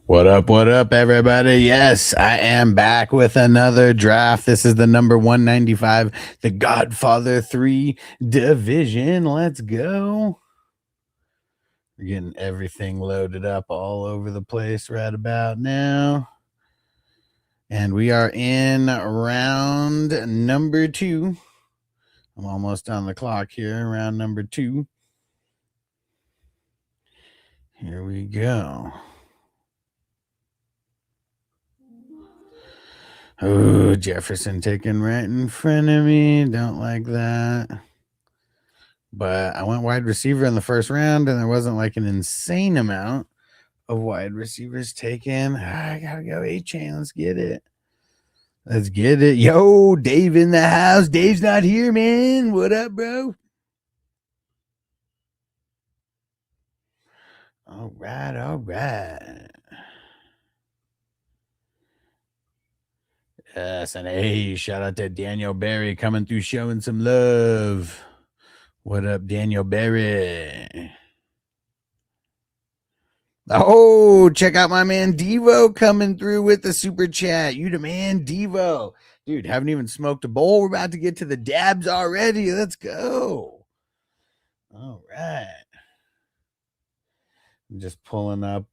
What up, everybody? Yes, I am back with another draft. This is the number 195, the Godfather 3 Division. Let's go. We're getting everything loaded up all over the place right about now. And we are in round number 2. I'm almost on the clock here, round number 2. Here we go. Oh, Jefferson taking right in front of me. Don't like that. But I went wide receiver in the first round, and there wasn't like an insane amount of wide receivers taken. I gotta go A-chain. Let's get it. Let's get it. Yo, Dave in the house. Dave's not here, man. What up, bro? All right, all right. Yes, and hey, shout out to Daniel Berry coming through showing some love. What up, Daniel Berry? Oh, check out my man Devo coming through with the super chat. You the man, Devo. Dude, haven't even smoked a bowl. We're about to get to the dabs already. Let's go. All right. I'm just pulling up,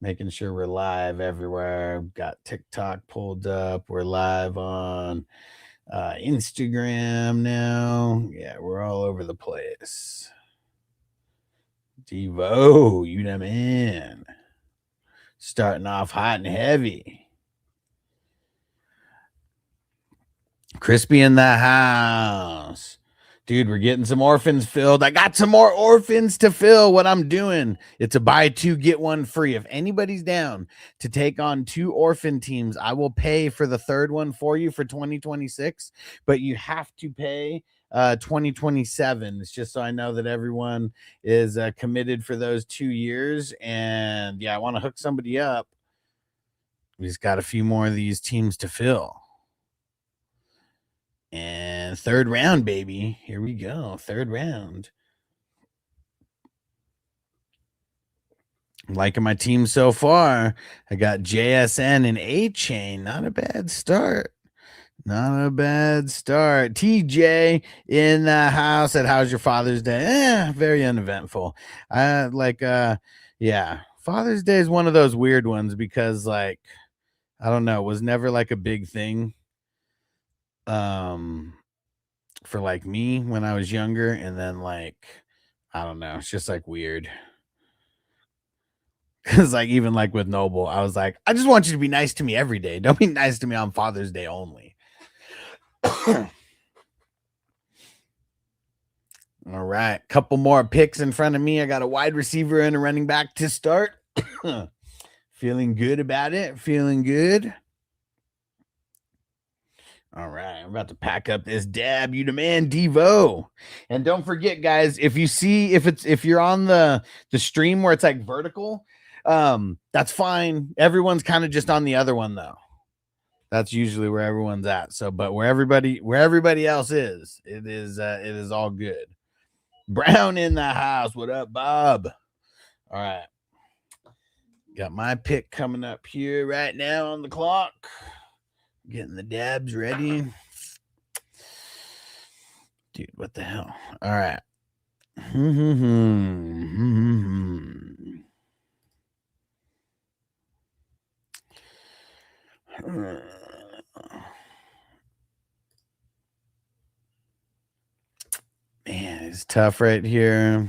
making sure we're live everywhere. Got TikTok pulled up. We're live on Instagram now. Yeah, we're all over the place. Devo, you the man. Starting off hot and heavy. Crispy in the house. Dude, we're getting some orphans filled. I got some more orphans to fill. What I'm doing, it's a buy 2, get 1 free. If anybody's down to take on 2 orphan teams, I will pay for the third one for you for 2026, but you have to pay 2027. It's just so I know that everyone is committed for those 2 years. And yeah, I want to hook somebody up. We just got a few more of these teams to fill. And third round, baby. Here we go. Third round. I'm liking my team so far. I got JSN and A-Chain. Not a bad start. Not a bad start. TJ in the house at How's Your Father's Day? Very uneventful. Yeah. Father's Day is one of those weird ones because, like, I don't know, it was never like a big thing. For like me when I was younger, and then like I don't know, it's just like weird. Cause like even like with Noble, I was like, I just want you to be nice to me every day. Don't be nice to me on Father's Day only. All right, couple more picks in front of me. I got a wide receiver and a running back to start. Feeling good about it. Feeling good. All right, I'm about to pack up this dab. You demand Devo. And don't forget, guys, if you see if you're on the stream where it's like vertical, that's fine. Everyone's kind of just on the other one though. That's usually where everyone's at. So, but where everybody else is, it is all good. Brown in the house. What up, Bob? All right. Got my pick coming up here right now on the clock. Getting the dabs ready. Dude, what the hell? All right. Man, it's tough right here.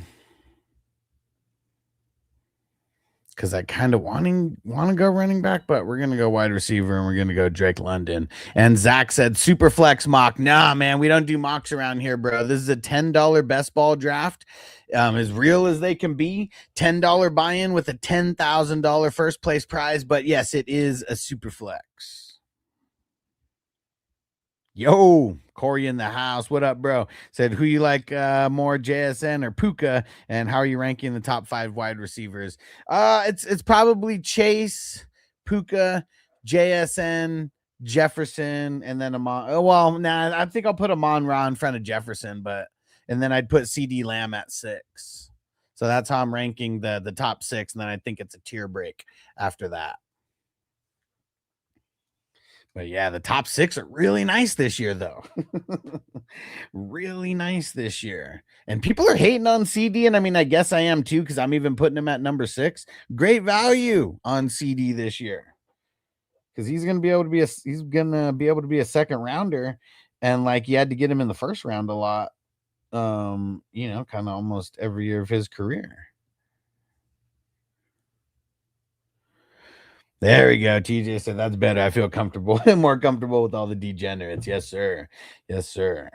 Because I kind of want to go running back, but we're going to go wide receiver and we're going to go Drake London. And Zach said, super flex mock. Nah, man, we don't do mocks around here, bro. This is a $10 best ball draft. As real as they can be. $10 buy-in with a $10,000 first place prize. But yes, it is a super flex. Yo, Corey in the house. What up, bro? Said, who you like more, JSN or Puka? And how are you ranking the top 5 wide receivers? It's probably Chase, Puka, JSN, Jefferson, and then Amon. Oh, well, nah, I think I'll put Amon Ra in front of Jefferson, and then I'd put CD Lamb at 6. So that's how I'm ranking the top 6, and then I think it's a tier break after that. But yeah, the top 6 are really nice this year, though. Really nice this year. And people are hating on CD, and I mean, I guess I am too, because I'm even putting him at number 6. Great value on CD this year. Because he's gonna be able to be a second rounder. And like you had to get him in the first round a lot. Kind of almost every year of his career. There we go. TJ said that's better. I feel comfortable, more comfortable with all the degenerates. Yes, sir. Yes, sir.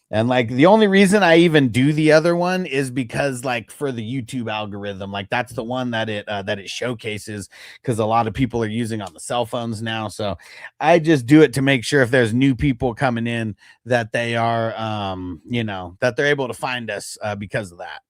And like the only reason I even do the other one is because like for the YouTube algorithm, like that's the one that it showcases, because a lot of people are using on the cell phones now. So I just do it to make sure if there's new people coming in that they are that they're able to find us because of that.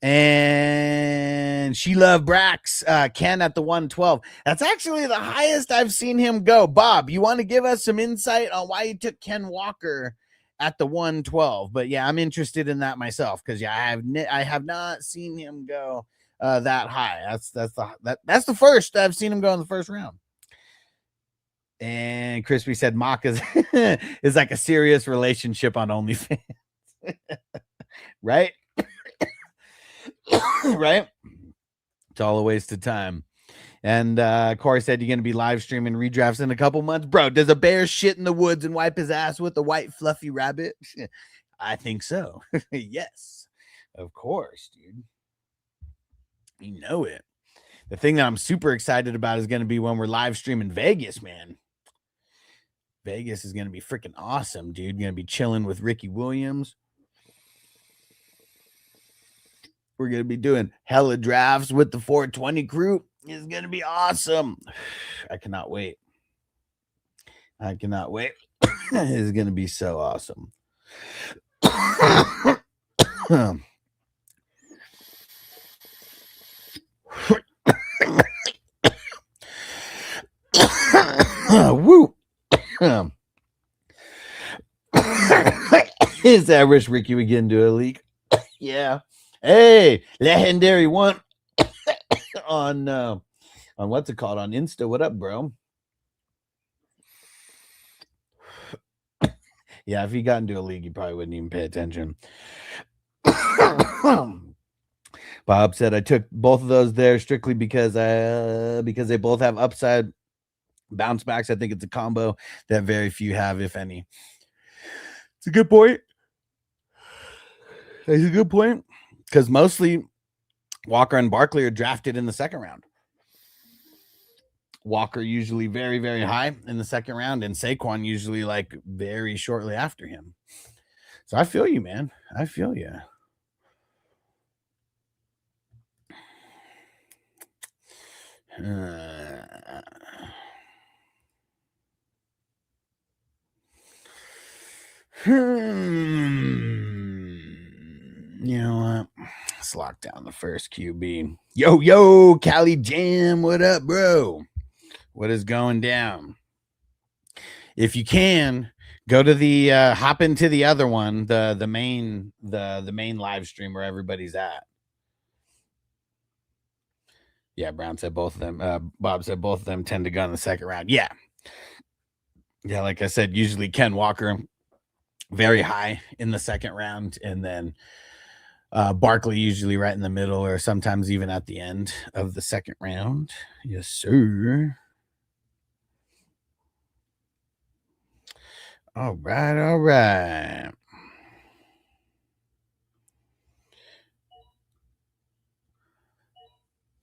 And she loved Brax, Ken at the 112. That's actually the highest I've seen him go. Bob, you want to give us some insight on why you took Ken Walker at the 112? But yeah, I'm interested in that myself, because yeah, I have not seen him go that high. That's the first I've seen him go in the first round. And Crispy said Mock is is like a serious relationship on OnlyFans. Right? Right? It's all a waste of time. And Corey said, you're going to be live streaming redrafts in a couple months. Bro, does a bear shit in the woods and wipe his ass with a white fluffy rabbit? I think so. Yes, of course, dude. You know it. The thing that I'm super excited about is going to be when we're live streaming Vegas, man. Vegas is going to be freaking awesome, dude. Going to be chilling with Ricky Williams. We're going to be doing hella drafts with the 420 crew. It's going to be awesome. I cannot wait. It's going to be so awesome. Woo. Is that wish Ricky would get into a league? Yeah. Hey, legendary one on what's it called, on Insta. What up, bro? Yeah, if he got into a league, he probably wouldn't even pay attention. Bob said I took both of those there strictly because they both have upside bounce backs. I think it's a combo that very few have, if any. It's a good point. It's a good point, because mostly Walker and Barkley are drafted in the second round. Walker usually very, very high in the second round, and Saquon usually like very shortly after him. So I feel you, man. I feel you. You know what? Let's lock down the first QB. Yo, Cali Jam. What up, bro? What is going down? If you can, go to the hop into the other one, the main live stream where everybody's at. Yeah, Brown said both of them. Bob said both of them tend to go in the second round. Yeah, like I said, usually Ken Walker very high in the second round, and then Barkley usually right in the middle, or sometimes even at the end of the second round. Yes, sir. All right.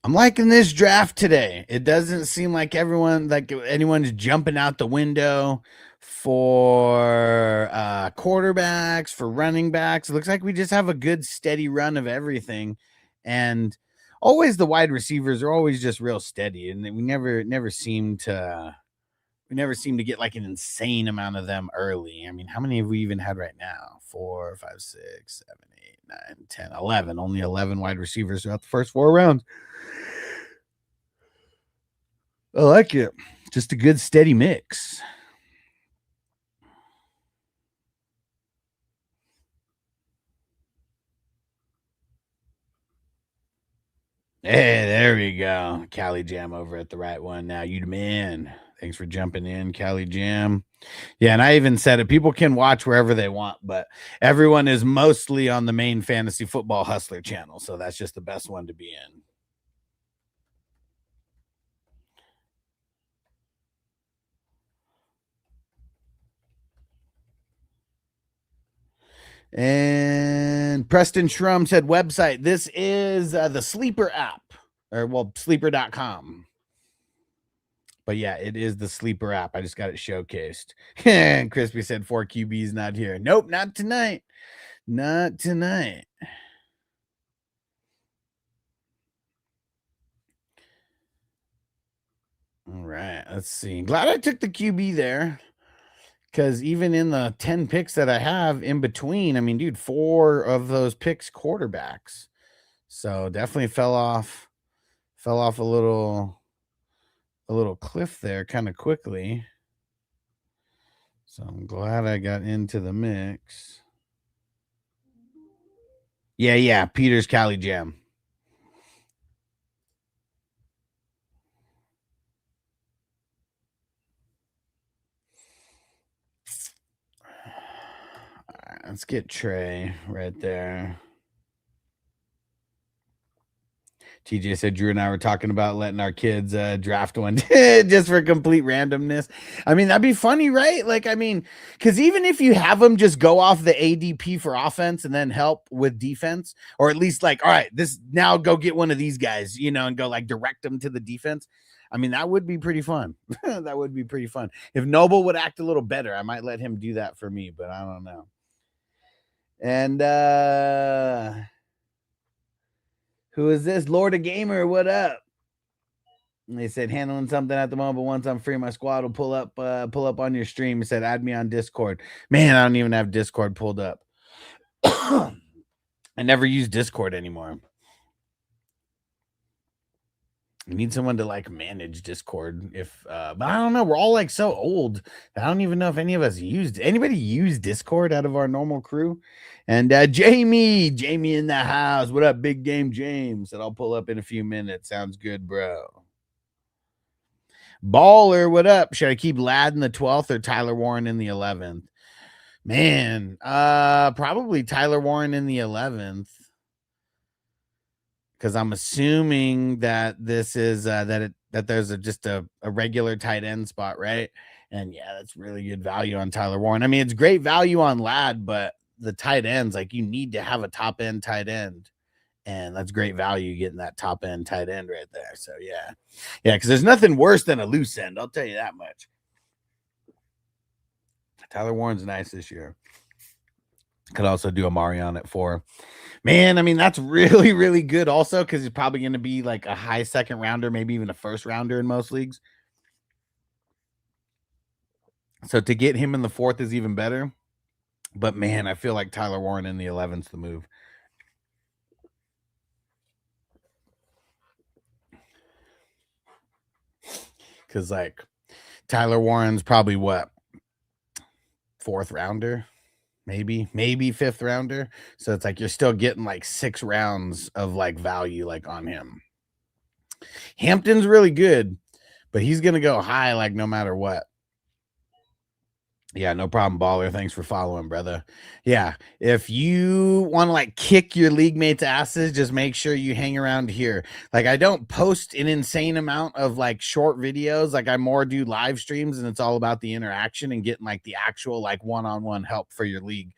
I'm liking this draft today. It doesn't seem like anyone's jumping out the window for quarterbacks, for running backs. It looks like we just have a good steady run of everything, and always the wide receivers are always just real steady, and we never seem to get like an insane amount of them early. I mean, how many have we even had right now? 4, 5, 6, 7, 8, 9, 10, 11. Only 11 wide receivers throughout the first 4 rounds. I like it. Just a good steady mix. Hey, there we go. Cali Jam over at the right one now. You the man. Thanks for jumping in, Cali Jam. Yeah, and I even said it. People can watch wherever they want, but everyone is mostly on the main Fantasy Football Hustler channel, so that's just the best one to be in. And Preston Shrum said website. This is the Sleeper app, or well, sleeper.com. But yeah, it is the Sleeper app. I just got it showcased. And Crispy said 4 QBs not here. Nope, not tonight. Not tonight. All right, let's see. Glad I took the QB there, because even in the 10 picks that I have in between, I mean, dude, 4 of those picks quarterbacks. So definitely fell off a little cliff there kind of quickly. So I'm glad I got into the mix. Yeah, Peter's Cali Jam. All right, let's get Trey right there. TJ said Drew and I were talking about letting our kids draft one just for complete randomness. I mean, that'd be funny, right? Like, I mean, because even if you have them just go off the ADP for offense and then help with defense, or at least like, all right, this now go get one of these guys, and go like direct them to the defense. I mean, that would be pretty fun. That would be pretty fun. If Noble would act a little better, I might let him do that for me, but I don't know. And who is this? Lord of Gamer, what up? And they said handling something at the moment, but once I'm free, my squad will pull up on your stream. He said, add me on Discord. Man, I don't even have Discord pulled up. I never use Discord anymore. I need someone to like manage Discord. But I don't know. We're all like so old. I don't even know if any of us anybody use Discord out of our normal crew. And Jamie in the house. What up, Big Game James? That I'll pull up in a few minutes. Sounds good, bro. Baller, what up? Should I keep Ladd in the 12th or Tyler Warren in the 11th? Man, probably Tyler Warren in the 11th. Because I'm assuming that this is that there's just a regular tight end spot, right? And yeah, that's really good value on Tyler Warren. I mean, it's great value on Ladd, but the tight ends, like you need to have a top end tight end. And that's great value getting that top end tight end right there. So yeah, because there's nothing worse than a loose end. I'll tell you that much. Tyler Warren's nice this year. Could also do a Marion at 4. Man, I mean, that's really, really good also because he's probably going to be like a high second rounder, maybe even a first rounder in most leagues. So to get him in the 4th is even better. But man, I feel like Tyler Warren in the 11th's the move. Because like Tyler Warren's probably what? 4th rounder? Maybe 5th rounder. So it's like you're still getting like 6 rounds of like value like on him. Hampton's really good, but he's gonna go high like no matter what. Yeah, no problem, baller. Thanks for following, brother. Yeah, if you want to like kick your league mates' asses, just make sure you hang around here. Like, I don't post an insane amount of like short videos. Like, I more do live streams, and it's all about the interaction and getting like the actual like one-on-one help for your league,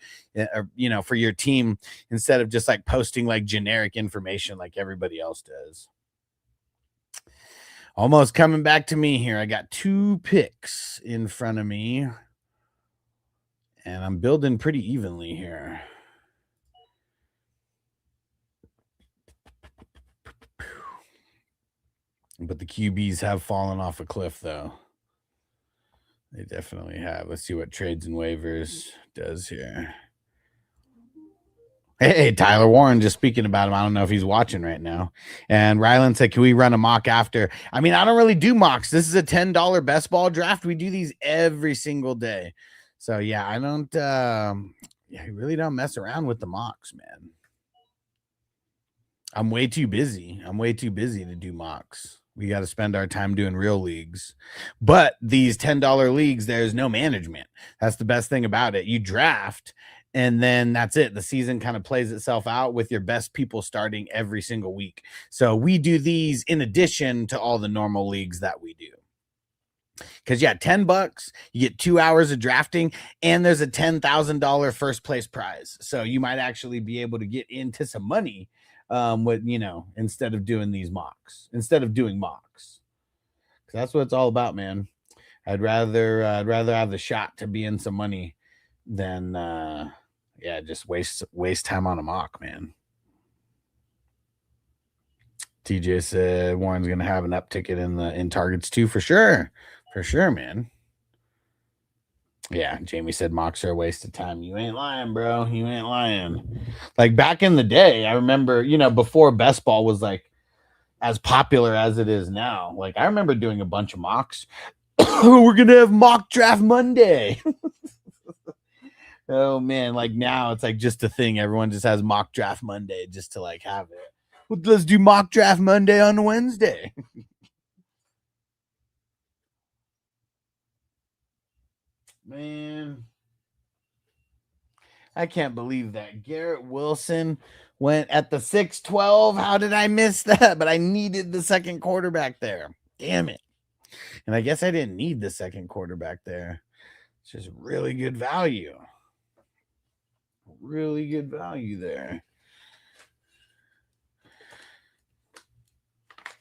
for your team, instead of just like posting like generic information like everybody else does. Almost coming back to me here. I got 2 picks in front of me. And I'm building pretty evenly here. But the QBs have fallen off a cliff, though. They definitely have. Let's see what trades and waivers does here. Hey, Tyler Warren, just speaking about him. I don't know if he's watching right now. And Rylan said, can we run a mock after? I mean, I don't really do mocks. This is a $10 best ball draft. We do these every single day. So, yeah, I don't, I really don't mess around with the mocks, man. I'm way too busy. I'm way too busy to do mocks. We got to spend our time doing real leagues. But these $10 leagues, there's no management. That's the best thing about it. You draft, and then that's it. The season kind of plays itself out with your best people starting every single week. So we do these in addition to all the normal leagues that we do. Because yeah, $10, you get 2 hours of drafting, and there's a $10,000 first place prize. So you might actually be able to get into some money with, instead of doing these mocks, instead of doing mocks. That's what it's all about, man. I'd rather have the shot to be in some money than just waste time on a mock, man. TJ said Warren's gonna have an uptick in targets too, for sure, man. Yeah, Jamie said mocks are a waste of time. You ain't lying, bro. You ain't lying. Like back in the day, I remember, before best ball was like as popular as it is now. Like I remember doing a bunch of mocks. We're gonna have mock draft Monday. Oh man, like now it's like just a thing. Everyone just has mock draft Monday just to like have it. Well, let's do mock draft Monday on Wednesday. Man, I can't believe that Garrett Wilson went at the 6-12. How did I miss that? But I needed the second quarterback there. Damn it. And I guess I didn't need the second quarterback there. It's just really good value. Really good value there.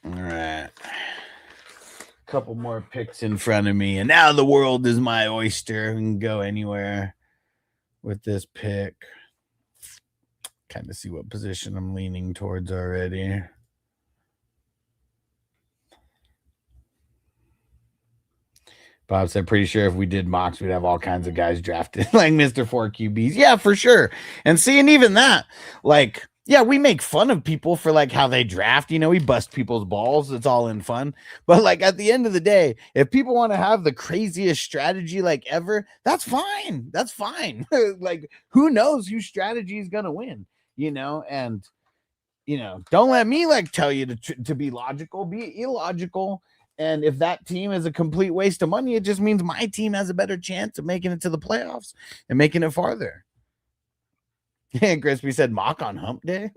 All right. Couple more picks in front of me, and now the world is my oyster. I can go anywhere with this pick. Kind of see what position I'm leaning towards already. Bob said, pretty sure if we did mocks, we'd have all kinds of guys drafted like Mr. 4 QBs. Yeah, for sure. And seeing even that, like, yeah, we make fun of people for like how they draft. We bust people's balls. It's all in fun. But like at the end of the day, if people want to have the craziest strategy like ever, that's fine. That's fine. Like who knows whose strategy is going to win, and don't let me like tell you to be logical, be illogical. And if that team is a complete waste of money, it just means my team has a better chance of making it to the playoffs and making it farther. And Crispy said mock on hump day.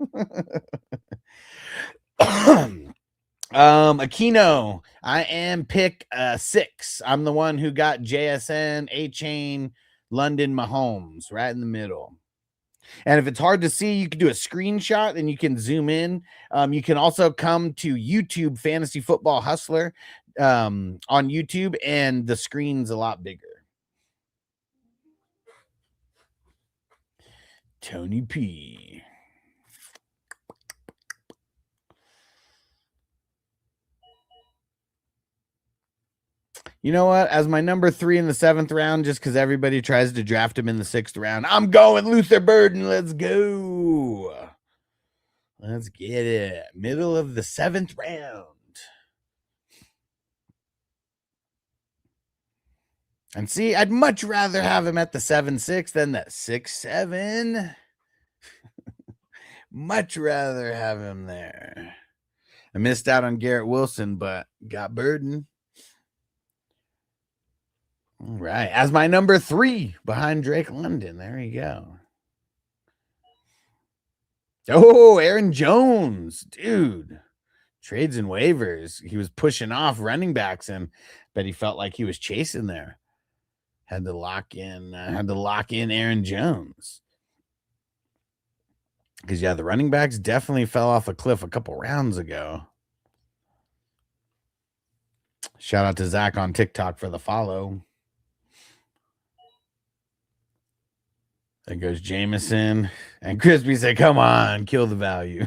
Aquino, I am pick 6. I'm the one who got JSN, A-Chain, London, Mahomes right in the middle. And if it's hard to see, you can do a screenshot and you can zoom in. You can also come to YouTube Fantasy Football Hustler on YouTube, and the screen's a lot bigger. Tony P. You know what? As my number 3 in the 7th round, just because everybody tries to draft him in the 6th round, I'm going Luther Burden. Let's go. Let's get it. Middle of the 7th round. And see, I'd much rather have him at the 7-6 than the 6-7. Much rather have him there. I missed out on Garrett Wilson, but got Burden. All right. As my number 3 behind Drake London. There you go. Oh, Aaron Jones. Dude. Trades and waivers. He was pushing off running backs, and but he felt like he was chasing there. Had to lock in Aaron Jones. Because yeah, the running backs definitely fell off a cliff a couple rounds ago. Shout out to Zach on TikTok for the follow. There goes Jameson. And Crispy said, come on, kill the value.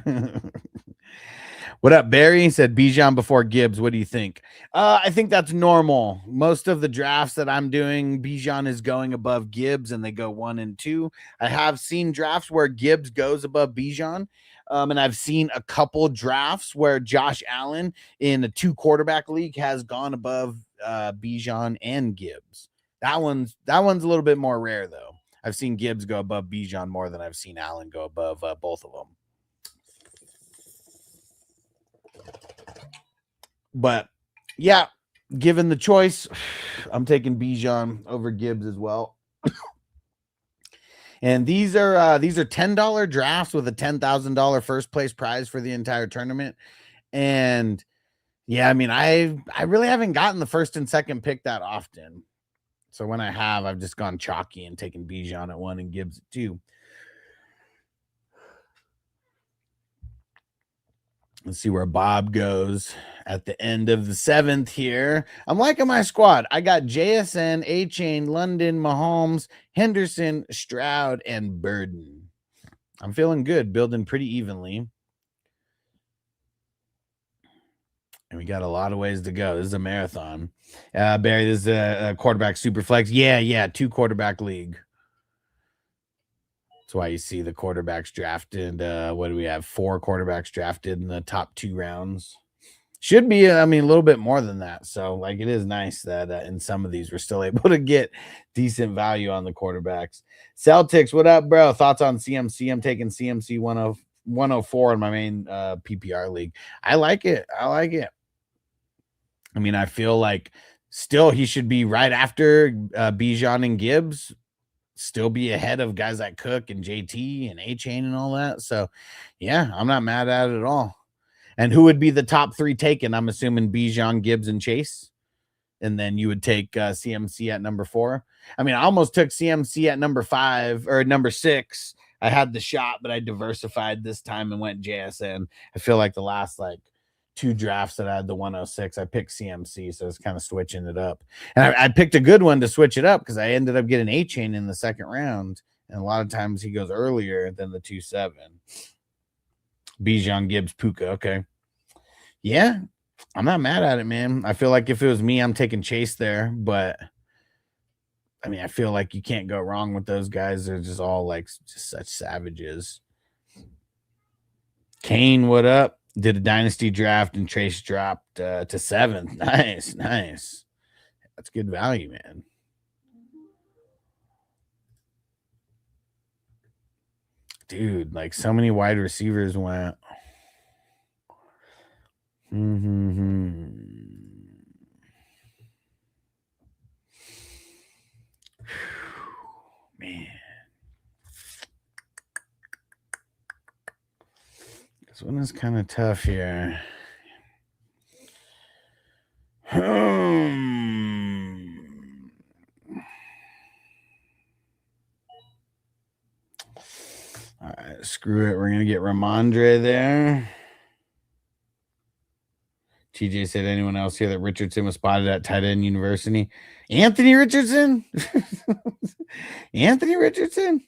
What up, Barry? He said Bijan before Gibbs. What do you think? I think that's normal. Most of the drafts that I'm doing, Bijan is going above Gibbs, and they go 1 and 2. I have seen drafts where Gibbs goes above Bijan. And I've seen a couple drafts where Josh Allen in a 2 quarterback league has gone above Bijan and Gibbs. That one's a little bit more rare, though. I've seen Gibbs go above Bijan more than I've seen Allen go above both of them. But yeah, given the choice, I'm taking Bijan over Gibbs as well. And these are $10 drafts with a $10,000 first place prize for the entire tournament. And yeah, I mean, I really haven't gotten the first and second pick that often. So when I have, I've just gone chalky and taken Bijan at 1 and Gibbs at 2. Let's see where Bob goes at the end of the 7th here. I'm liking my squad. I got JSN, A-Chain, London, Mahomes, Henderson, Stroud, and Burden. I'm feeling good, building pretty evenly. And we got a lot of ways to go. This is a marathon. Barry, this is a quarterback super flex. Yeah, 2 quarterback league. That's why you see the quarterbacks drafted. What do we have? 4 quarterbacks drafted in the top 2 rounds. Should be, I mean, a little bit more than that. So, like, it is nice that in some of these we're still able to get decent value on the quarterbacks. Celtics, what up, bro? Thoughts on CMC? I'm taking CMC 104 in my main PPR league. I like it. I mean, I feel like still he should be right after Bijan and Gibbs, still be ahead of guys like Cook and JT and A-Chain and all that. So, yeah, I'm not mad at it at all. And who would be the top 3 taken? I'm assuming Bijan, Gibbs, and Chase. And then you would take CMC at number 4. I mean, I almost took CMC at number 5 or number 6. I had the shot, but I diversified this time and went JSN. I feel like the last 2 drafts that I had the 106, I picked CMC, so it's kind of switching it up. And I picked a good one to switch it up because I ended up getting A-Chain in the 2nd round. And a lot of times he goes earlier than the 2-7. Bijan, Gibbs, Puka. Okay. Yeah, I'm not mad at it, man. I feel like if it was me, I'm taking Chase there. But, I mean, I feel like you can't go wrong with those guys. They're just all, just such savages. Kane, what up? Did a dynasty draft, and Chase dropped to 7th. Nice. That's good value, man. Dude, so many wide receivers went. Man. This one is kind of tough here. All right, screw it. We're going to get Ramondre there. TJ said, anyone else here that Richardson was spotted at tight end university? Anthony Richardson? Anthony Richardson?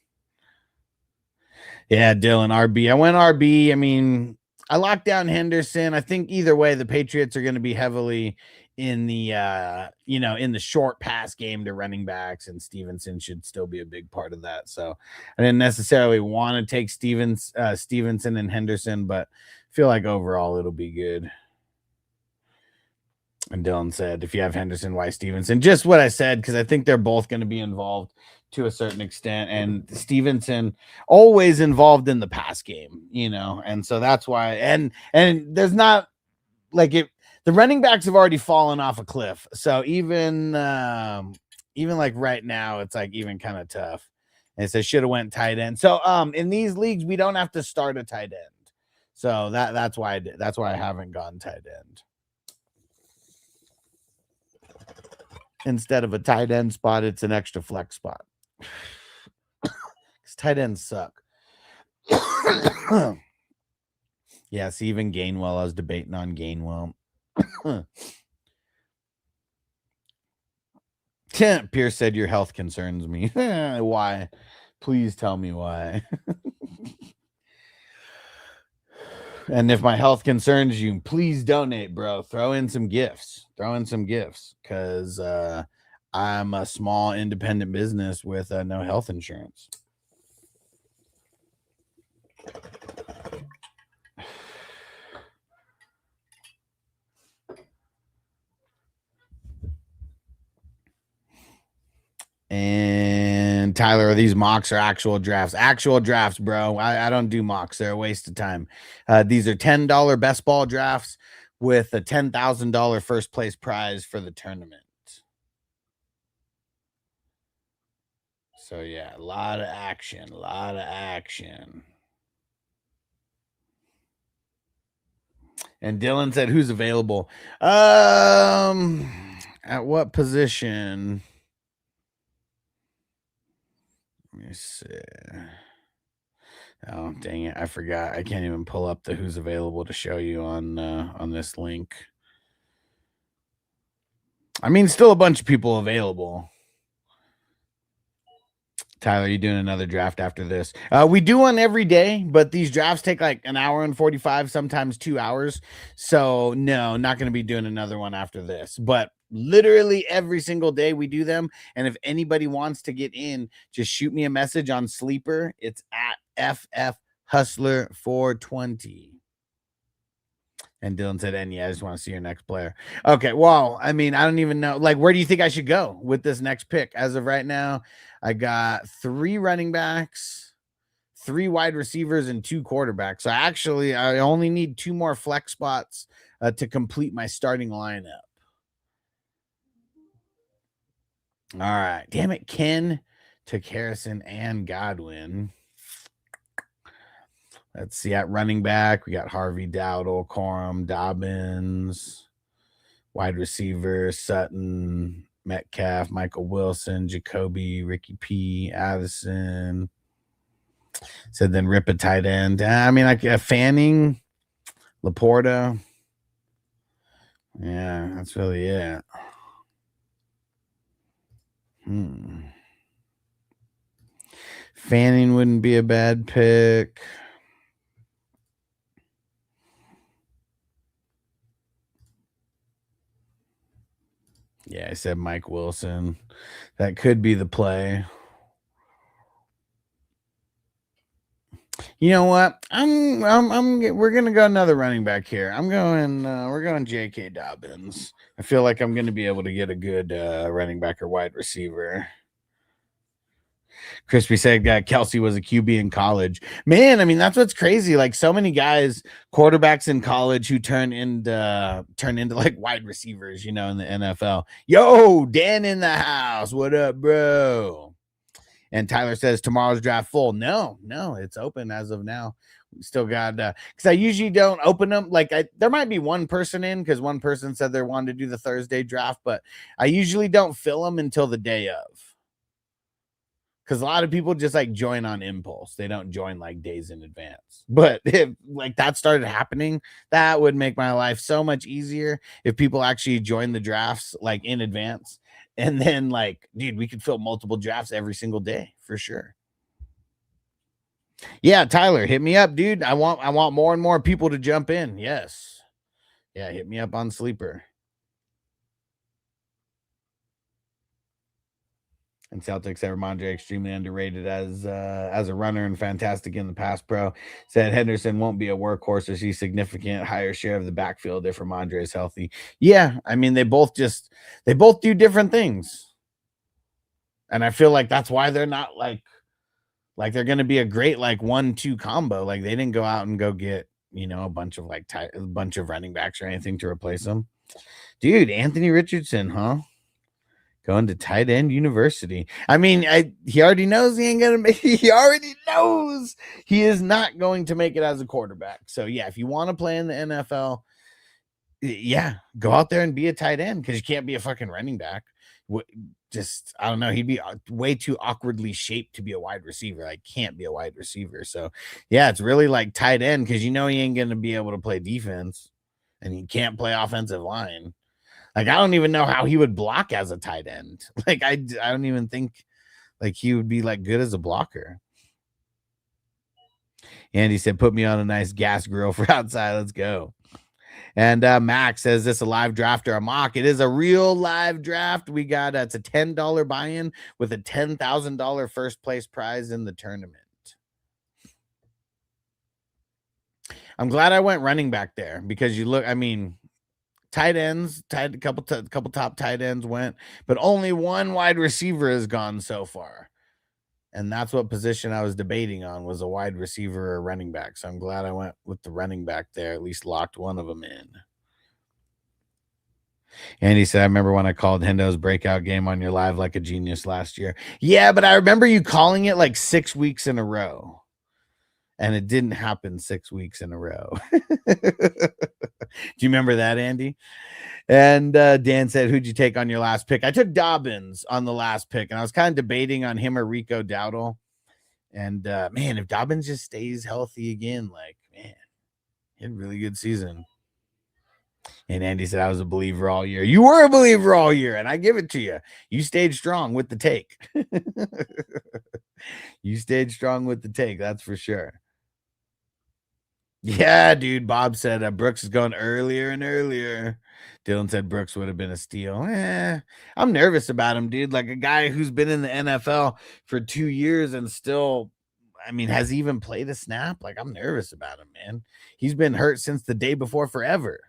Yeah, Dylan, RB. I went RB. I mean, I locked down Henderson. I think either way, the Patriots are going to be heavily in the, in the short pass game to running backs, and Stevenson should still be a big part of that. So I didn't necessarily want to take Stevenson and Henderson, but I feel like overall it'll be good. And Dylan said, if you have Henderson, why Stevenson? Just what I said, because I think they're both going to be involved to a certain extent. And Stevenson always involved in the pass game, and so that's why. And there's not the running backs have already fallen off a cliff. So even right now, it's even kind of tough. And it says should have went tight end. So in these leagues, we don't have to start a tight end. So that's why I did. That's why I haven't gone tight end. Instead of a tight end spot, it's an extra flex spot. Because tight ends suck. Yeah, see, even Gainwell, I was debating on Gainwell. Pierce said your health concerns me. Why? Please tell me why. And if my health concerns you, please donate, bro. Throw in some gifts. Because I'm a small independent business with no health insurance. And Tyler, these mocks are actual drafts? Actual drafts, bro. I don't do mocks. They're a waste of time. These are $10 best ball drafts with a $10,000 first place prize for the tournament. So yeah, a lot of action, a lot of action. And Dylan said, "Who's available? At what position? Let me see. Oh, dang it! I forgot. I can't even pull up the who's available to show you on this link. I mean, still a bunch of people available. Tyler, you doing another draft after this? We do one every day, but these drafts take like an hour and 45, sometimes 2 hours. So no, not going to be doing another one after this. But literally every single day we do them. And if anybody wants to get in, just shoot me a message on Sleeper. It's at FF Hustler 420. And Dylan said, and yeah, I just want to see your next player. Okay, well, I mean, I don't even know. Like, where do you think I should go with this next pick? As of right now, I got 3 running backs, 3 wide receivers, and 2 quarterbacks. So actually, I only need 2 more flex spots to complete my starting lineup. All right. Damn it, Ken took Harrison and Godwin. Let's see, at running back, we got Harvey, Dowdle, Corum, Dobbins. Wide receiver, Sutton, Metcalf, Michael Wilson, Jacoby, Ricky P, Addison. Said then rip a tight end. I mean, like Fanning, Laporta. Yeah, that's really it. Fanning wouldn't be a bad pick. Yeah, I said Mike Wilson. That could be the play. You know what? We're gonna go another running back here. We're going J.K. Dobbins. I feel like I'm gonna be able to get a good running back or wide receiver. Crispy said Kelsey was a QB in college. Man, I mean, that's what's crazy. Like so many guys, quarterbacks in college who turn into like wide receivers, in the NFL. Yo, Dan in the house. What up, bro? And Tyler says tomorrow's draft full. No, it's open as of now. We still got because I usually don't open them. Like there might be one person in because one person said they wanted to do the Thursday draft, but I usually don't fill them until the day of. Because a lot of people just like join on impulse. They don't join like days in advance. But if like that started happening, that would make my life so much easier if people actually join the drafts like in advance. And then like, dude, we could fill multiple drafts every single day for sure. Yeah, Tyler, hit me up, dude. I want more and more people to jump in. Yes. Yeah, hit me up on Sleeper. And Celtics said Ramondre extremely underrated as a runner and fantastic in the pass pro. Said Henderson won't be a workhorse or see significant higher share of the backfield if Ramondre is healthy. Yeah, I mean they both do different things. And I feel like that's why they're not like they're going to be a great like 1-2 combo. Like they didn't go out and go get, a bunch of like a bunch of running backs or anything to replace them. Dude, Anthony Richardson, huh? Going to tight end university. I mean, he already knows he ain't gonna make. He already knows he is not going to make it as a quarterback. So yeah, if you want to play in the NFL, yeah, go out there and be a tight end because you can't be a fucking running back. Just I don't know. He'd be way too awkwardly shaped to be a wide receiver. I can't be a wide receiver. So yeah, it's really like tight end because he ain't gonna be able to play defense, and he can't play offensive line. Like, I don't even know how he would block as a tight end. Like, I don't even think, like, he would be, like, good as a blocker. Andy said, put me on a nice gas grill for outside. Let's go. And Max says, this a live draft or a mock? It is a real live draft. We got, it's a $10 buy-in with a $10,000 first place prize in the tournament. I'm glad I went running back there because tight ends, a couple top tight ends went, but only one wide receiver has gone so far. And that's what position I was debating on was a wide receiver or running back. So I'm glad I went with the running back there, at least locked one of them in. And he said, I remember when I called Hendo's breakout game on your live like a genius last year. Yeah, but I remember you calling it like 6 weeks in a row. And it didn't happen 6 weeks in a row. Do you remember that, Andy? And Dan said, who'd you take on your last pick? I took Dobbins on the last pick, and I was kind of debating on him or Rico Dowdle. And man, if Dobbins just stays healthy again, like, man, he had a really good season. And Andy said, I was a believer all year. You were a believer all year, and I give it to you. You stayed strong with the take. You stayed strong with the take, that's for sure. Yeah, dude. Bob said Brooks is going earlier and earlier. Dylan said Brooks would have been a steal. I'm nervous about him, dude. Like a guy who's been in the NFL for 2 years and still, I mean, has he even played a snap? Like, I'm nervous about him, man. He's been hurt since the day before forever.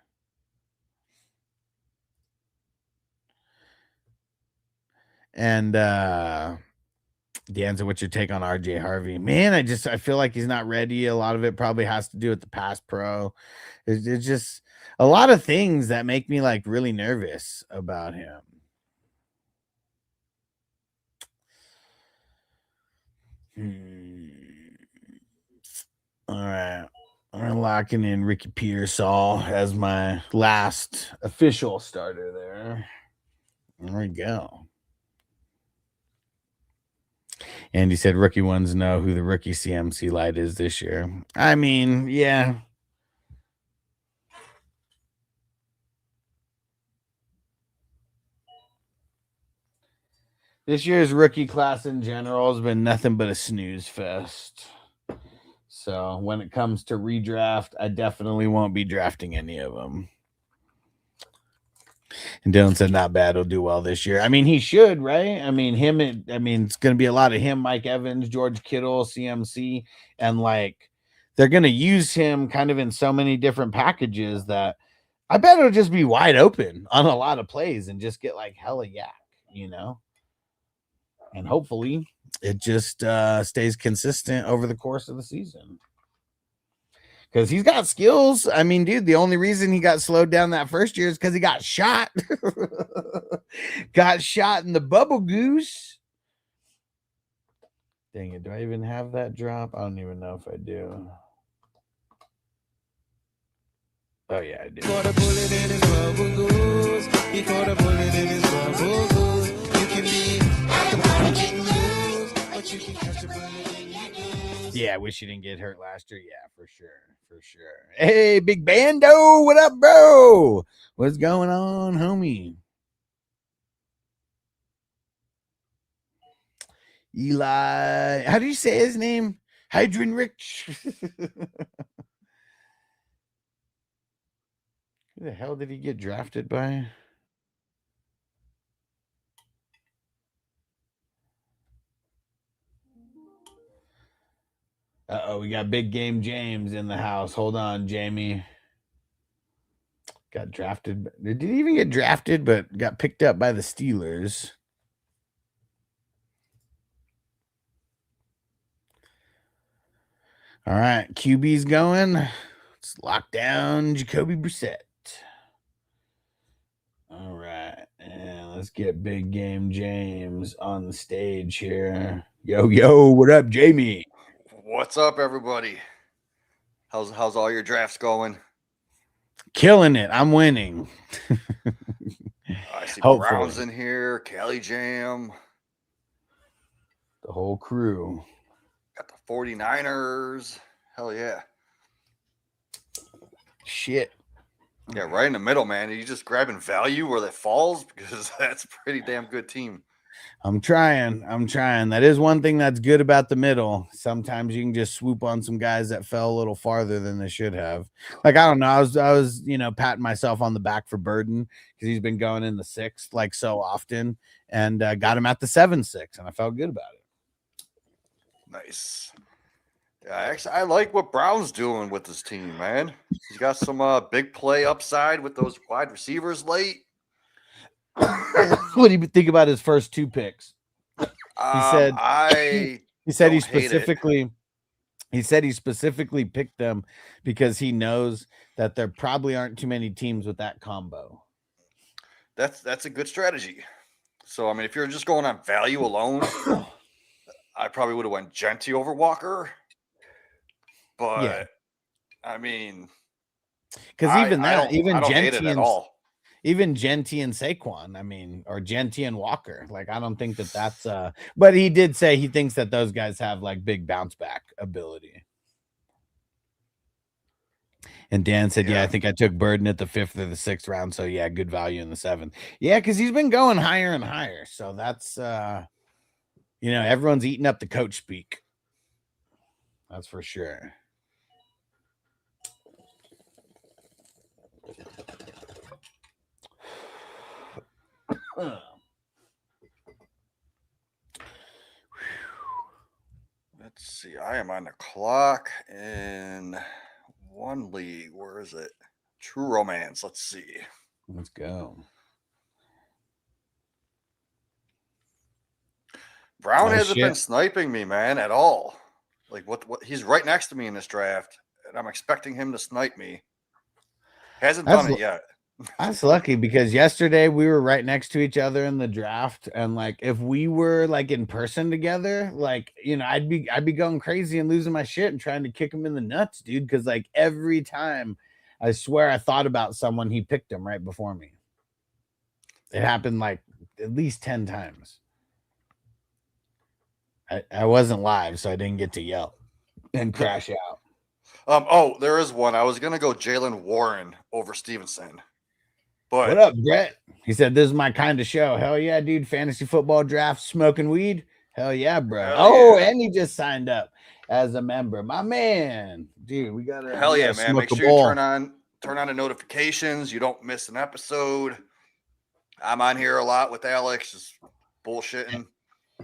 And Dan said, what's your take on RJ Harvey? Man, I feel like he's not ready. A lot of it probably has to do with the pass pro. It's just a lot of things that make me like really nervous about him. All right. I'm locking in Ricky Pearsall as my last official starter there. There we go. And he said rookie ones know who the rookie CMC light is this year. I mean, yeah. This year's rookie class in general has been nothing but a snooze fest. So when it comes to redraft, I definitely won't be drafting any of them. And Dylan said, not bad. He'll do well this year. I mean, he should, right? I mean, it's going to be a lot of him, Mike Evans, George Kittle, CMC. And like, they're going to use him kind of in so many different packages that I bet it'll just be wide open on a lot of plays and just get like hella yak, you know? And hopefully it just stays consistent over the course of the season. Because he's got skills. I mean, dude, the only reason he got slowed down that first year is because he got shot. Got shot in the bubble goose. Dang it. Do I even have that drop? I don't even know if I do. Oh, yeah, I do. Caught a bullet in his bubble goose. He caught a bullet in his bubble goose. You can be at the party loose, but you can catch a bullet in your goose. Yeah, I wish you didn't get hurt last year. Yeah, for sure. For sure. Hey, Big Bando, what up, bro? What's going on, homie? Eli, how do you say his name? Hydrin Rich. Who the hell did he get drafted by? Uh-oh, we got Big Game James in the house. Hold on, Jamie. Got drafted. Did he even get drafted, but got picked up by the Steelers? All right, QB's going. Let's lock down Jacoby Brissett. All right, and let's get Big Game James on the stage here. Yo, what up, Jamie? What's up, everybody? How's all your drafts going? Killing it. I'm winning. I see Browns in here, Cali Jam. The whole crew. Got the 49ers. Hell yeah. Shit. Yeah, right in the middle, man. Are you just grabbing value where that falls? Because that's a pretty damn good team. I'm trying. That is one thing that's good about the middle. Sometimes you can just swoop on some guys that fell a little farther than they should have. Like, I don't know. I was, patting myself on the back for Burden because he's been going in the 6th like so often, and got him at the 7-6, and I felt good about it. Nice. Yeah, actually, I like what Brown's doing with this team, man. He's got some big play upside with those wide receivers late. What do you think about his first 2 picks? He said he specifically picked them because he knows that there probably aren't too many teams with that combo. That's a good strategy. So I mean, if you're just going on value alone, I probably would have went Genty over Walker. But Yeah, I mean, because even I that, don't even I don't hate it Genty at and all. Saquon, I mean, or Genty and Walker, like I don't think that's but he did say he thinks that those guys have like big bounce back ability. And Dan said, yeah, I Yeah. think I took Burden at the 5th or the 6th round. So yeah, good value in the 7th. Yeah, because he's been going higher and higher. So that's everyone's eating up the coach speak. That's for sure. Let's see. I am on the clock in one league. Where is it? True Romance. Let's see. Let's go. Brown hasn't been sniping me, man, at all. Like what he's right next to me in this draft, and I'm expecting him to snipe me. Hasn't done it yet. That's lucky because yesterday we were right next to each other in the draft, and like if we were like in person together, like I'd be going crazy and losing my shit and trying to kick him in the nuts, dude. Because like every time, I swear I thought about someone, he picked him right before me. It happened like at least 10 times. I wasn't live, so I didn't get to yell and crash out. Oh, there is one. I was gonna go Jalen Warren over Stevenson. But what up, Brett? He said, "This is my kind of show." Hell yeah, dude! Fantasy football draft, smoking weed. Hell yeah, bro! Yeah. And he just signed up as a member. My man, dude, we gotta. Hell yeah, man! Make sure you turn on the notifications. You don't miss an episode. I'm on here a lot with Alex, just bullshitting.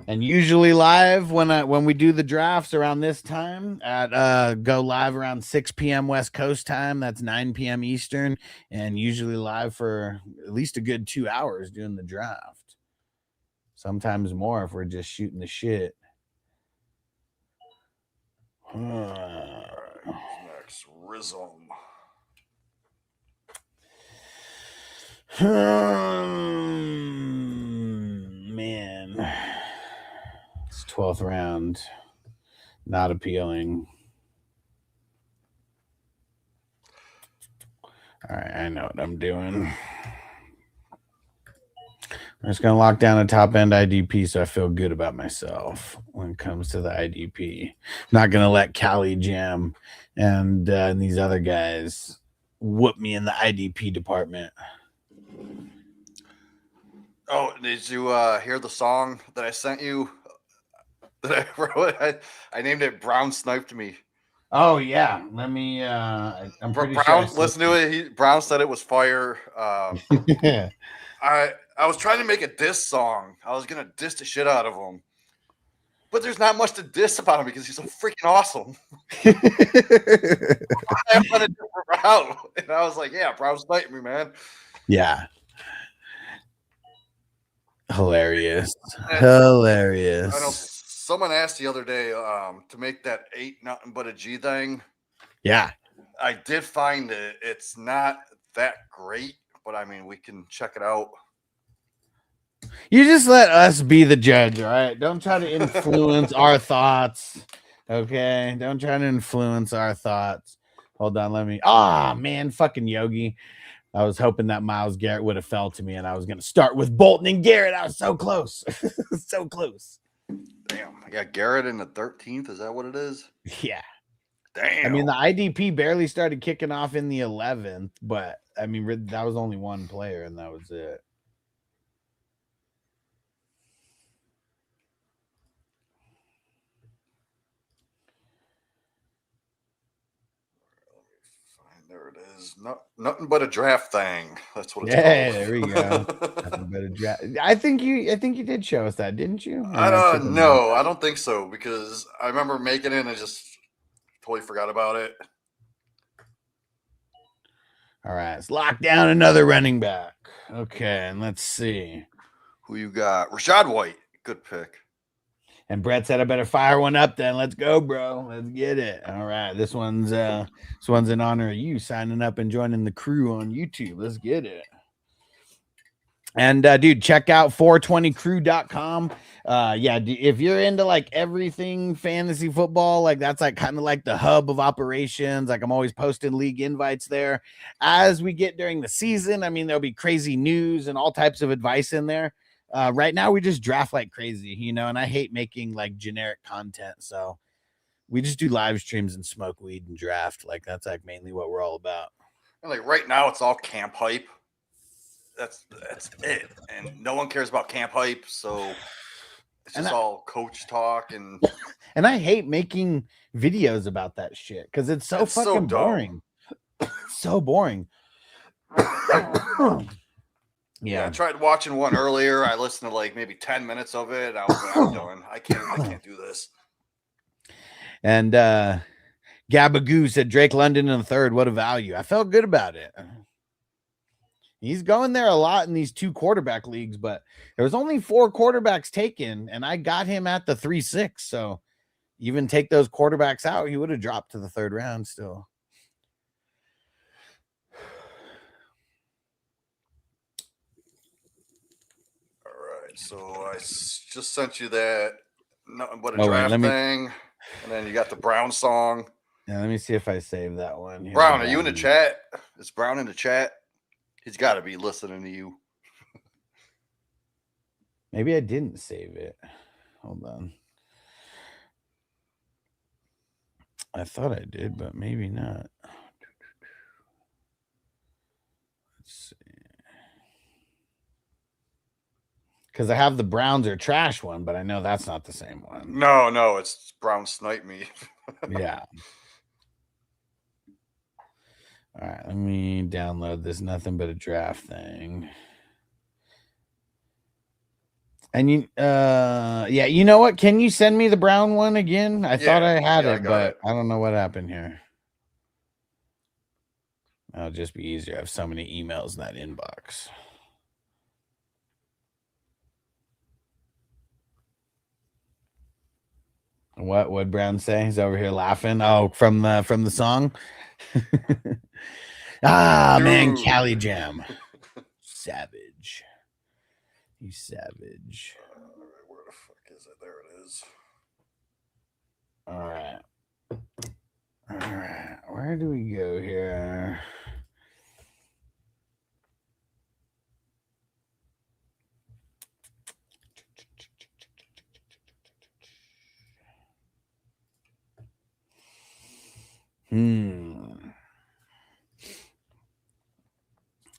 And usually live when we do the drafts around this time at go live around 6 p.m. West Coast time. That's 9 p.m. Eastern, and usually live for at least a good 2 hours doing the draft. Sometimes more if we're just shooting the shit. Next, Rhythm. Man. 12th round, not appealing. All right, I know what I'm doing. I'm just going to lock down a top end IDP so I feel good about myself when it comes to the IDP. I'm not going to let Cali Jam and these other guys whoop me in the IDP department. Oh, did you hear the song that I sent you? That I wrote? I named it "Brown Sniped Me." Oh yeah, let me. I'm pretty Brown. sure. Listen to it. Brown said it was fire. Yeah. I was trying to make a diss song. I was gonna diss the shit out of him, but there's not much to diss about him because he's so freaking awesome. I went a different route, and I was like, "Yeah, Brown sniped me, man." Yeah. Hilarious. Hilarious. I know someone asked the other day to make that 8 nothing but a G thing. Yeah. I did find it. It's not that great, but I mean, we can check it out. You just let us be the judge, all right? Don't try to influence our thoughts, okay? Don't try to influence our thoughts. Hold on, let me. Man, fucking Yogi. I was hoping that Myles Garrett would have fell to me, and I was going to start with Bolton and Garrett. I was so close. So close. Damn. I got Garrett in the 13th. Is that what it is? Yeah. Damn. I mean, the IDP barely started kicking off in the 11th, but I mean, that was only one player, and that was it. There it is. Nothing but a draft thing. That's what it's called. There we go. Nothing but a draft. I think you did show us that, didn't you? I don't know. I don't think so because I remember making it and I just totally forgot about it. All right, let's lock down another running back. Okay, and let's see who you got. Rachaad White, good pick. And Brett said, "I better fire one up then. Let's go, bro. Let's get it." All right, this one's in honor of you signing up and joining the crew on YouTube. Let's get it. And dude, check out 420crew.com. Yeah, if you're into like everything fantasy football, like that's like kind of like the hub of operations. Like I'm always posting league invites there. As we get during the season, I mean, there'll be crazy news and all types of advice in there. Right now we just draft like crazy, you know, and I hate making like generic content. So we just do live streams and smoke weed and draft. Like that's like mainly what we're all about. And like right now, it's all camp hype. That's it, and no one cares about camp hype. So it's just all coach talk, and I hate making videos about that shit because it's so fucking boring. So boring. Yeah, I tried watching one earlier. I listened to like maybe 10 minutes of it. I was like, I'm done. I can't do this. And Gabagoo said Drake London in the third. What a value. I felt good about it. He's going there a lot in these 2 quarterback leagues, but there was only 4 quarterbacks taken, and I got him at the 3-6. So even take those quarterbacks out, he would have dropped to the 3rd round still. All right, so I just sent you that draft thing, and then you got the Brown song. Yeah, let me see if I save that one. Here's Brown, are you in the chat? Is Brown in the chat? He's got to be listening to you. Maybe I didn't save it. Hold on. I thought I did, but maybe not. Let's see. Because I have the Browns or trash one, but I know that's not the same one. No, it's Brown Snipe Me. Yeah. All right, let me download this nothing but a draft thing. And you know what? Can you send me the Brown one again? I thought I had it, but I don't know what happened here. It'll just be easier. I have so many emails in that inbox. What'd Brown say? He's over here laughing. Oh, from the song. Man, Cali Jam. Savage. He's savage. Where the fuck is it? There it is. All right. Where do we go here?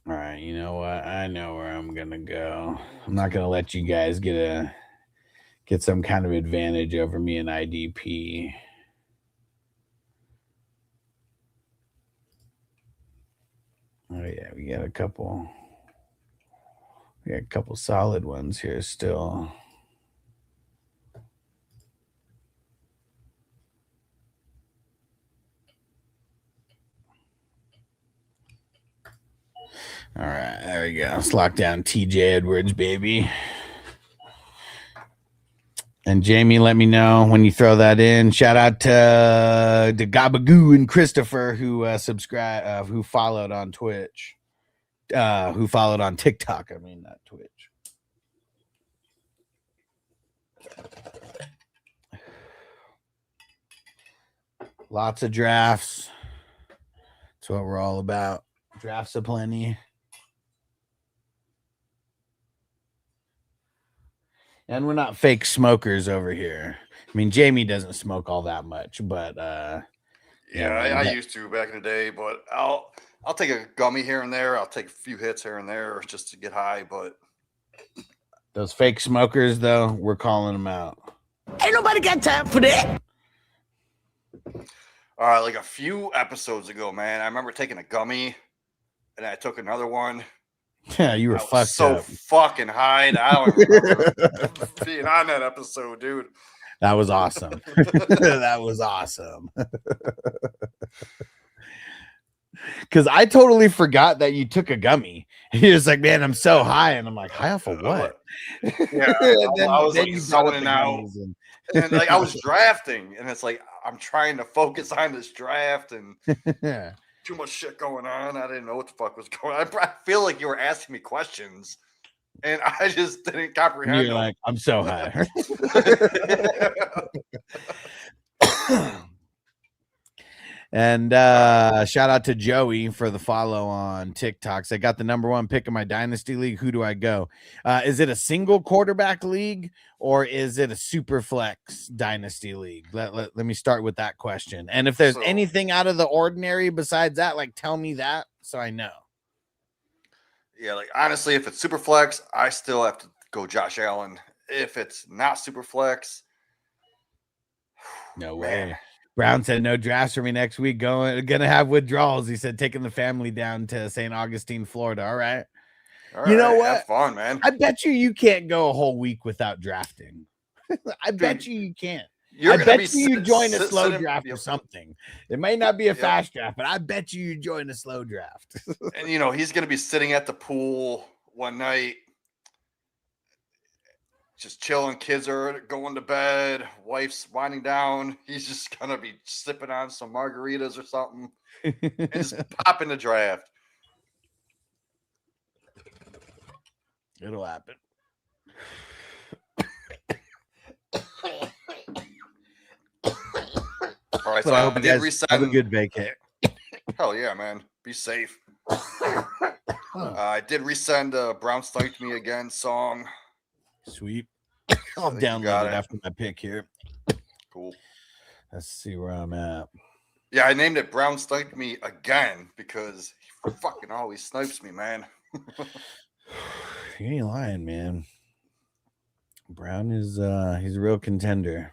All right, you know what? I know where I'm gonna go. I'm not gonna let you guys get some kind of advantage over me in IDP. Oh yeah, we got a couple solid ones here still. All right, there we go. Let's lock down TJ Edwards, baby. And Jamie, let me know when you throw that in. Shout out to Gabagoo and Christopher who subscribe, who followed on Twitch, who followed on TikTok. I mean, not Twitch. Lots of drafts. That's what we're all about. Drafts aplenty. And we're not fake smokers over here. I mean, Jamie doesn't smoke all that much, but I used to back in the day, but I'll take a gummy here and there. I'll take a few hits here and there just to get high, but those fake smokers, though, we're calling them out. Ain't nobody got time for that. All right, like a few episodes ago, man, I remember taking a gummy, and I took another one. Yeah, you were fucked so up. Fucking high. I don't remember being on that episode, dude. That was awesome. That was awesome. Because I totally forgot that you took a gummy. He was like, man, I'm so high. And I'm like, high off of what? Yeah, I was like zoning out. And like I was drafting, and it's like I'm trying to focus on this draft, and too much shit going on. I didn't know what the fuck was going on. I feel like you were asking me questions. and I just didn't comprehend. You're like, I'm so high. And shout out to Joey for the follow on TikToks. I got the #1 pick in my dynasty league. Who do I go? Is it a single quarterback league or is it a super flex dynasty league? Let me start with that question. And if there's anything out of the ordinary besides that, like tell me that so I know. Yeah, like honestly, if it's super flex, I still have to go Josh Allen. If it's not super flex, no way. Brown said no drafts for me next week. Gonna have withdrawals. He said taking the family down to St. Augustine, Florida. All right. You know what? Have fun, man. I bet you can't go a whole week without drafting. I bet you can't. I bet you join a slow draft or something. It may not be a fast draft, but I bet you join a slow draft. And you know he's gonna be sitting at the pool one night, just chilling. Kids are going to bed. Wife's winding down. He's just gonna be sipping on some margaritas or something, and just pop in the draft. It'll happen. All right, so I did reset. Have a good vacay. Hell yeah, man. Be safe. I did resend Brown Stunked Me Again song. Sweet. I'll download it after my pick here. Cool. Let's see where I'm at. Yeah, I named it Brown Stunked Me Again because he fucking always snipes me, man. You ain't lying, man. Brown is he's a real contender.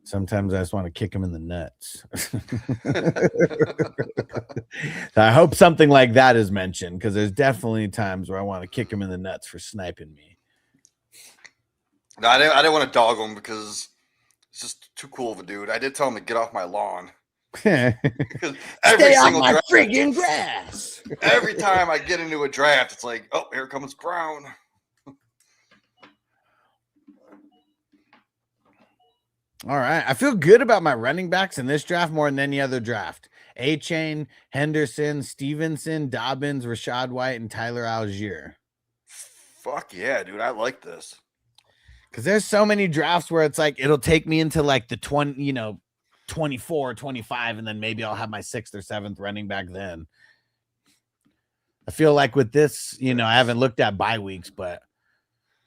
Sometimes I just want to kick him in the nuts. I hope something like that is mentioned because there's definitely times where I want to kick him in the nuts for sniping me. No, I didn't want to dog him because it's just too cool of a dude. I did tell him to get off my lawn. Stay on my friggin' grass. Every time I get into a draft, it's like, oh, here comes Brown. All right. I feel good about my running backs in this draft more than any other draft. A-Chain, Henderson, Stevenson, Dobbins, Rashad White, and Tyler Algier. Fuck yeah, dude. I like this. Because there's so many drafts where it's like, it'll take me into like the 24, 25, and then maybe I'll have my 6th or 7th running back then. I feel like with this, I haven't looked at bye weeks, but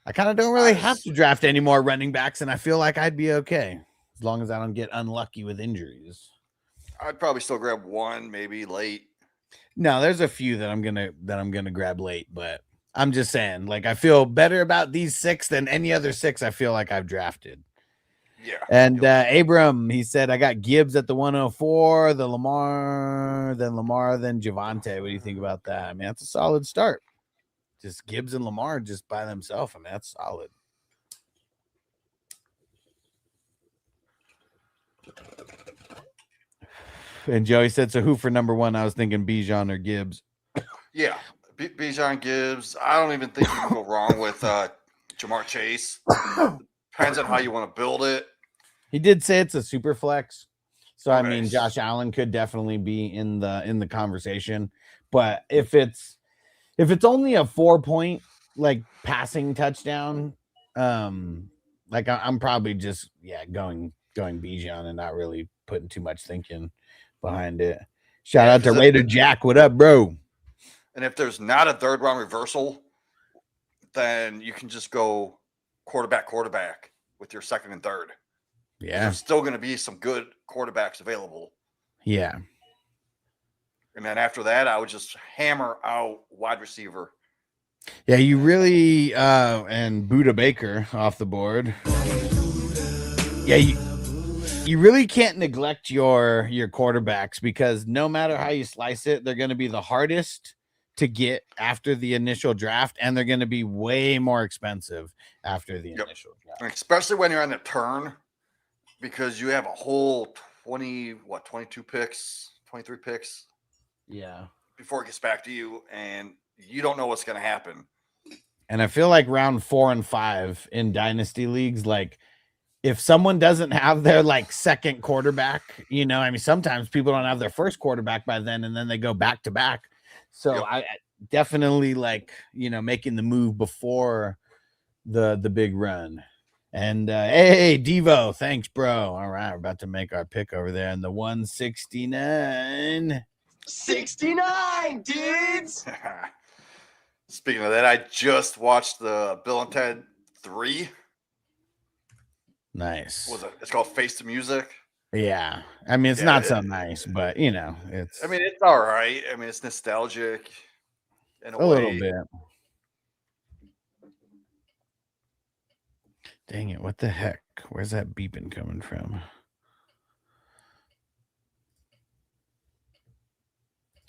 I kind of don't really have to draft any more running backs, and I feel like I'd be okay as long as I don't get unlucky with injuries. I'd probably still grab one, maybe late. No, there's a few that I'm gonna grab late, but I'm just saying, like, I feel better about these 6 than any other 6 I feel like I've drafted. Yeah. And Abram, he said, I got Gibbs at the 104, then Lamar, then Javonte. What do you think about that? I mean, that's a solid start. Just Gibbs and Lamar just by themselves. I mean, that's solid. And Joey said, so who for #1? I was thinking Bijan or Gibbs. Yeah. Bijan, Gibbs. I don't even think you can go wrong with Jamar Chase. Depends on how you want to build it. He did say it's a super flex. So, I mean, Josh Allen could definitely be in the conversation. But if it's only a 4-point like passing touchdown, like I'm probably just going Bijan and not really putting too much thinking behind it. Shout out to Raider Jack. What up, bro? And if there's not a 3rd round reversal, then you can just go quarterback with your 2nd and 3rd. Yeah. There's still going to be some good quarterbacks available. Yeah. And then after that, I would just hammer out wide receiver. Yeah, you really and Buda Baker off the board. Yeah, you really can't neglect your quarterbacks because no matter how you slice it, they're going to be the hardest to get after the initial draft, and they're going to be way more expensive after the initial draft. Especially when you're on the turn, because you have a whole 22 picks, 23 picks. Yeah. Before it gets back to you, and you don't know what's going to happen. And I feel like round 4 and 5 in dynasty leagues, like if someone doesn't have their like 2nd quarterback, I mean, sometimes people don't have their 1st quarterback by then, and then they go back to back. So definitely like, making the move before the big run. And hey, Devo, thanks, bro. All right, we're about to make our pick over there in the 169. 69, dudes. Speaking of that, I just watched the Bill and Ted 3. Nice. It's called Face the Music. Yeah, I mean it's not so nice, but it's. I mean, it's all right. I mean, it's nostalgic in a way. Little bit. Dang it! What the heck? Where's that beeping coming from?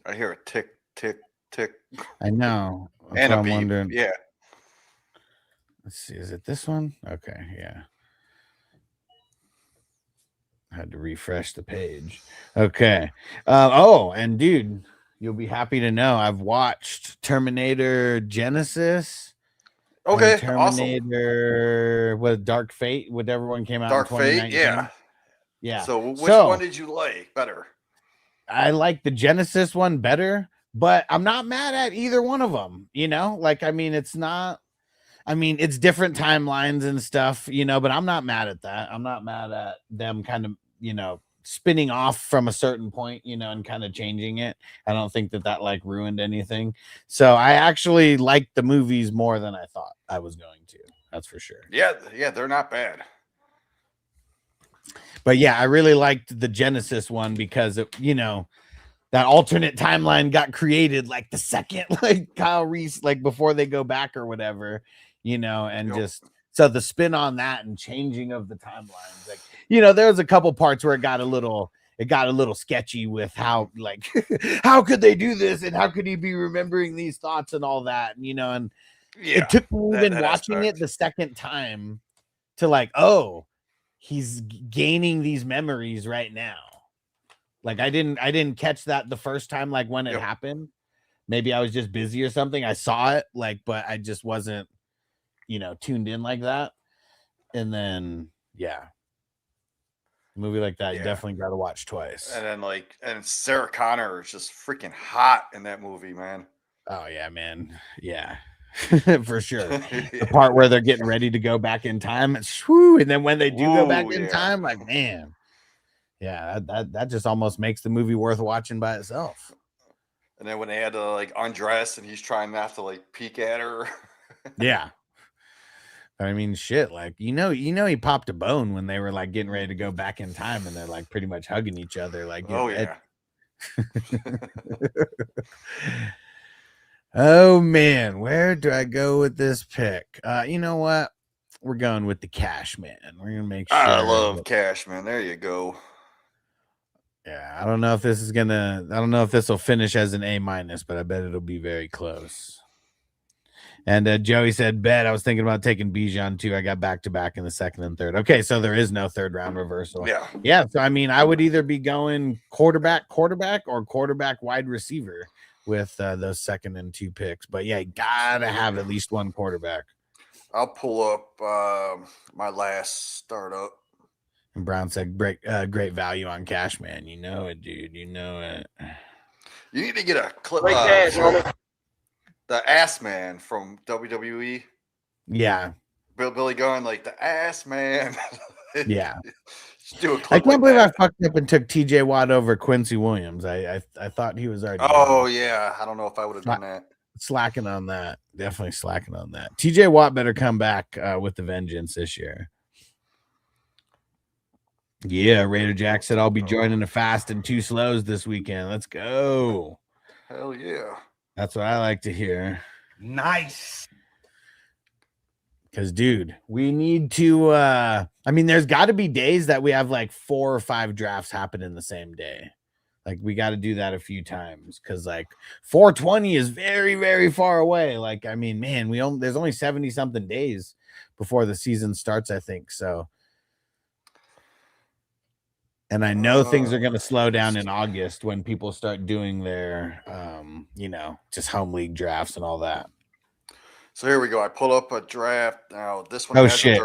I hear a tick, tick, tick. I know. And I'm wondering. Yeah. Let's see. Is it this one? Okay. Yeah. I had to refresh the page. Okay. And dude, you'll be happy to know I've watched Terminator Genesis. Okay. Terminator, awesome. Dark Fate, whatever one came out. Dark in 2019. Fate. Yeah. Yeah. So which one did you like better? I like the Genesis one better, but I'm not mad at either one of them. It's not. I mean, it's different timelines and stuff, but I'm not mad at that. I'm not mad at them kind of, spinning off from a certain point, and kind of changing it. I don't think that like ruined anything. So I actually liked the movies more than I thought I was going to. That's for sure. Yeah, they're not bad. But yeah, I really liked the Genesis one because that alternate timeline got created like the second like Kyle Reese, like before they go back or whatever, and just so the spin on that and changing of the timelines, like, there was a couple parts where it got a little sketchy with how like how could they do this and how could he be remembering these thoughts and all that, and it took me even watching it the second time to like, oh, he's gaining these memories right now. Like I didn't catch that the first time, like when it happened. Maybe I was just busy or something. I saw it, like, but I just wasn't, tuned in like that. And then, a movie like that, you definitely got to watch twice. And then and Sarah Connor is just freaking hot in that movie, man. Oh yeah, man. Yeah. For sure. The part where they're getting ready to go back in time, it's whoo, and then when they do go back in time, like, man. Yeah, that just almost makes the movie worth watching by itself. And then when they had to like undress and he's trying not to like peek at her. Yeah. I mean, shit, like, he popped a bone when they were like getting ready to go back in time and they're like pretty much hugging each other. Like, oh, yeah. Oh, man, where do I go with this pick? You know what? We're going with the Cash Man. We're going to make sure. I love Cash Man. There you go. Yeah, I don't know if this will finish as an A-, but I bet it'll be very close. And Joey said, bet. I was thinking about taking Bijan too. I got back-to-back in the second and third. Okay, so there is no third round reversal. Yeah. So I mean, I would either be going quarterback, or quarterback wide receiver with those second and two picks. But yeah, you gotta have at least one quarterback. I'll pull up my last startup. And Brown said, great value on Cash Man. You know it, dude. You know it. You need to get a clip. The Ass Man from WWE. Yeah. Billy Gunn, like the Ass Man. Yeah. Do a clip I can't believe I fucked up and took TJ Watt over Quincy Williams. I thought he was already. Oh, yeah. I don't know if I would have done that. Slacking on that. Definitely slacking on that. TJ Watt better come back with the vengeance this year. Yeah, Raider Jack said I'll be joining a fast and two slows this weekend. Let's go. Hell yeah. That's what I like to hear. Nice. Because, dude, we need to I mean, there's got to be days that we have like 4 or 5 drafts happen in the same day. Like, we got to do that a few times because, like, 420 is very, very far away. Like, I mean, man, there's only 70 something days before the season starts, I think. So, and I know things are going to slow down in August when people start doing their, just home league drafts and all that. So here we go. I pull up a draft now. This one. Oh shit!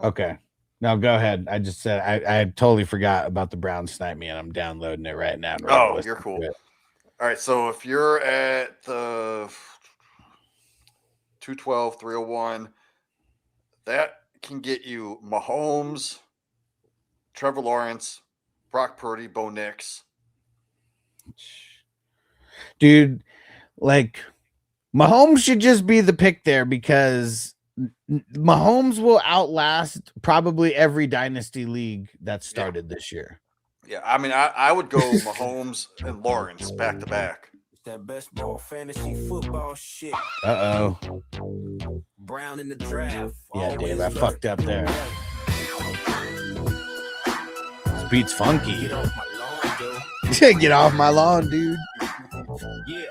Okay, no, go ahead. I just said I totally forgot about the Browns snipe me, and I'm downloading it right now. Oh, you're cool. All right, so if you're at the 212, 301, that can get you Mahomes, Trevor Lawrence, Brock Purdy, Bo Nix. Dude, like Mahomes should just be the pick there because Mahomes will outlast probably every dynasty league that started this year. Yeah, I mean, I would go Mahomes and Lawrence back to back. That best ball fantasy football shit. Uh-oh. Brown in the draft. Yeah, Dave, I fucked up there. This beat's funky. Get off my lawn, dude. Get off my lawn, dude. Yeah.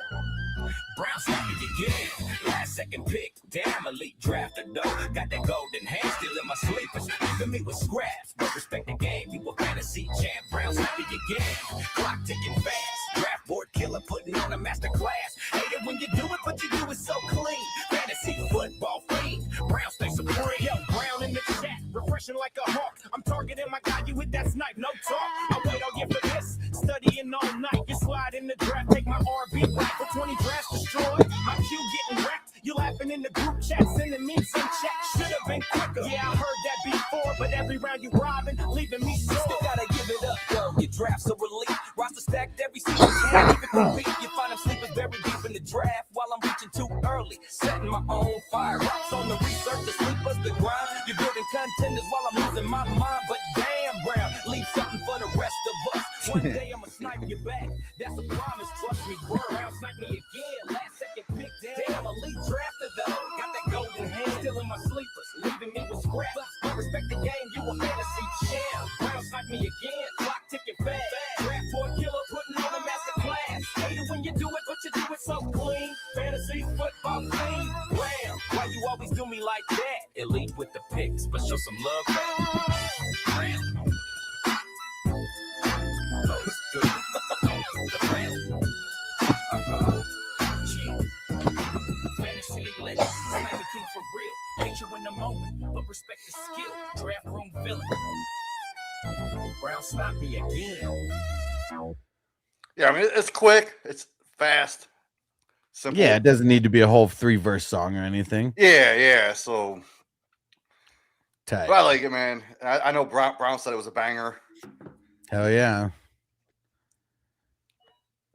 Brown snapping again. Last second pick. Damn, elite drafter though. Got that golden hand still in my sleepers. Leaving me with scraps. But respect the game. You a fantasy champ. Brown snapping again. Clock ticking fast. Draft board killer putting on a master class. Hate it when you do it, but you do it so clean. Fantasy football fiend. Brown stay supreme. Yo, Brown in the chat. Refreshing like a hawk. I'm targeting my guy. You hit that snipe. No talk. I wait on you for this. Studying all night. You slide in the draft. Take my RB right for 20 drafts destroyed. My Q getting wrecked. You laughing in the group chat, sending me some checks. Should have been quicker. Yeah, I heard that before, but every round you robbing, leaving me sore. Still gotta give it up, yo. Your draft's so elite. Roster stacked every season, can't even compete. You find them sleeping very deep in the draft while I'm reaching too early. Setting my own fire. Rocks on the research, the sleepers, the grind. You're building contenders while I'm losing my mind. But damn, Brown, leave something for the rest of us. One day I'ma snipe you back. That's a promise, trust me. Brown, snipe me again. Last second pick, damn, elite drafter though. Got that golden hand still in my sleepers, leaving me with scraps. But respect the game, you a fantasy champ. Brown snipe me again, clock ticking fast. Draft board killer putting on a master class. Hate it when you do it, but you do it so clean. Fantasy football team. Brown, why you always do me like that? Elite with the picks, but show some love back. Brown. For real, ain't you in the moment, but respect the skill. Draft room villain. Brown stop me again. Yeah, I mean, it's quick, it's fast, simple. Yeah, it doesn't need to be a whole 3-verse song or anything. Yeah. So Tight. but I like it, man. I know Brown said it was a banger. Hell yeah.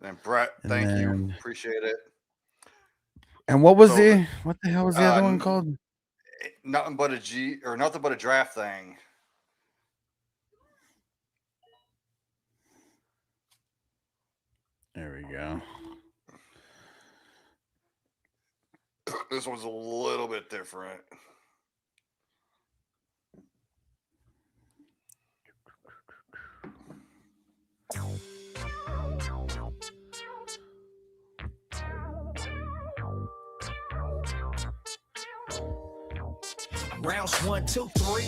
And Brett, thank you, appreciate it. And what was the hell was the other one called? Nothing but a draft thing. There we go. This one's a little bit different. Rounds 1, 2, 3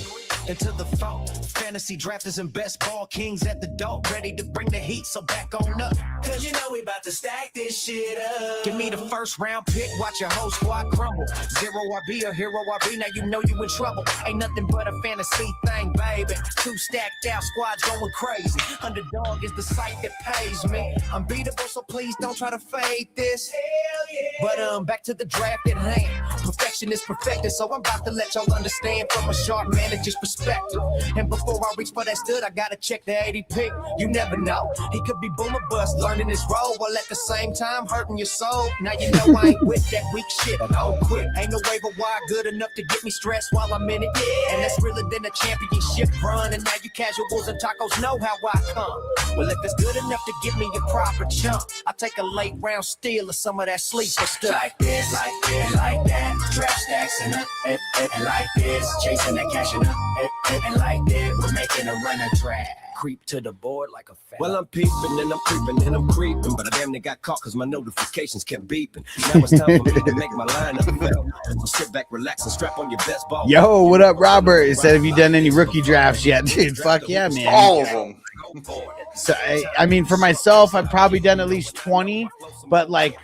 into the four. Fantasy drafters and best ball kings at the door, ready to bring the heat. So back on up, cause you know we about to stack this shit up. Give me the first round pick, watch your whole squad crumble. 0 RB or hero RB, now you know you in trouble. Ain't nothing but a fantasy thing, baby. 2 stacked out squads going crazy. Underdog is the site that pays me. Unbeatable, so please don't try to fade this. Hell yeah. But back to the draft at hand. Perfection is perfected, so I'm about to let y'all understand from a sharp manager's perspective. And before I reach for that stud, I gotta check the ADP. You never know, he could be boom or bust, learning his role while at the same time hurting your soul. Now you know I ain't with that weak shit. Oh, quit. Ain't no waiver wire good enough to get me stressed while I'm in it. Yeah. And that's realer than a championship run. And now you casuals and tacos know how I come. Well, if it's good enough to give me a proper chunk, I'll take a late round steal of some of that sleeper stuff. Like this, like that. Draft stacks and up, and like this. Chasing that cash and up, and like that. We're making a run of track. Creep to the board like a fan. Well, I'm peeping and I'm creeping and I'm creeping, but I damn near got caught because my notifications kept beeping. Now it's time for me to make my lineup fell. So sit back, relax, and strap on your best ball. Yo, what up, Robert? It said, have you done any rookie drafts yet? Dude, fuck yeah, man. All of them. So, I mean, for myself, I've probably done at least 20, but like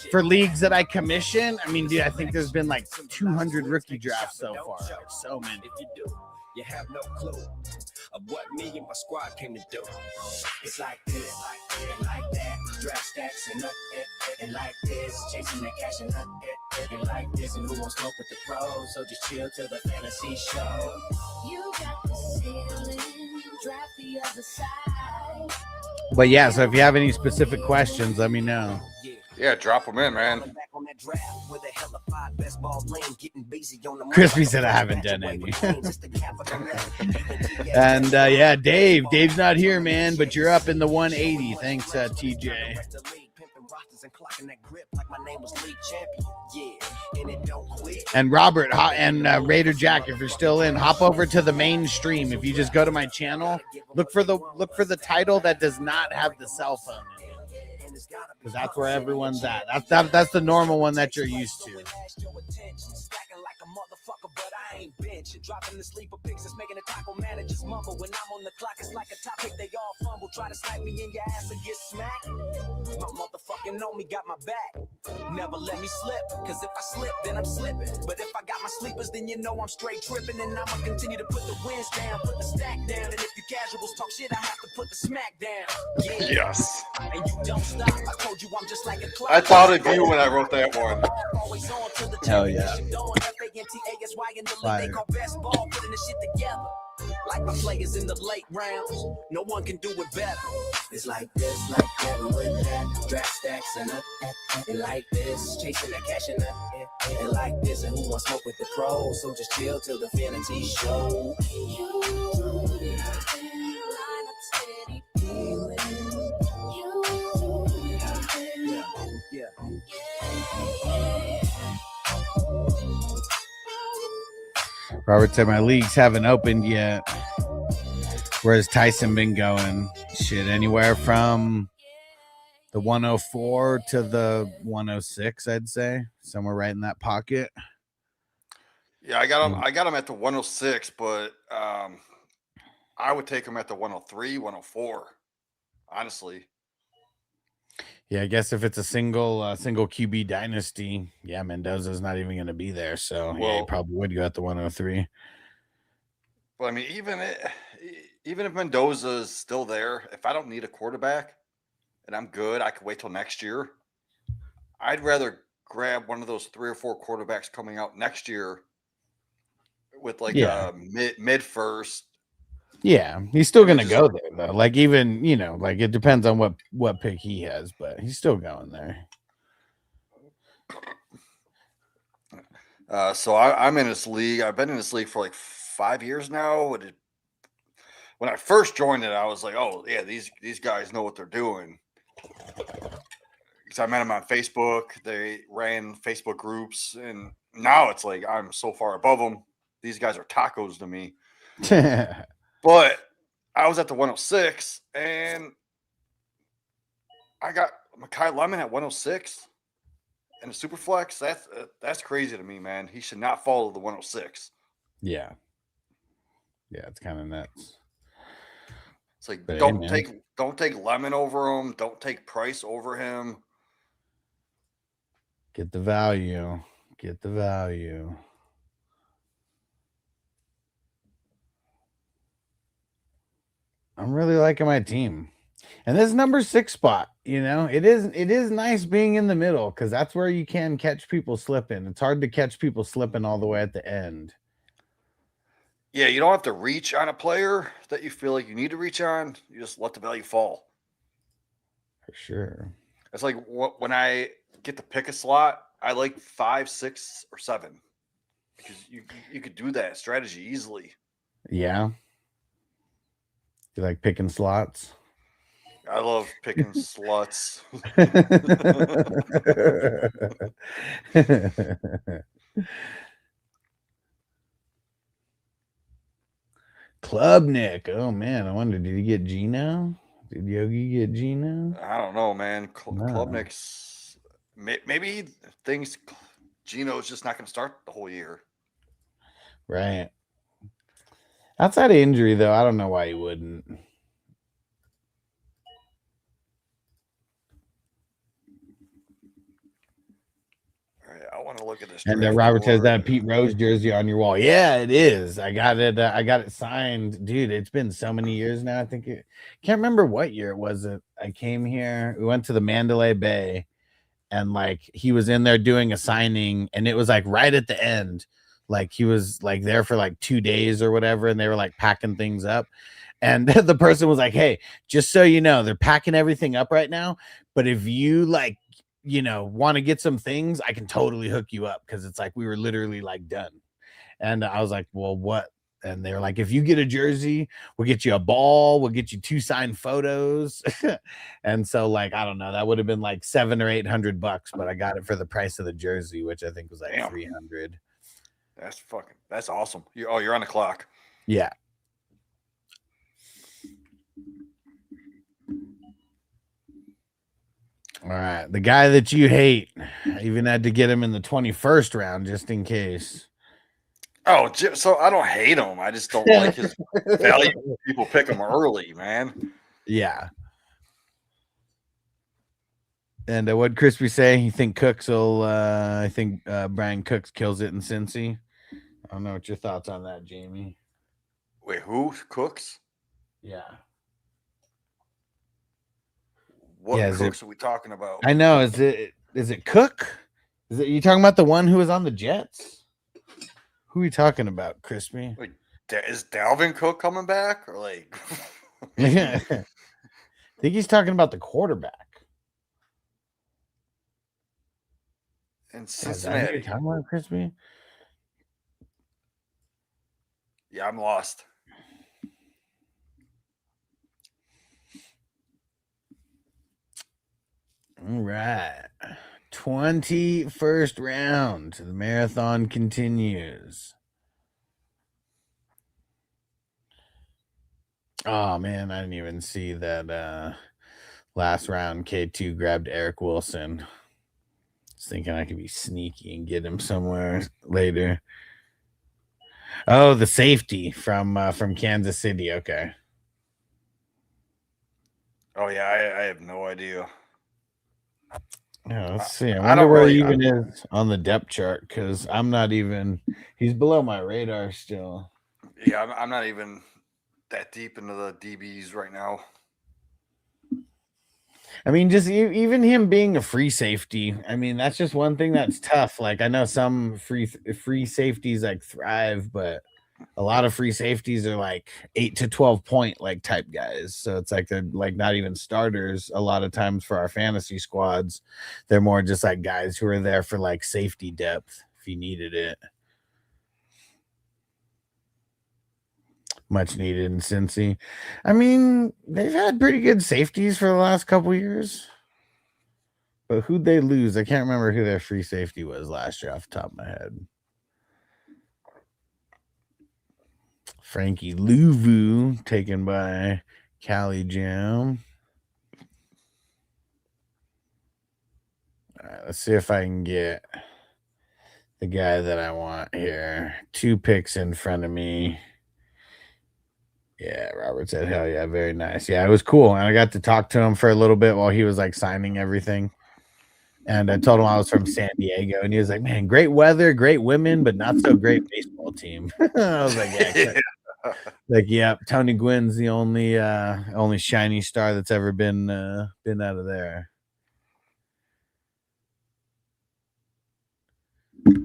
for leagues that I commission, I mean, dude, I think there's been like 200 rookie drafts so far. Like, so many. You have no clue. of what me and my squad came to do. It's like this, and like that, draft stacks and up, and like this, chasing that cash and up, and like this, and who won't smoke with the pros? So just chill till the fantasy show. You got the ceiling, draft the other side. But yeah, so if you have any specific questions, let me know. Yeah, drop them in, man. Crispy said I haven't done any. And yeah, Dave's not here, man, but you're up in the 180. Thanks, TJ. And Robert and Raider Jack, if you're still in, hop over to the main stream. If you just go to my channel, look for the title that does not have the cell phone in it, because that's where everyone's at. That's the normal one that you're used to. But I ain't bench. Dropping the sleeper picks, it's making the taco managers mumble. When I'm on the clock, it's like a topic, they all fumble. Try to snipe me in your ass and get smacked. My motherfucking homie got my back. Never let me slip, cause if I slip, then I'm slipping. But if I got my sleepers, then you know I'm straight tripping. And I'ma continue to put the wins down, put the stack down. And if you casuals talk shit, I have to put the smack down. Yeah. Yes. And you don't stop. I told you I'm just like a clock. I thought of you when I wrote that one. Hell yeah. Fire. Like my players in the late rounds, no one can do it better. It's like this, like that, with that, draft stacks and up, and like this, chasing that cash and up, and like this, and who wants smoke with the pros? So just chill till the fantasy show. Robert said my leagues haven't opened yet. Where's Tyson been going? Shit, anywhere from the 104 to the 106, I'd say. Somewhere right in that pocket. Yeah, I got him at the 106, but I would take him at the 103, 104. Honestly. Yeah, I guess if it's a single QB dynasty, yeah, Mendoza's not even going to be there. So yeah, he probably would go at the 103. Well, I mean, even if Mendoza is still there, if I don't need a quarterback and I'm good, I could wait till next year. I'd rather grab one of those 3 or 4 quarterbacks coming out next year with like a mid first. Yeah, he's still going to go there though. Like even, like it depends on what pick he has, but he's still going there. So I'm in this league. I've been in this league for like 5 years now. When I first joined it, I was like, oh yeah, these guys know what they're doing. Because I met them on Facebook. They ran Facebook groups, and now it's like I'm so far above them. These guys are tacos to me. But I was at the 106, and I got Mekhi Lemon at 106 and a super flex. That's crazy to me, man. He should not fall to the 106. Yeah, it's kind of nuts. It's like don't take Lemon over him. Don't take Price over him. Get the value. Get the value. I'm really liking my team. And this number 6 spot, it is nice being in the middle because that's where you can catch people slipping. It's hard to catch people slipping all the way at the end. Yeah, you don't have to reach on a player that you feel like you need to reach on. You just let the value fall. For sure. It's like when I get to pick a slot, I like 5, 6, or 7 because you could do that strategy easily. Yeah. You like picking slots? I love picking sluts. Club Nick. Oh man, I wonder, did he get Gino? Did Yogi get Gino? I don't know, man. Club Nick's maybe things. Gino's just not going to start the whole year. Right. Outside of injury, though, I don't know why he wouldn't. All right, I want to look at this. And draft Robert says board. that Pete Rose jersey on your wall. Yeah, it is. I got it. I got it signed, dude. It's been so many years now. I think can't remember what year it was. I came here. We went to the Mandalay Bay, and like he was in there doing a signing, and it was like right at the end. Like he was like there for like 2 days or whatever, and they were like packing things up. And the person was like, "Hey, just so you know, they're packing everything up right now. But if you like, want to get some things, I can totally hook you up because it's like we were literally like done." And I was like, "Well, what?" And they were like, "If you get a jersey, we'll get you a ball. We'll get you 2 signed photos." And so, like, I don't know, that would have been like $700 or $800, but I got it for the price of the jersey, which I think was like Damn. 300. That's awesome. You're on the clock. Yeah. All right, the guy that you hate, I even had to get him in the 21st round just in case. Oh, so I don't hate him. I just don't like his value. People pick him early, man. Yeah. And what Crispy say? You think Cooks will? I think Brian Cooks kills it in Cincy. I don't know what your thoughts on that, Jamie. Wait, who cooks? Yeah. What Yeah, Cooks are we talking about? I know. Is it Cook? Is it you talking about the one who was on the Jets? Who are you talking about, Crispy? Like, is Dalvin Cook coming back or like? I think he's talking about the quarterback. In Is that who Cincinnati. you're talking about, Crispy? Yeah, I'm lost. All right. 21st round. The marathon continues. Oh man, I didn't even see that last round K2 grabbed Eric Wilson. I was thinking I could be sneaky and get him somewhere later. Oh, the safety from Kansas City. Okay. Oh yeah, I have no idea. Yeah, let's see. I I wonder don't where really- he even is on the depth chart because I'm not even. He's below my radar still. Yeah, I'm not even that deep into the DBs right now. I mean, just even him being a free safety. I mean, that's just one thing that's tough. Like I know some free safeties like thrive, but a lot of free safeties are like 8 to 12 point like type guys. So it's like they're like not even starters a lot of times for our fantasy squads. They're more just like guys who are there for like safety depth if you needed it. Much needed in Cincy. I mean, they've had pretty good safeties for the last couple years. But who'd they lose? I can't remember who their free safety was last year off the top of my head. Frankie Louvu taken by Cali Jam. All right, let's see if I can get the guy that I want here. 2 picks in front of me. Yeah, Robert said, hell yeah, very nice. Yeah, it was cool. And I got to talk to him for a little bit while he was like signing everything. And I told him I was from San Diego. And he was like, man, great weather, great women, but not so great baseball team. I was like, yeah. Like, yeah, Tony Gwynn's the only shiny star that's ever been out of there.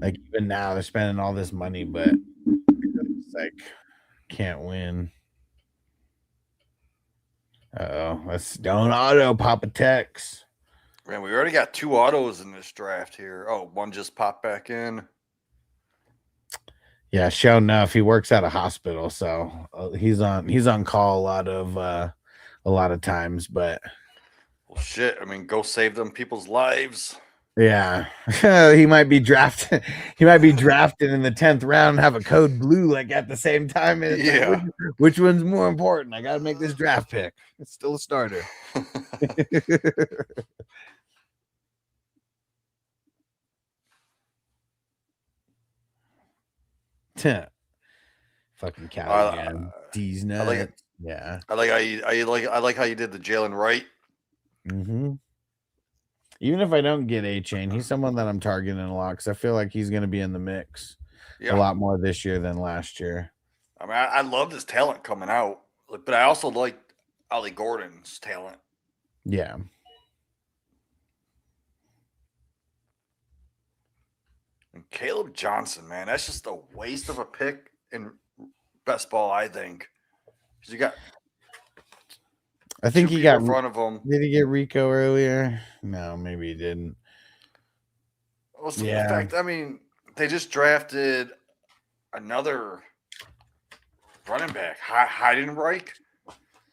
Like even now they're spending all this money, but it's like can't win. Let's don't auto Papa Tex. Man, we already got 2 autos in this draft here. Oh, one just popped back in. Yeah, sure enough, he works at a hospital, so he's on call a lot of times. But Well, shit. I mean, go save them people's lives. yeah, he might be drafted. He might be drafted in the 10th round and have a code blue like at the same time. And it's like, which one's more important? I got to make this draft pick. It's still a starter. Fucking Cali Jam. D's nuts. I like it. Yeah. I like how you did the Jalen Wright. Mm-hmm. Even if I don't get A-Chain, he's someone that I'm targeting a lot because I feel like he's going to be in the mix a Yeah. lot more this year than last year. I mean, I love his talent coming out, but I also like Ollie Gordon's talent. Yeah. And Caleb Johnson, man, that's just a waste of a pick in best ball, I think. 'Cause you got I think two he people got. in front of him. Did he get Rico earlier? No, maybe he didn't. Well, so Yeah. in fact, I mean, they just drafted another running back, Heidenreich.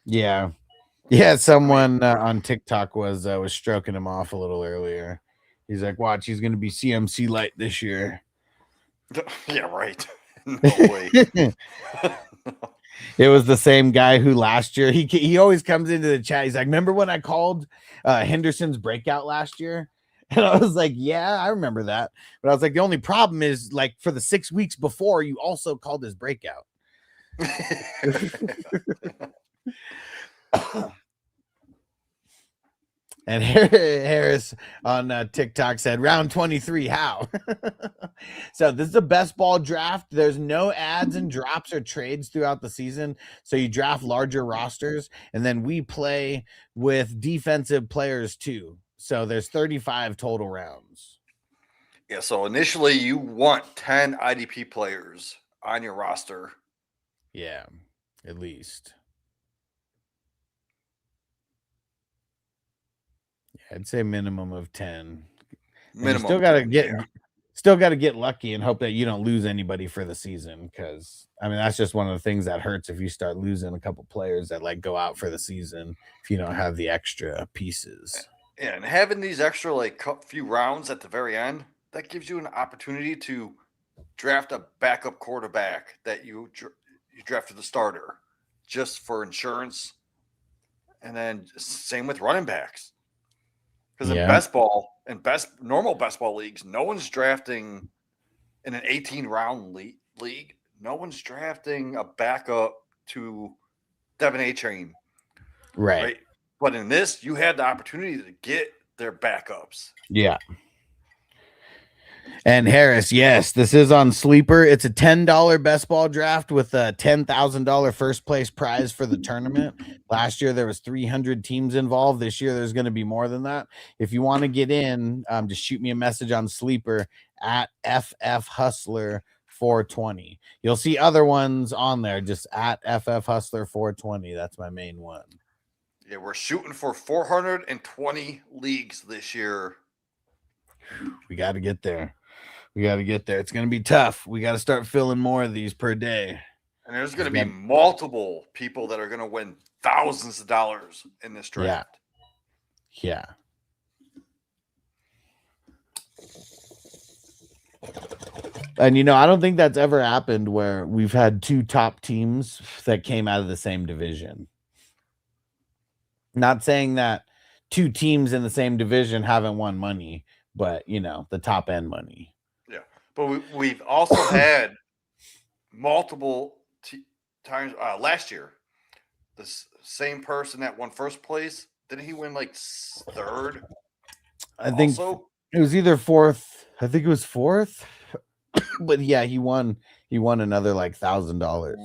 Yeah. Yeah, someone on TikTok was stroking him off a little earlier. He's like, "Watch, he's going to be CMC light this year." Yeah, right. No way. It was the same guy who last year he always comes into the chat. He's like, "Remember when I called Henderson's breakout last year?" And I was like, "Yeah, I remember that." But I was like, "The only problem is like for the 6 weeks before, you also called his breakout." And Harris on TikTok said, "Round 23, how?" So this is a best ball draft. There's no ads and drops or trades throughout the season. So you draft larger rosters, and then we play with defensive players too. So there's 35 total rounds. Yeah, so initially you want 10 IDP players on your roster. Yeah, at least. I'd say minimum of 10. Minimum. You still got to get lucky and hope that you don't lose anybody for the season, because I mean that's just one of the things that hurts if you start losing a couple players that like go out for the season if you don't have the extra pieces. Yeah, and having these extra like few rounds at the very end, that gives you an opportunity to draft a backup quarterback that you drafted the starter just for insurance. And then same with running backs. Because in normal best ball leagues, no one's drafting in an 18 round league. No one's drafting a backup to Devin A-Chain. Right. But in this, you had the opportunity to get their backups. Yeah. And Harris, yes, this is on Sleeper. It's a $10 best ball draft with a $10,000 first place prize for the tournament. Last year there was 300 teams involved. This year there's going to be more than that. If you want to get in, just shoot me a message on Sleeper at FF Hustler 420. You'll see other ones on there, just at FF Hustler 420. That's my main one. Yeah, we're shooting for 420 leagues this year. We got to get there. It's going to be tough. We got to start filling more of these per day. And there's going to be multiple people that are going to win thousands of dollars in this draft. Yeah. And I don't think that's ever happened where we've had two top teams that came out of the same division. Not saying that two teams in the same division haven't won money, but the top end money. Yeah, but we've also had multiple times last year. The same person that won first place, didn't he win like third? I think it was either fourth. I think it was fourth. But yeah, he won another like $1,000.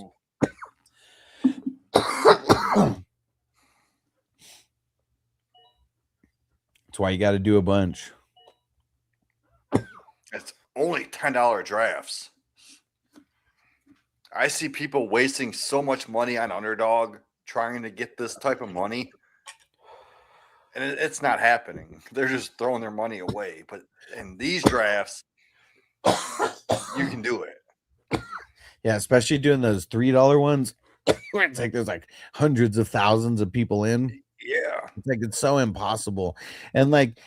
That's why you got to do a bunch. It's only $10 drafts. I see people wasting so much money on Underdog trying to get this type of money. And it's not happening. They're just throwing their money away. But in these drafts, you can do it. Yeah, especially doing those $3 ones where it's like there's like hundreds of thousands of people in. Yeah. It's like it's so impossible. And like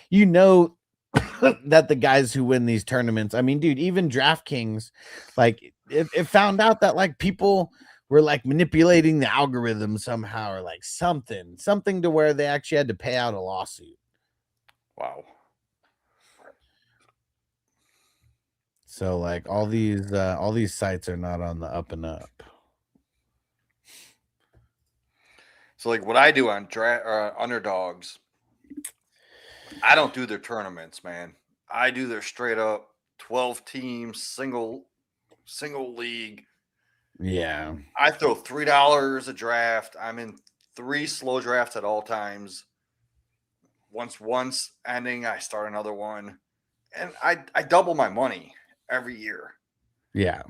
that the guys who win these tournaments, I mean, dude, even DraftKings, like it found out that like people were like manipulating the algorithm somehow, or like something to where they actually had to pay out a lawsuit. Wow. So like all these sites are not on the up and up. So like what I do on Underdogs, I don't do their tournaments, man. I do their straight up 12 teams, single league. Yeah. I throw $3 a draft. I'm in 3 slow drafts at all times. Once ending, I start another one. And I double my money every year. Yeah.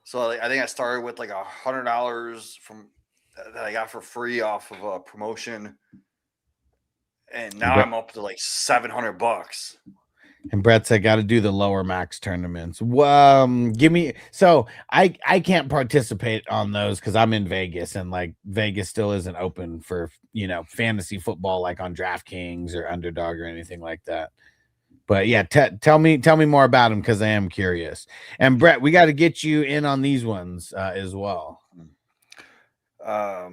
So I think I started with like $100 from that I got for free off of a promotion. And now I'm up to like $700. And Brett said, "Got to do the lower max tournaments." Give me. So I can't participate on those because I'm in Vegas, and like Vegas still isn't open for fantasy football like on DraftKings or Underdog or anything like that. But yeah, tell me more about them because I am curious. And Brett, we got to get you in on these ones as well. I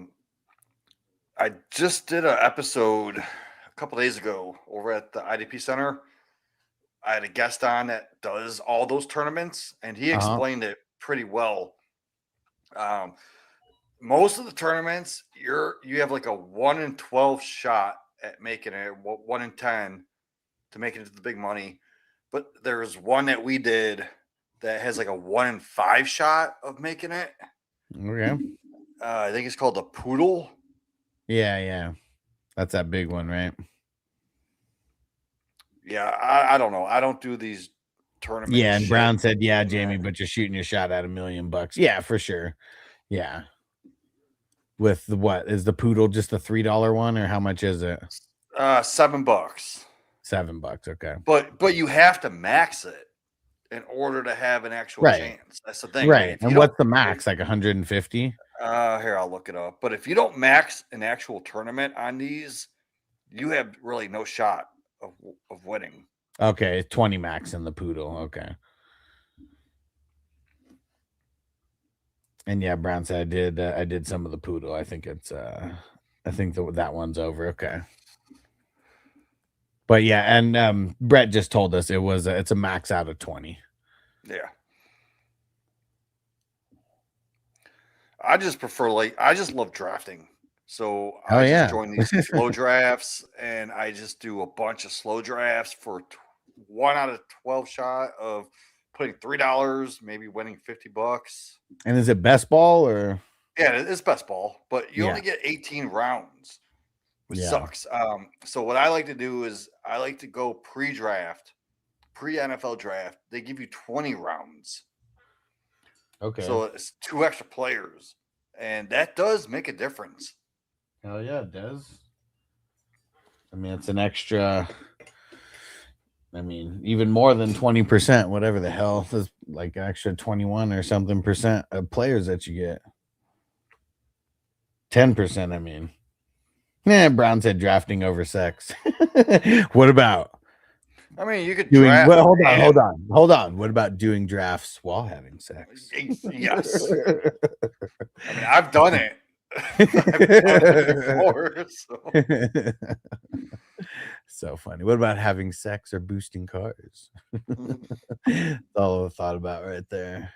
just did an episode a couple days ago over at the IDP Center. I had a guest on that does all those tournaments, and he explained it pretty well. Most of the tournaments, you have like a 1 in 12 shot at making it, 1 in 10 to make it to the big money. But there's one that we did that has like a 1 in 5 shot of making it. Okay. I think it's called the Poodle. Yeah. That's that big one, right? Yeah, I don't know. I don't do these tournaments. Yeah, and Brown said, "Yeah, Jamie, but you're shooting your shot at $1 million." Yeah, for sure. Yeah. With the what is the Poodle just the $3 one, or how much is it? $7. $7. Okay. But you have to max it in order to have an actual chance. That's the thing, right? And what's the max? Like 150? Here, I'll look it up. But if you don't max an actual tournament on these, you have really no shot of winning. Okay, 20 max in the Poodle. Okay. And yeah, Brown said I did some of the Poodle. I think it's that one's over. Okay. But yeah, and Brett just told us it's a max out of 20. Yeah. I just prefer I just love drafting. So I just join these slow drafts, and I just do a bunch of slow drafts for 1 out of 12 shot of putting $3, maybe winning $50. And is it best ball or? Yeah, it's best ball, but you only get 18 rounds, which sucks. So what I like to do is I like to go pre-draft, pre-NFL draft. They give you 20 rounds. Okay. So it's 2 extra players, and that does make a difference. Hell yeah, it does. I mean, it's an extra. I mean, even more than 20%, whatever the hell is like extra 21 or something percent of players that you get. 10%, I mean. Yeah, Brown said drafting over sex. What about? I mean, you could doing. Draft Well, hold on. What about doing drafts while having sex? Yes. I mean, I've done it. I've done it before, so. So funny. What about having sex or boosting cars? That's all I thought about right there.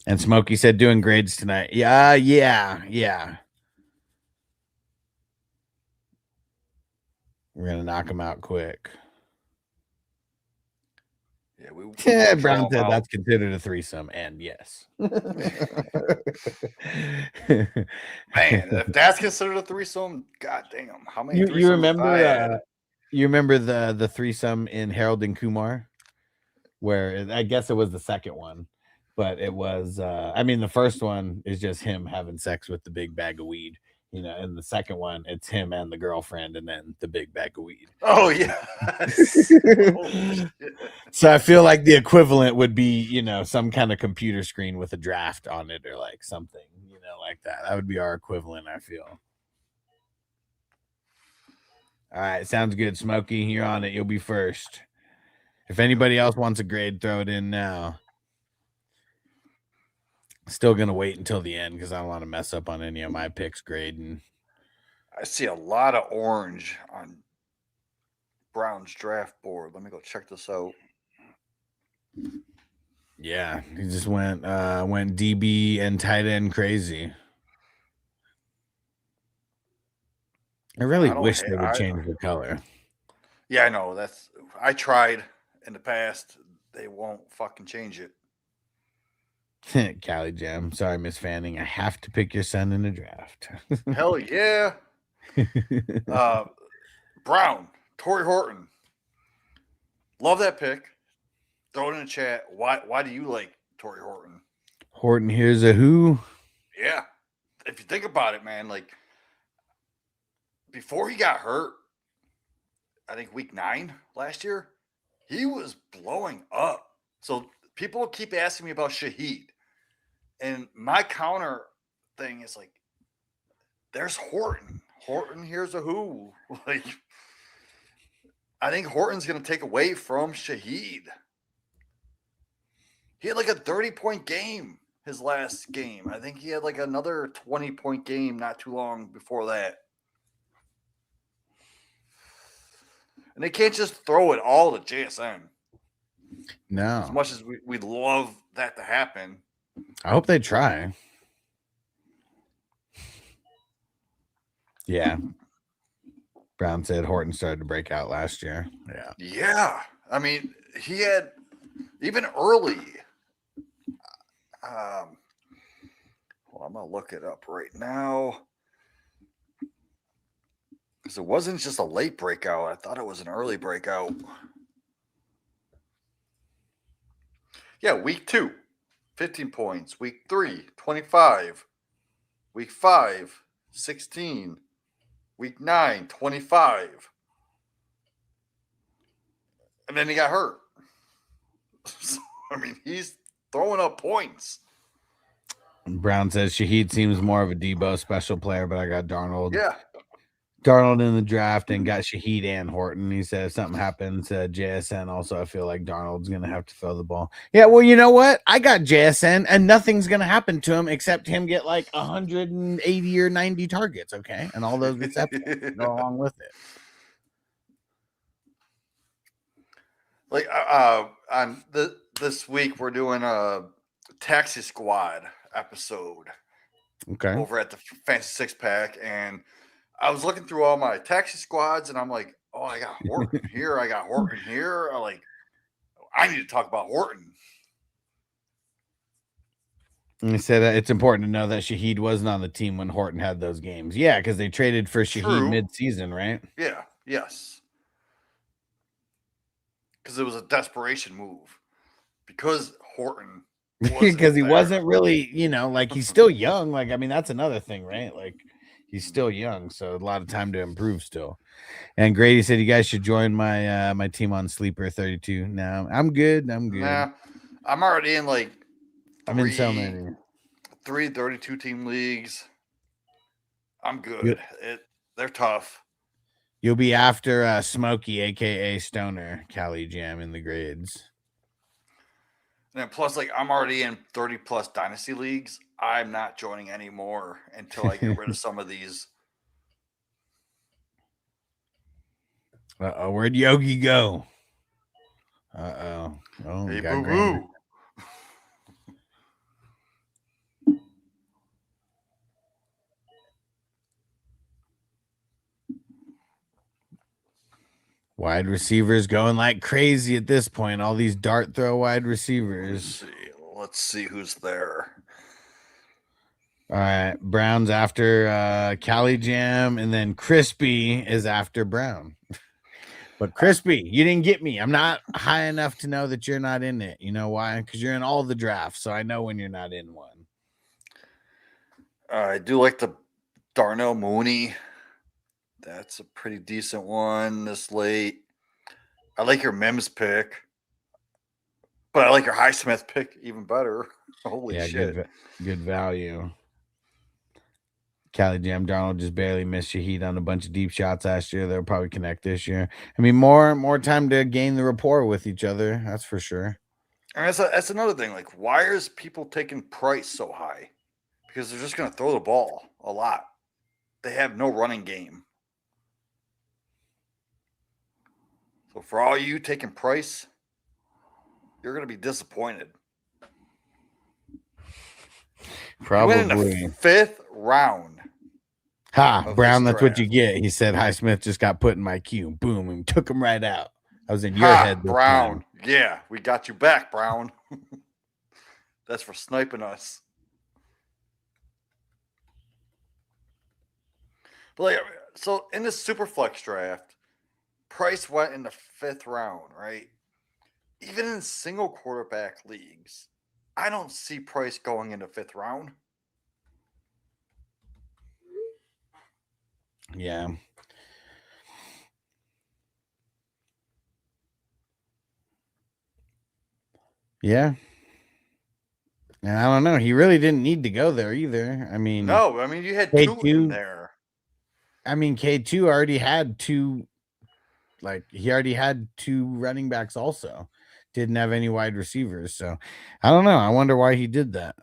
And Smokey said doing grades tonight. Yeah. We're gonna knock them out quick. Yeah, Brown said that's considered a threesome, and yes. Man, if that's considered a threesome, goddamn, how many? You remember? You remember the threesome in Harold and Kumar, where I guess it was the second one, but it was. I mean, the first one is just him having sex with the big bag of weed. And the second one, it's him and the girlfriend, and then the big bag of weed. Oh yeah. So I feel like the equivalent would be, some kind of computer screen with a draft on it or like something, like that. That would be our equivalent, I feel. All right, sounds good, Smokey. You're on it. You'll be first. If anybody else wants a grade, throw it in now. Still gonna wait until the end because I don't want to mess up on any of my picks grading. I see a lot of orange on Brown's draft board. Let me go check this out. Yeah, he just went DB and tight end crazy. I really I don't wish hate. they would change the color. Yeah, I know. I tried in the past. They won't fucking change it. Cali Jam. Sorry, Miss Fanning. I have to pick your son in the draft. Hell yeah. Brown, Torrey Horton. Love that pick. Throw it in the chat. Why do you like Torrey Horton? Horton, here's a who. Yeah. If you think about it, man, like before he got hurt, I think week 9 last year, he was blowing up. So people keep asking me about Shaheed. And my counter thing is like, there's Horton. Horton, here's a who. Like, I think Horton's going to take away from Shaheed. He had like a 30-point game his last game. I think he had like another 20-point game not too long before that. And they can't just throw it all to JSN. No. As much as we'd love that to happen. I hope they try. Yeah. Brown said Horton started to break out last year. Yeah. Yeah. I mean, he had even early. Well, I'm going to look it up right now. Because it wasn't just a late breakout. I thought it was an early breakout. Yeah, week 2, 15 points. Week 3, 25. Week 5, 16. Week 9, 25. And then he got hurt. So, I mean, he's throwing up points. Brown says Shaheed seems more of a Debo special player, but I got Darnold. Yeah. Darnold in the draft and got Shaheed and Horton. He said if something happens to JSN, also I feel like Darnold's gonna have to throw the ball. Yeah, well, you know what? I got JSN and nothing's gonna happen to him except him get like 180 or 90 targets, okay? And all those receptions go along with it. Like on this week we're doing a Taxi Squad episode Okay. over at the Fancy Six Pack, and I was looking through all my Taxi Squads, and I'm like, oh, I got Horton here, I got Horton here. I'm like, I need to talk about Horton. And he said it's important to know that Shaheed wasn't on the team when Horton had those games. Yeah, because they traded for Shaheed True. mid-season, right? Yeah, yes. Because it was a desperation move. Because Horton because he wasn't really, like he's still young. Like, I mean, that's another thing, right? Like, he's still young, so a lot of time to improve still. And Grady said you guys should join my my team on Sleeper 32. Now I'm good. Nah, I'm already in like I'm in so many. 3 32 team leagues. I'm good. They're tough. You'll be after Smokey, aka Stoner, Cali Jam in the grades. And plus, like, I'm already in 30 plus dynasty leagues. I'm not joining anymore until I get rid of some of these. Uh-oh, where'd Yogi go? Uh-oh. Oh, Hey, got boo-boo. Wide receivers going like crazy at this point. All these dart throw wide receivers. Let's see who's there. All right. Brown's after Cali Jam, and then Crispy is after Brown. But Crispy, you didn't get me. I'm not high enough to know that you're not in it. You know why? Because you're in all the drafts, so I know when you're not in one. I do like the Darnell Mooney. That's a pretty decent one this late. I like your Mims pick, but I like your Highsmith pick even better. Holy shit. Good value. Cali Jam Darnold just barely missed Shaheed on a bunch of deep shots last year. They'll probably connect this year. I mean, more time to gain the rapport with each other. That's for sure. And that's another thing. Like, why is people taking Price so high? Because they're just going to throw the ball a lot. They have no running game. So for all you taking Price, you're going to be disappointed. He went in the Probably. 5th round. Ha, of Brown, this that's what you draft. get. He said Highsmith just got put in my queue. Boom, and took him right out. I was in your Ha, head this Brown. time. Yeah, we got you back, Brown. That's for sniping us. But like, so in this super flex draft, Price went in the 5th round, right? Even in single quarterback leagues, I don't see Price going in the 5th round. Yeah. Yeah. And I don't know. He really didn't need to go there either. I mean, No, I mean you had K2 two in there. I mean, K2 already had two, like he already had two running backs also. Didn't have any wide receivers. So I don't know. I wonder why he did that.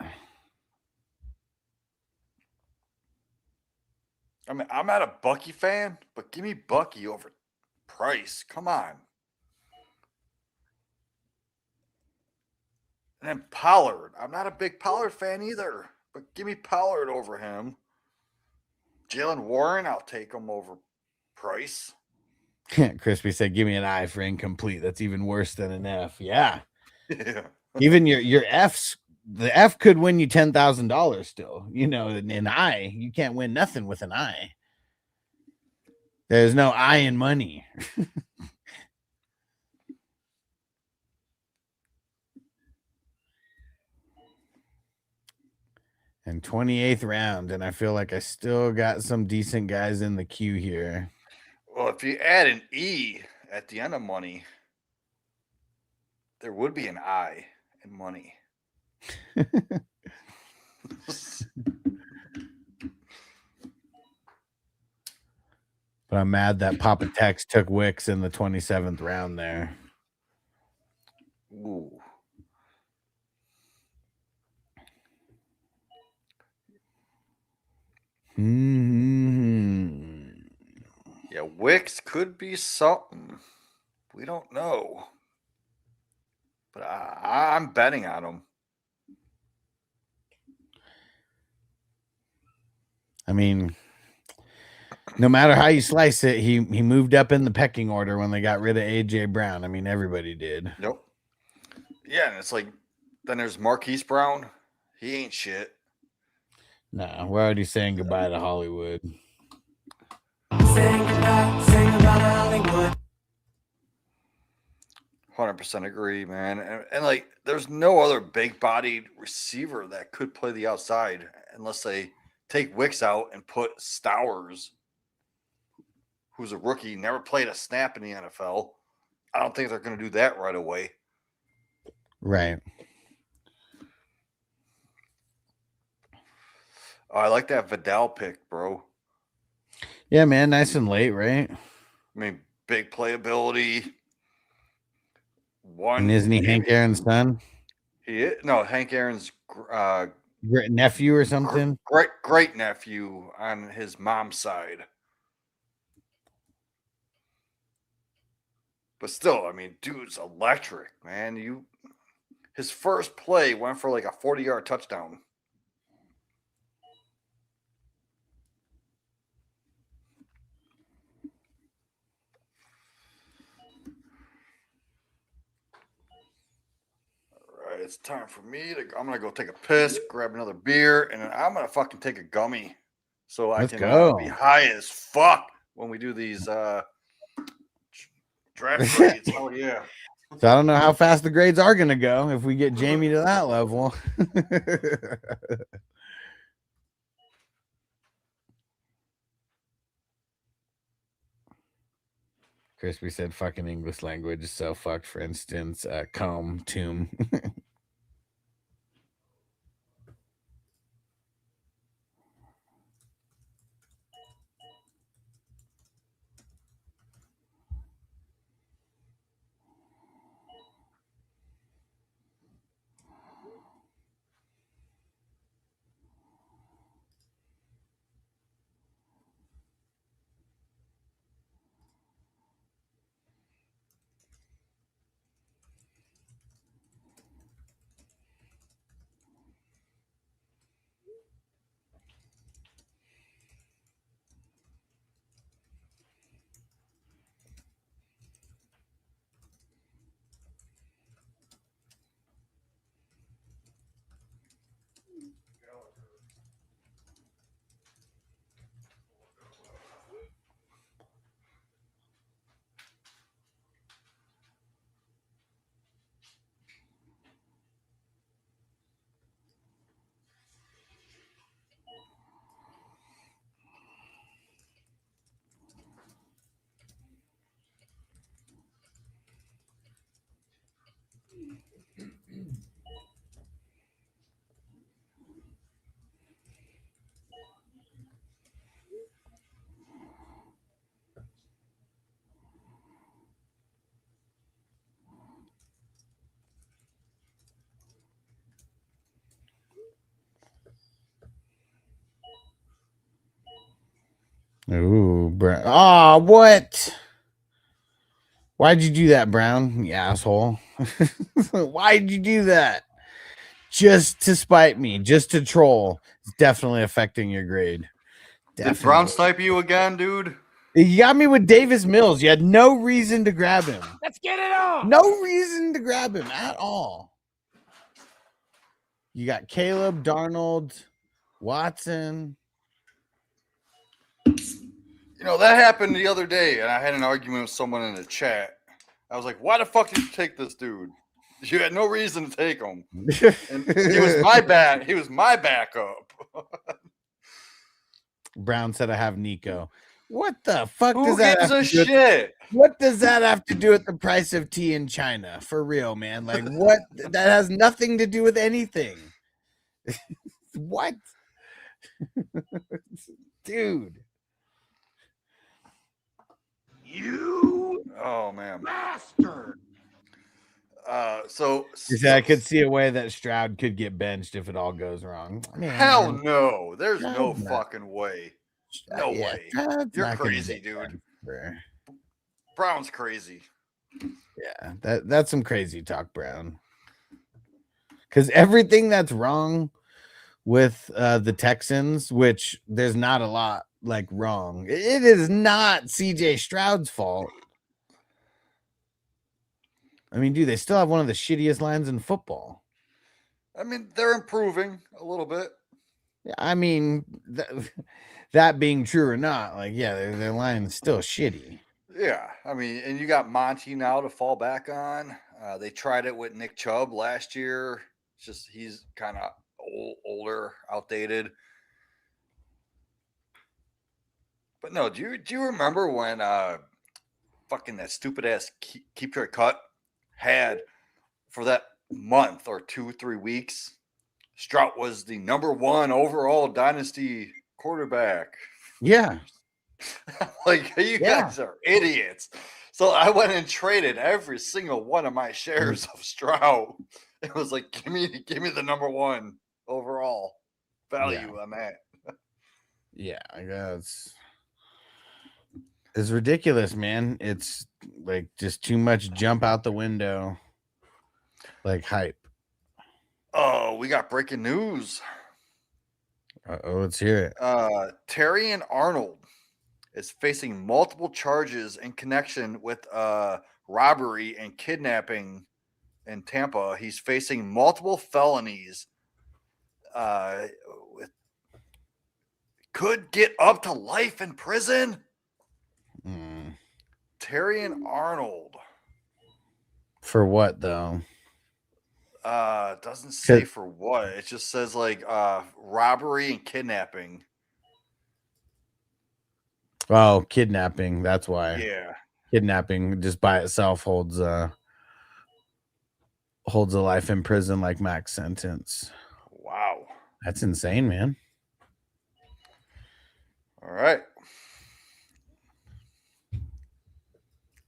I mean, I'm not a Bucky fan, but give me Bucky over Price. Come on. And then Pollard. I'm not a big Pollard fan either, but give me Pollard over him. Jalen Warren, I'll take him over Price. Crispy said, give me an I for incomplete. That's even worse than an F. Yeah. Yeah. Even your F's, the F could win you $10,000 still. You know, an I, you can't win nothing with an I. There's no I in money. And 28th round, and I feel like I still got some decent guys in the queue here. Well, if you add an E at the end of money, there would be an I in money. But I'm mad that Papa Tex took Wicks in the 27th round there. Ooh. Yeah, Wicks could be something. We don't know. But I'm betting on him. I mean, no matter how you slice it, he moved up in the pecking order when they got rid of AJ Brown. I mean, everybody did. Nope. Yeah, and it's like, then there's Marquise Brown. He ain't shit. Nah, we're already saying goodbye to Hollywood. Saying goodbye to Hollywood. 100% agree, man. And like, there's no other big bodied receiver that could play the outside unless they take Wicks out and put Stowers, who's a rookie, never played a snap in the NFL. I don't think they're going to do that right away. Right. Oh, I like that Vidal pick, bro. Yeah, man. Nice and late, right? I mean, big playability. And isn't he Hank Aaron's son? He is, no, Hank Aaron's Nephew or something? Great nephew on his mom's side. But still, I mean, dude's electric, man. His first play went for like a 40-yard touchdown. All right, it's time for me to. I'm gonna go take a piss, grab another beer, and then I'm gonna fucking take a gummy, so I Let's can go. be high as fuck when we do these draft grades. Oh yeah. So I don't know how fast the grades are going to go if we get Jamie to that level. Crispy said fucking English language is so fucked. For instance, comb, tomb. Ooh, Brown. Oh, what? Why'd you do that, Brown? You asshole. Why'd you do that? Just to spite me, just to troll. It's definitely affecting your grade. Did Brown Definitely. snipe you again, dude? You got me with Davis Mills. You had no reason to grab him. Let's get it on. No reason to grab him at all. You got Caleb, Darnold, Watson. You know, that happened the other day, and I had an argument with someone in the chat. I was like, why the fuck did you take this dude? You had no reason to take him. And he was my back. He was my backup. Brown said I have Nico. What the fuck Who does that gives have a to do with, shit? what does that have to do with the price of tea in China? For real, man. Like what? That has nothing to do with anything. What? Dude. You Oh man. bastard. So I could see a way that Stroud could get benched if it all goes wrong. Man, hell no. There's no Stroud's not- fucking way. No way. Stroud's You're not gonna crazy, get dude. benched for- Brown's crazy. Yeah, that's some crazy talk, Brown. Because everything that's wrong with the Texans, which there's not a lot like wrong, it is not CJ Stroud's fault. I mean, dude, they still have one of the shittiest lines in football. I mean, they're improving a little bit. I mean, that being true or not, like, yeah, their line is still shitty. Yeah, I mean, and you got Monty now to fall back on. They tried it with Nick Chubb last year. It's just he's kind of older, outdated. But no, do you remember when fucking that stupid ass keep your cut had for that month or 2-3 weeks? Stroud was the #1 overall dynasty quarterback. Yeah. Like, you guys are idiots. So I went and traded every single one of my shares of Stroud. It was like, give me the #1 overall value on that. Yeah, I guess it's ridiculous, man. It's like just too much jump out the window, like hype. Oh, we got breaking news. Oh, let's hear it. Terry and Arnold is facing multiple charges in connection with robbery and kidnapping in Tampa. He's facing multiple felonies. Could get up to life in prison. Terry and Arnold. For what though? Doesn't say for what. It just says like robbery and kidnapping. Oh, kidnapping. That's why. Yeah. Kidnapping just by itself holds a life in prison like max sentence. Wow. That's insane, man. All right.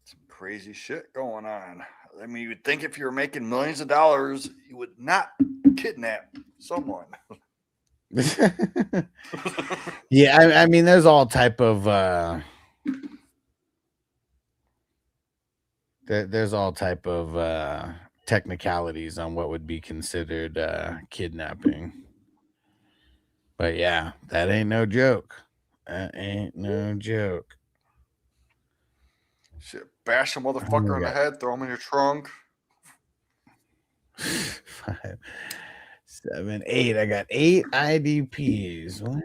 Some crazy shit going on. I mean, you would think if you were making millions of dollars, you would not kidnap someone. Yeah, I mean, there's all type of there's all type of technicalities on what would be considered kidnapping. But yeah, that ain't no joke. That ain't no joke. Shit, bash a motherfucker in the head, throw him in your trunk. 5, 7, 8. I got 8 IDPs. Where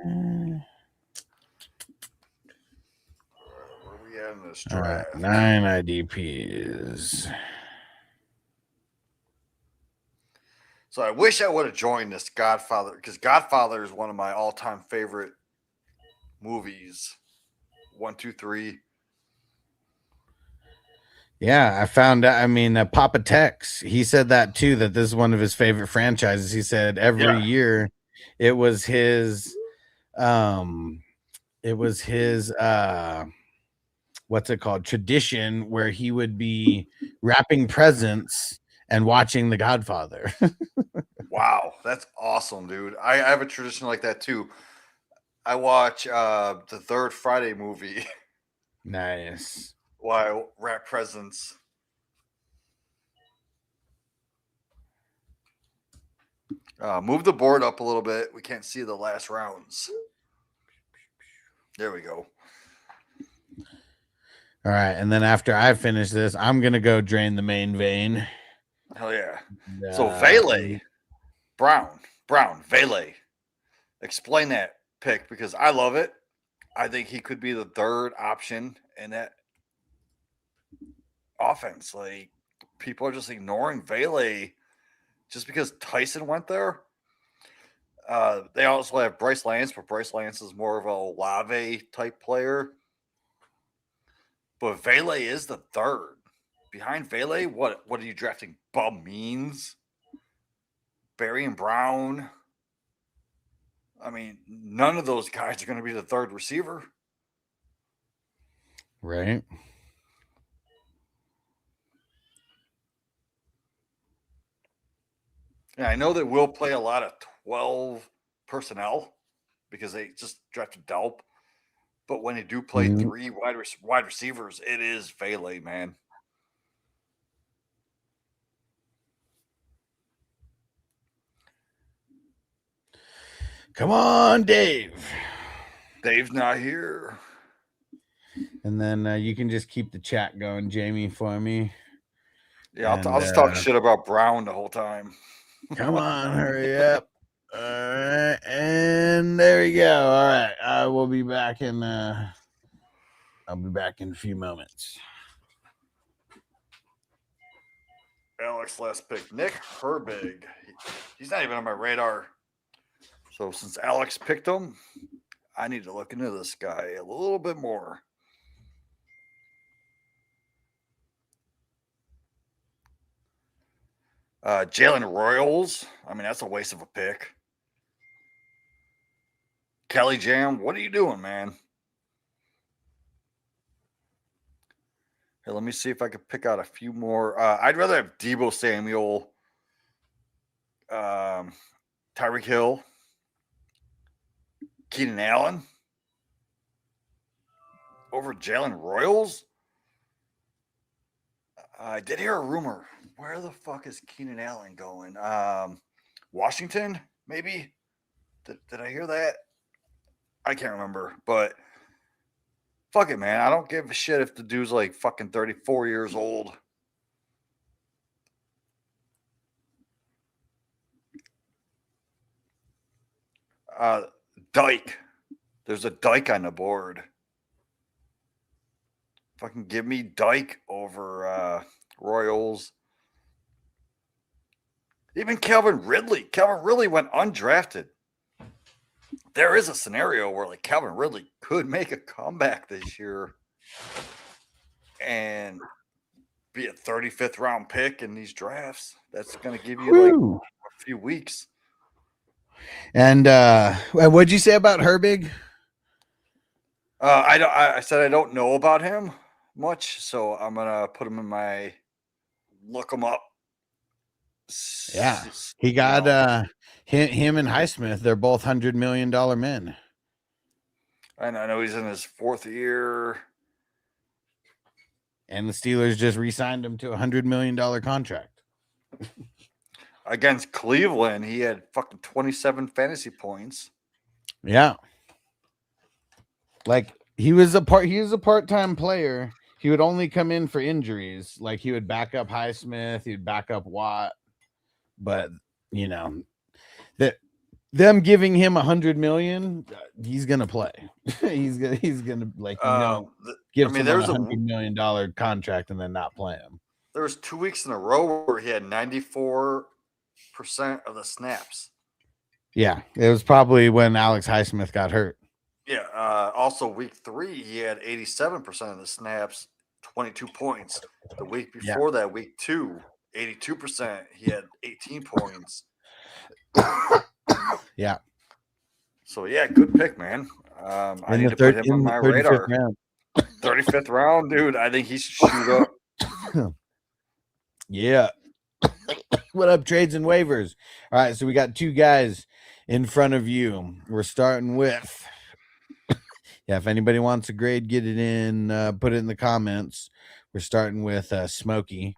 are we at in this All draft? right, 9 IDPs. So I wish I would have joined this Godfather, because Godfather is one of my all-time favorite movies. 1, 2, 3. Yeah, I found out. I mean, Papa Tex, he said that too, that this is one of his favorite franchises. He said every year it was his what's it called? Tradition where he would be wrapping presents and watching The Godfather. Wow, that's awesome, dude. I have a tradition like that too. I watch the third Friday movie Nice. while Rat Presence. Move the board up a little bit. We can't see the last rounds. There we go. All right, and then after I finish this, I'm gonna go drain the main vein. Hell yeah. So Vele, Brown, Vele. Explain that pick because I love it. I think he could be the third option in that offense. Like people are just ignoring Vele just because Tyson went there. They also have Bryce Lance, but Bryce Lance is more of a Olave type player. But Vele is the third. Behind Vele, what are you drafting? Bum Means? Barry and Brown? I mean, none of those guys are going to be the third receiver. Right. And I know that we'll play a lot of 12 personnel because they just drafted Delp. But when they do play three wide receivers, it is Vele, man. Come on, Dave. Dave's not here. And then you can just keep the chat going, Jamie, for me. Yeah, I'll just talk shit about Brown the whole time. Come on, hurry up. All right, and there we go. All right, I will be back in. I'll be back in a few moments. Alex last pick. Nick Herbig. He's not even on my radar. So since Alex picked him, I need to look into this guy a little bit more. Jalen Royals. I mean, that's a waste of a pick. Kelly Jam, what are you doing, man? Here, let me see if I can pick out a few more. I'd rather have Debo Samuel, Tyreek Hill, Keenan Allen over Jalen Royals. I did hear a rumor. Where the fuck is Keenan Allen going? Washington, maybe? Did I hear that? I can't remember, but fuck it, man. I don't give a shit if the dude's like fucking 34 years old. Dyke. There's a Dyke on the board. Fucking give me Dyke over Royals. Even Calvin Ridley. Calvin Ridley went undrafted. There is a scenario where like Calvin Ridley could make a comeback this year and be a 35th round pick in these drafts. That's going to give you like a few weeks. And what'd you say about Herbig? I said I don't know about him much, so I'm gonna put him in my look him up. Yeah, he got him and Highsmith. They're both $100 million men. And I know he's in his fourth year. And the Steelers just re-signed him to a $100 million contract. Against Cleveland, he had fucking 27 fantasy points. Yeah. Like he was a part-time player. He would only come in for injuries. Like he would back up Highsmith, he'd back up Watt. But you know, that them giving him $100 million, he's gonna play. he's gonna like give him $100 million contract and then not play him. There was 2 weeks in a row where he had 94% of the snaps. Yeah, it was probably when Alex Highsmith got hurt. Yeah. Also, week 3, he had 87% of the snaps, 22 points. The week before that, week 2, 82%. He had 18 points. Yeah. So yeah, good pick, man. I need to put him on my radar. 35th round, dude. I think he should shoot up. Yeah. What up, trades and waivers? All right, so we got 2 guys in front of you. We're starting with Yeah, if anybody wants a grade, get it in. Put it in the comments. We're starting with Smokey,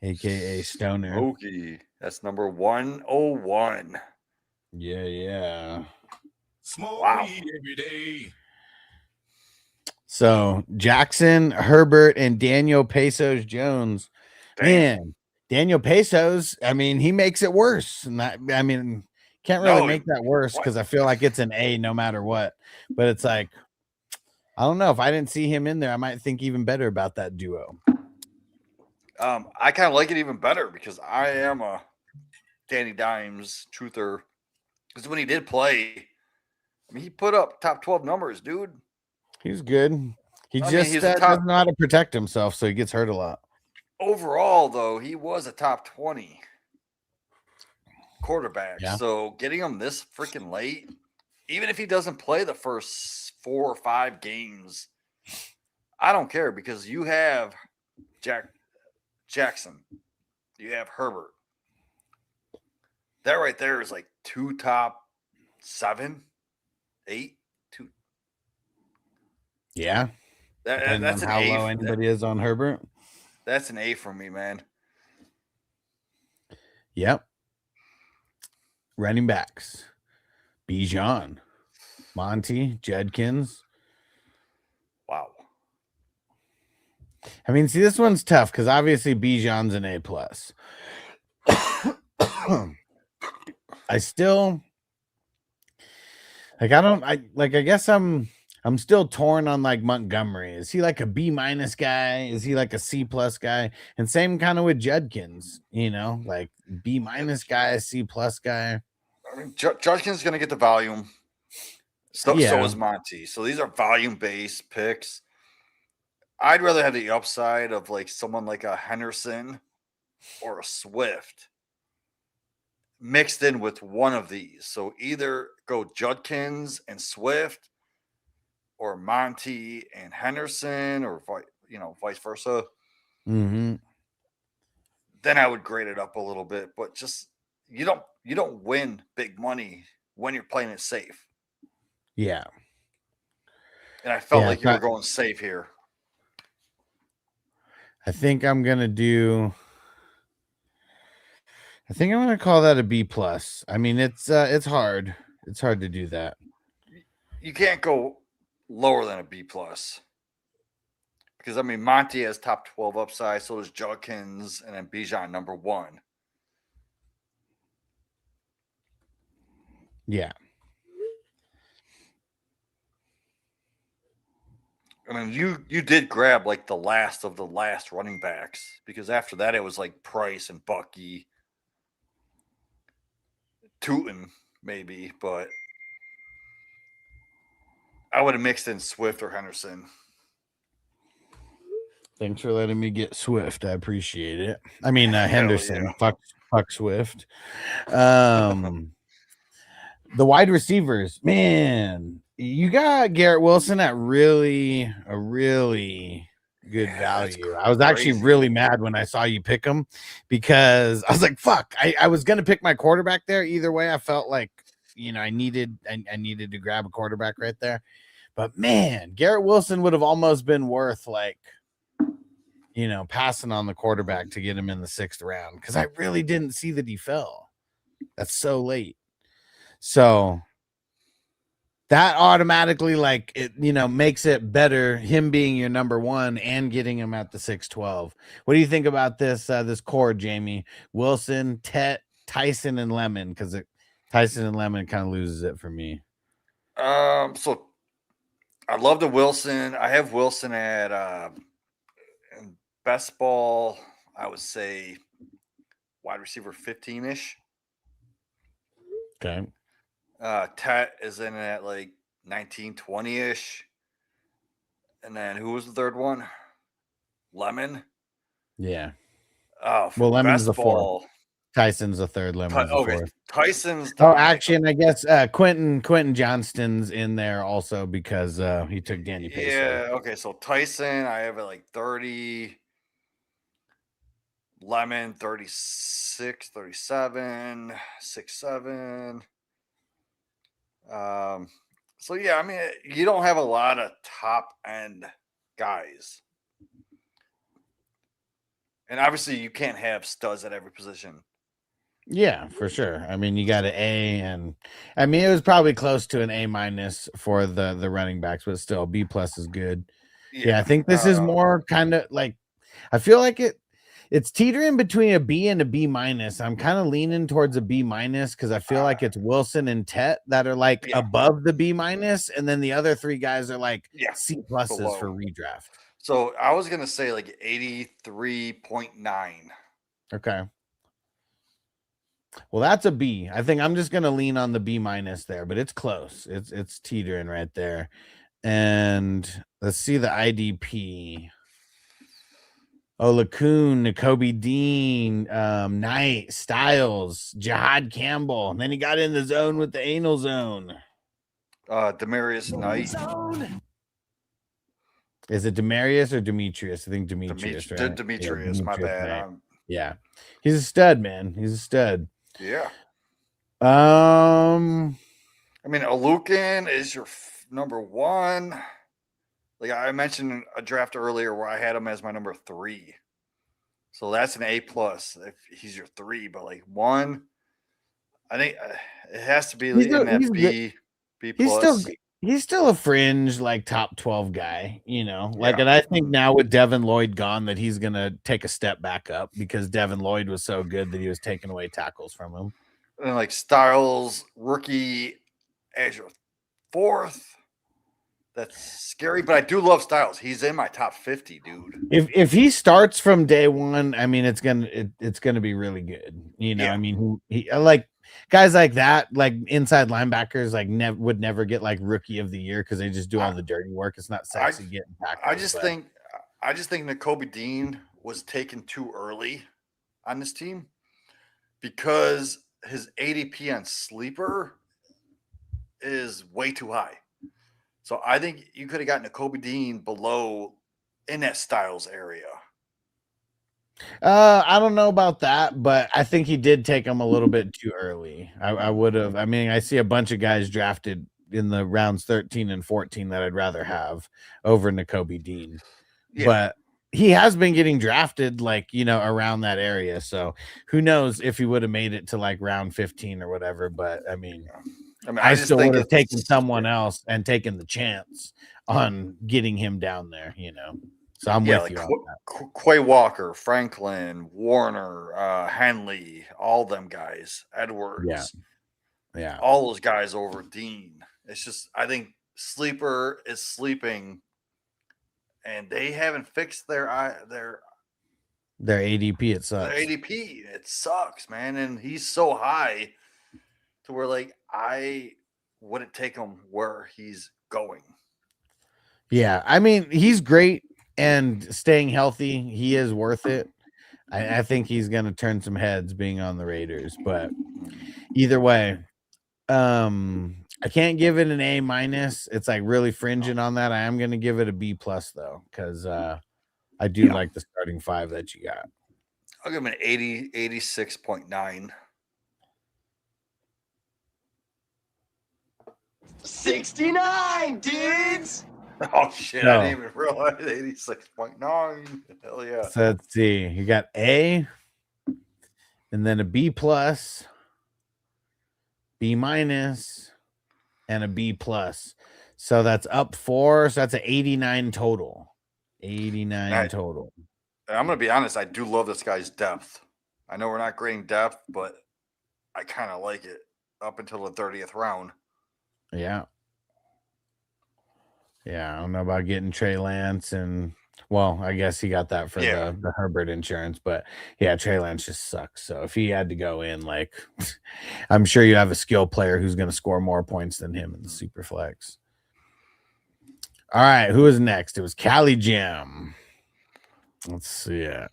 aka Stoner. Smokey. That's number 101. Yeah. Smoke Wow. weed every day. So Jackson, Herbert, and Daniel Pesos Jones. Damn. Man, Daniel Pesos, I mean, he makes it worse. And I mean, can't really No, make that worse what? because I feel like it's an A no matter what. But it's like, I don't know. If I didn't see him in there, I might think even better about that duo. I kind of like it even better because I am a Danny Dimes truther. Because when he did play, I mean, he put up top 12 numbers, dude. He's good. He I mean, just he's a top- doesn't know how to protect himself, so he gets hurt a lot. Overall, though, he was a top 20 quarterback. Yeah. So getting him this freaking late, even if he doesn't play the first 4 or 5 games, I don't care because you have Jackson, you have Herbert. That right there is like 2 top 7, 8, 2. Yeah. Depending That's on an how A. low anybody is on Herbert. That's an A for me, man. Yep. Running backs. Bijan, Monty, Judkins. Wow. I mean, see, this one's tough because obviously Bijan's an A+. I still like I guess I'm still torn on like Montgomery. Is he like a B- guy? Is he like a C+ guy? And same kind of with Judkins, like B- guy, C+ guy. I mean, Judkins going to get the volume. So is Monty. So these are volume-based picks. I'd rather have the upside of like someone like a Henderson or a Swift mixed in with one of these. So either go Judkins and Swift or Monty and Henderson or vice versa. Mm-hmm. Then I would grade it up a little bit, but just you don't win big money when you're playing it safe. Yeah. And I felt like you were going safe here. I think I'm gonna call that a B+. I mean, it's hard. It's hard to do that. You can't go lower than a B+. Because I mean, Monty has top 12 upside, so does Judkins, and then Bijan number 1. Yeah. I mean, you did grab like the last of the last running backs because after that it was like Price and Bucky, Tootin maybe, but I would have mixed in Swift or Henderson. Thanks for letting me get Swift. I appreciate it. I mean, Henderson. Yeah. Fuck Swift. The wide receivers, man, you got Garrett Wilson at a really good value. I was actually really mad when I saw you pick him because I was like, fuck, I was going to pick my quarterback there. Either way, I felt like, I needed to grab a quarterback right there. But man, Garrett Wilson would have almost been worth like, passing on the quarterback to get him in the 6th round because I really didn't see that he fell. That's so late. So that automatically like it, makes it better him being your number 1 and getting him at the 612. What do you think about this core, Jamie? Wilson, Tyson, and Lemon, because Tyson and Lemon kind of loses it for me. So I love the Wilson. I have Wilson at in best ball, I would say wide receiver 15-ish. Okay. Tet is in at like 19, 20-ish. And then who was the third one? Lemon. Yeah. Oh, well, Lemon's the ball, 4th. Tyson's the 3rd. Lemon's the 4th. Tyson's. Actually, and I guess Quentin Johnston's in there also because he took Danny Pace. Yeah. Okay. So Tyson, I have it like 30. Lemon 36, 37, 6, 7. So yeah, I mean, you don't have a lot of top end guys, and obviously you can't have studs at every position. Yeah, for sure. I mean, you got an A, and I mean, it was probably close to an A- for the running backs, but still, B+ is good. Yeah, I think this is more kind of like, I feel like it's teetering between a B and a B-. I'm kind of leaning towards a B- because I feel like it's Wilson and Tet that are like Yeah. above the B-, and then the other three guys are like Yeah, C+ below. for redraft. So I was gonna say like 83.9. Okay. Well, that's a B. I think I'm just gonna lean on the B- there, but it's close. It's teetering right there. And let's see the IDP. Oh, LaCoon, N'Kobe Dean, Knight, Styles, Jihad Campbell. And then he got in the zone with the anal zone. Demarius Knight. Is it Demarius or Demetrius? I think Demetrius, right? Demetrius, yeah, my bad. Knight. Yeah. He's a stud, man. He's a stud. Yeah. I mean, Alukin is your number one. Like I mentioned a draft earlier where I had him as my number 3. So that's an A+ if he's your 3, but like 1, I think it has to be in that B+. He's still a fringe, like top 12 guy, like, and I think now with Devin Lloyd gone that he's going to take a step back up because Devin Lloyd was so good that he was taking away tackles from him. And like Styles, rookie as your 4th. That's scary, but I do love Styles. He's in my top 50, dude. If he starts from day one, I mean, it's gonna be really good. I mean, he like guys like that, like inside linebackers, like would never get like rookie of the year because they just do all the dirty work. It's not sexy getting tackles. I just think N'Kobe Dean was taken too early on this team because his ADP on sleeper is way too high. So I think you could have gotten a Kobe Dean below in that Styles area. I don't know about that, but I think he did take him a little bit too early. I would have. I mean, I see a bunch of guys drafted in the rounds 13 and 14 that I'd rather have over N'Kobe Dean. Yeah. But he has been getting drafted like, around that area. So who knows if he would have made it to like round 15 or whatever. But I mean, I still would have taken someone else and taken the chance on getting him down there, So I'm with like you on that. Quay Walker, Franklin, Warner, Henley, all them guys, Edwards. Yeah. All those guys over Dean. It's just, I think sleeper is sleeping and they haven't fixed their ADP. It sucks. Their ADP. It sucks, man. And he's so high to where like I wouldn't take him where he's going. Yeah, I mean, he's great and staying healthy, he is worth it. I think he's gonna turn some heads being on the Raiders, but either way, I can't give it an A-. It's like really fringing on that. I am gonna give it a B+ though, because I do like the starting 5 that you got. I'll give him an 86.9. 69, dudes. Oh shit! I didn't even realize 86.9. Hell yeah! So let's see. You got A, and then a B+, B-, and a B+. So that's up 4. So that's an 89 total. 89 total. I'm gonna be honest. I do love this guy's depth. I know we're not grading depth, but I kind of like it up until the 30th round. Yeah. Yeah, I don't know about getting Trey Lance, and well, I guess he got that for the Herbert insurance, but yeah, Trey Lance just sucks. So if he had to go in, like, I'm sure you have a skill player who's going to score more points than him in the super flex. All right, who was next? It was Cali Jim. Let's see it.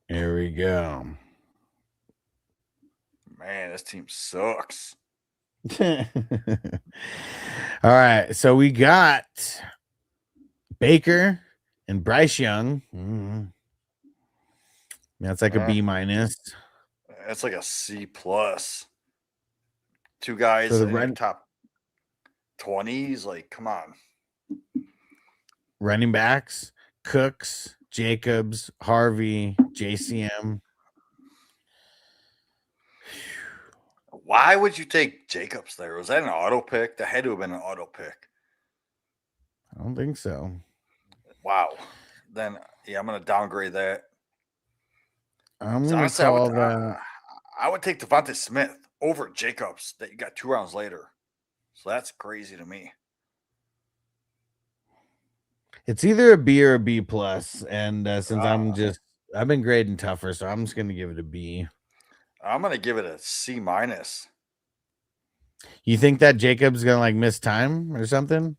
Here we go. Man, this team sucks. All right, so we got Baker and Bryce Young. That's like a B-. It's like a C plus. Two guys So the in your top 20s. Like, come on. running backs, Cooks, Jacobs, Harvey, JCM. Why would you take Jacobs there? Was that an auto pick? That had to have been an auto pick. I don't think so. Wow. Then, yeah, I'm going to downgrade that. I'm going to Honestly, call that. I would take Devontae Smith over Jacobs that you got 2 rounds later. So that's crazy to me. It's either a B or a B plus, and since I've been grading tougher, so I'm just going to give it a B. I'm going to give it a C minus. You think that Jacob's going to like miss time or something?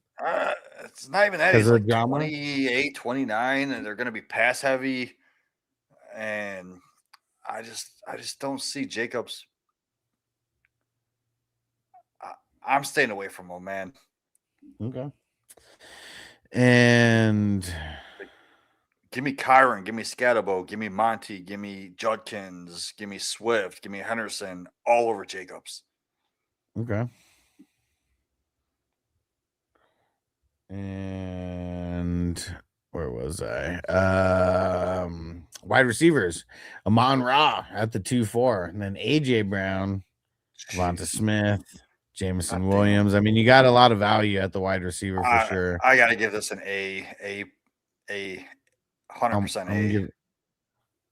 It's not even that. 'Cause He's of the like drama? 28, 29, and they're going to be pass heavy. And I just don't see Jacobs. I'm staying away from him, man. Okay. And give me Kyron, give me Scatabo, give me Monty, give me Judkins, give me Swift, give me Henderson, all over Jacobs. okay. And where was I? Wide receivers. Amon Ra at the 2-4. And then AJ Brown, Devonta Smith, Jameson Williams. I mean, you got a lot of value at the wide receiver for sure. I got to give this an A 100% A.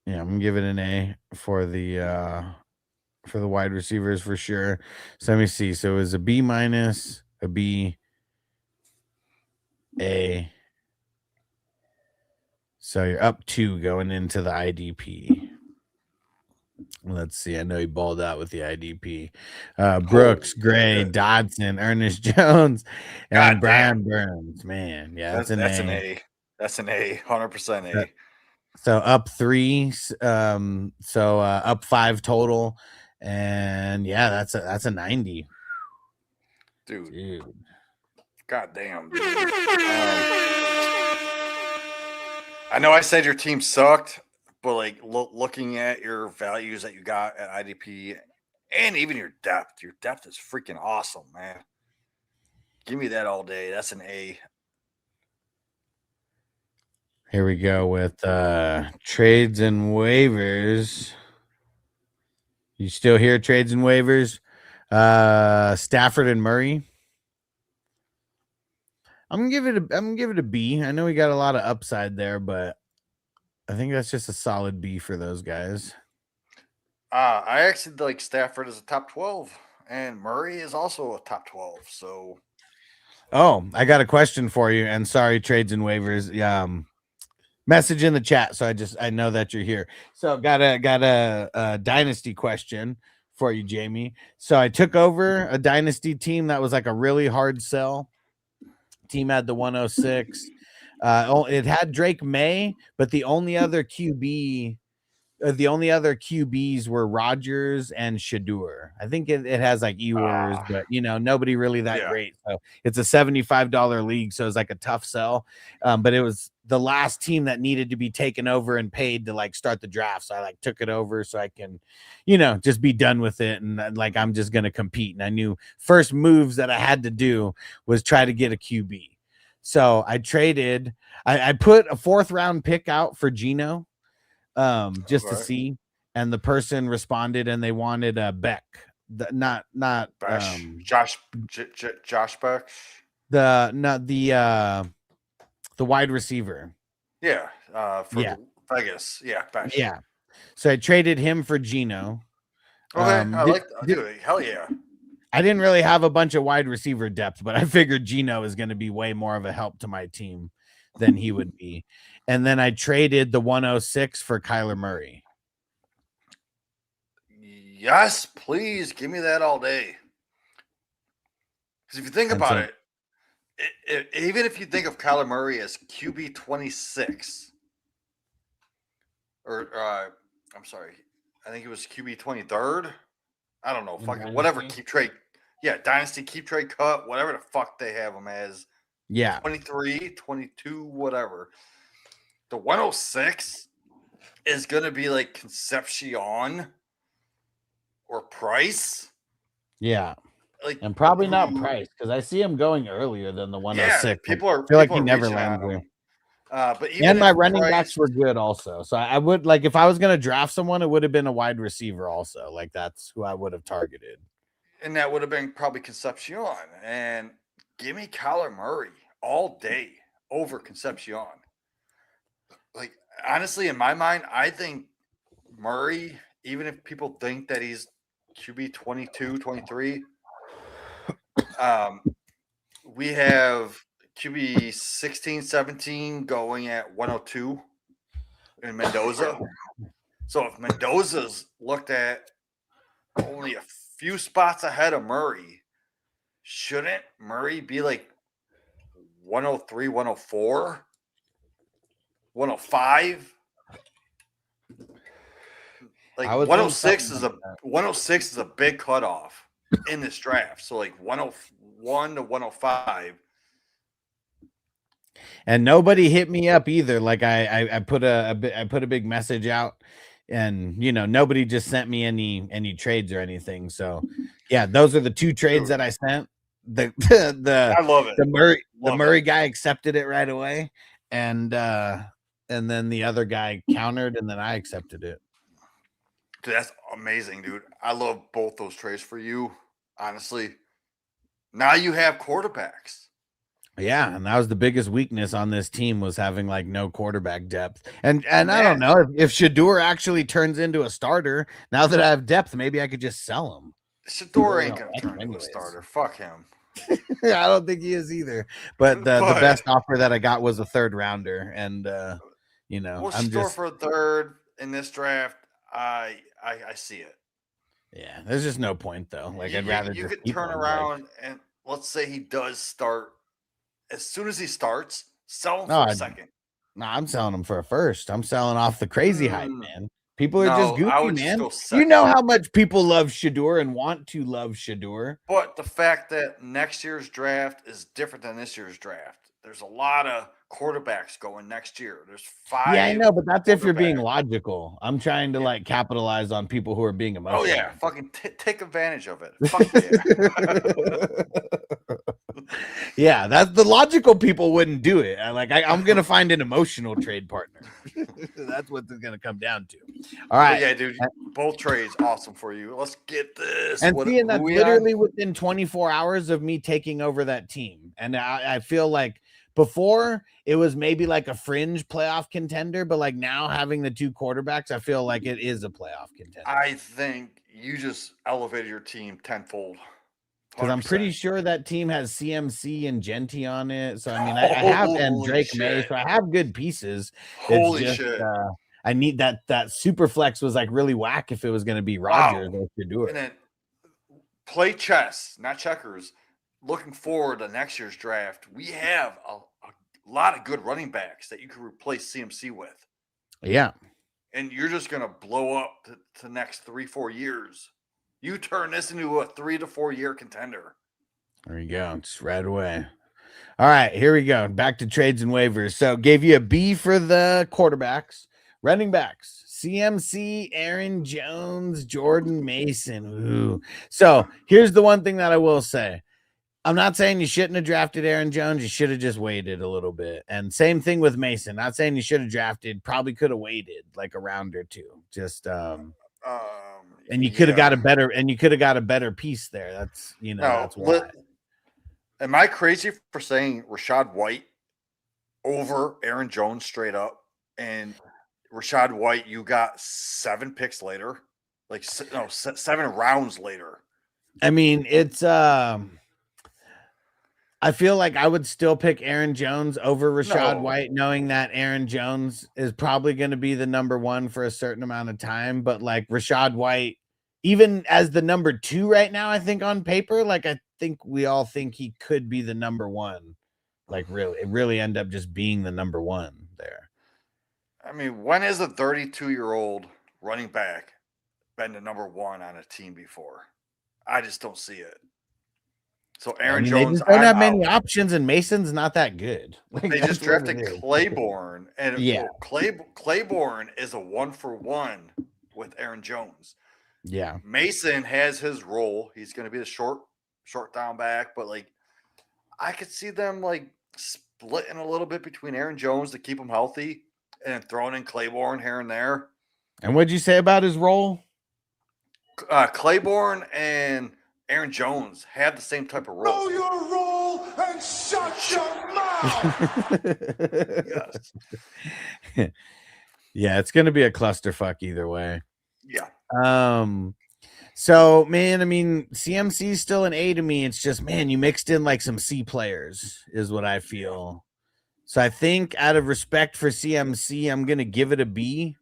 I'm gonna give it an A for the wide receivers for sure. So let me see. So it was a B minus, a B, A. So you're up 2 going into the IDP. Let's see. I know he balled out with the IDP. Brooks, Gray, Dodson, Ernest Jones, and Brian Burns. Man, yeah, that's an A. That's an A, 100% A. So up 3. So up 5 total, and yeah, that's a 90. Dude. God damn. Dude. I know I said your team sucked, but like looking at your values that you got at IDP and even your depth is freaking awesome, man. Give me that all day. That's an A. Here we go with trades and waivers. You still hear trades and waivers? Stafford and Murray. I'm gonna give it a B. I know we got a lot of upside there, but I think that's just a solid B for those guys. I actually like Stafford as a top 12, and Murray is also a top 12. So, I got a question for you. And sorry, trades and waivers. Message in the chat, so I know that you're here. So got a dynasty question for you, Jamie. So I took over a dynasty team that was like a really hard sell. Team had the 106. It had Drake May, but the only other QBs were Rodgers and Shadur. I think it has like Ewers, but nobody really that great. So it's a $75 league, so it's like a tough sell. But it was the last team that needed to be taken over and paid to like start the draft. So I like took it over so I can, just be done with it. And like I'm just gonna compete. And I knew first moves that I had to do was try to get a QB. So I traded. I put a 4th round pick out for Geno. Just to see, and the person responded and they wanted Beck, not Josh Beck, the wide receiver. Vegas, Beck. Yeah. So I traded him for Geno. Okay, dude, hell yeah. I didn't really have a bunch of wide receiver depth, but I figured Geno is going to be way more of a help to my team than he would be. And then I traded the 106 for Kyler Murray. Yes, please give me that all day. Because if you think about it, even if you think of Kyler Murray as QB 26, or I'm sorry, I think it was QB 23rd. I don't know, fucking whatever. Keep trade, dynasty, keep trade cut, whatever the fuck they have him as. 23, 22, whatever. The 106 is going to be like Concepcion or Price. Yeah. Like, And probably not who- Price because I see him going earlier than the Yeah, 106. people I are feel like people he are never reaching lands on there. him. But even And my if running Price, backs were good also. So I would like if I was gonna draft someone, it would have been a wide receiver also. Like that's who I would have targeted. and that would have been probably Concepcion. And give me Kyler Murray all day over Concepcion. Like, honestly, in my mind, I think Murray, even if people think that he's QB 22, 23, we have QB 16, 17 going at 102 in Mendoza. So if Mendoza's looked at only a few spots ahead of Murray, shouldn't Murray be like 103, 104, 105? Like I was 106 thinking is something a like 106 is a big cutoff in this draft. So like 101 to 105. and nobody hit me up either. Like I put I put a big message out, and nobody just sent me any trades or anything. So yeah, those are the two trades Dude. that I sent. The the I love it. the Murray Love Murray it. guy accepted it right away, and then the other guy countered, and then I accepted it. Dude, that's amazing, dude. I love both those trades for you. Honestly, now you have quarterbacks. Yeah, and that was the biggest weakness on this team was having like no quarterback depth. And I that- don't know if Shador actually turns into a starter. Now that I have depth, maybe I could just sell him. Shador Really ain't don't gonna like turn him into a anyways. starter. Fuck him. I don't think he is either. But the But- best offer that I got was a third rounder, and Well, I'm Shador just for a third in this draft. I see it. yeah. There's just no point though. Like I'd rather you just could keep turn him, around and let's say he does start. As soon as he starts, sell him No, for a I'd- second. I'm selling him for a first. I'm selling off the crazy hype, man. People are just No, I goofy, would just man. go You second. know how much people love Shador and want to love Shador. But the fact that next year's draft is different than this year's draft. There's a lot of quarterbacks going next year. There's 5. Yeah, I know, but that's if you're being quarterbacks. logical. I'm trying to like capitalize on people who are being emotional. Oh yeah, fucking take advantage of it. Fuck yeah. Yeah, that's the logical people wouldn't do it. I'm gonna find an emotional trade partner. That's what it's gonna come down to. All right, But yeah, dude, both trades awesome for you. Let's get this. and What- seeing that's who we literally on? within 24 hours of me taking over that team, and I feel like before it was maybe like a fringe playoff contender, but like now having the two quarterbacks, I feel like it is a playoff contender. I think you just elevated your team tenfold. Because I'm pretty 100%. sure that team has CMC and Genty on it. So I mean, I have and Holy Drake May, shit. so I have good pieces. Holy It's just, shit. I need that super flex was like really whack if it was going to be Wow. Rodgers or Shador. And then play chess, not checkers. Looking forward to next year's draft, we have a lot of good running backs that you could replace CMC with. Yeah. And you're just going to blow up to the next 3-4 years. You turn this into a 3 to 4 year contender. There you go. Just right away. All right, here we go. Back to trades and waivers. So gave you a B for the quarterbacks, running backs, CMC, Aaron Jones, Jordan Mason. Ooh. So here's the one thing that I will say. I'm not saying you shouldn't have drafted Aaron Jones. You should have just waited a little bit. And same thing with Mason. Not saying you should have drafted. Probably could have waited like a round or two. Just and you could have got a better piece there. That's that's why. Am I crazy for saying Rashad White over Aaron Jones straight up? And Rashad White, you got 7 picks later, 7 rounds later. I mean, it's I feel like I would still pick Aaron Jones over Rashad White, knowing that Aaron Jones is probably going to be the number 1 for a certain amount of time. But like Rashad White, even as the number 2 right now, I think on paper, like I think we all think he could be the number 1. Like really end up just being the number 1 there. I mean, when is a 32-year-old running back been the number 1 on a team before? I just don't see it. So Aaron Jones, they just don't have many options, and Mason's not that good. Like, they just drafted Claiborne, and yeah, Claiborne is a 1-for-1 with Aaron Jones. Yeah. Mason has his role. He's going to be the short down back, but like I could see them like splitting a little bit between Aaron Jones to keep him healthy and throwing in Claiborne here and there. And what'd you say about his role? Claiborne and Aaron Jones have the same type of role. Know your role and shut your mouth. Yes. Yeah, it's gonna be a clusterfuck either way. Yeah. So man, I mean, CMC is still an A to me. It's just, man, you mixed in like some C players, is what I feel. So I think out of respect for CMC, I'm gonna give it a B,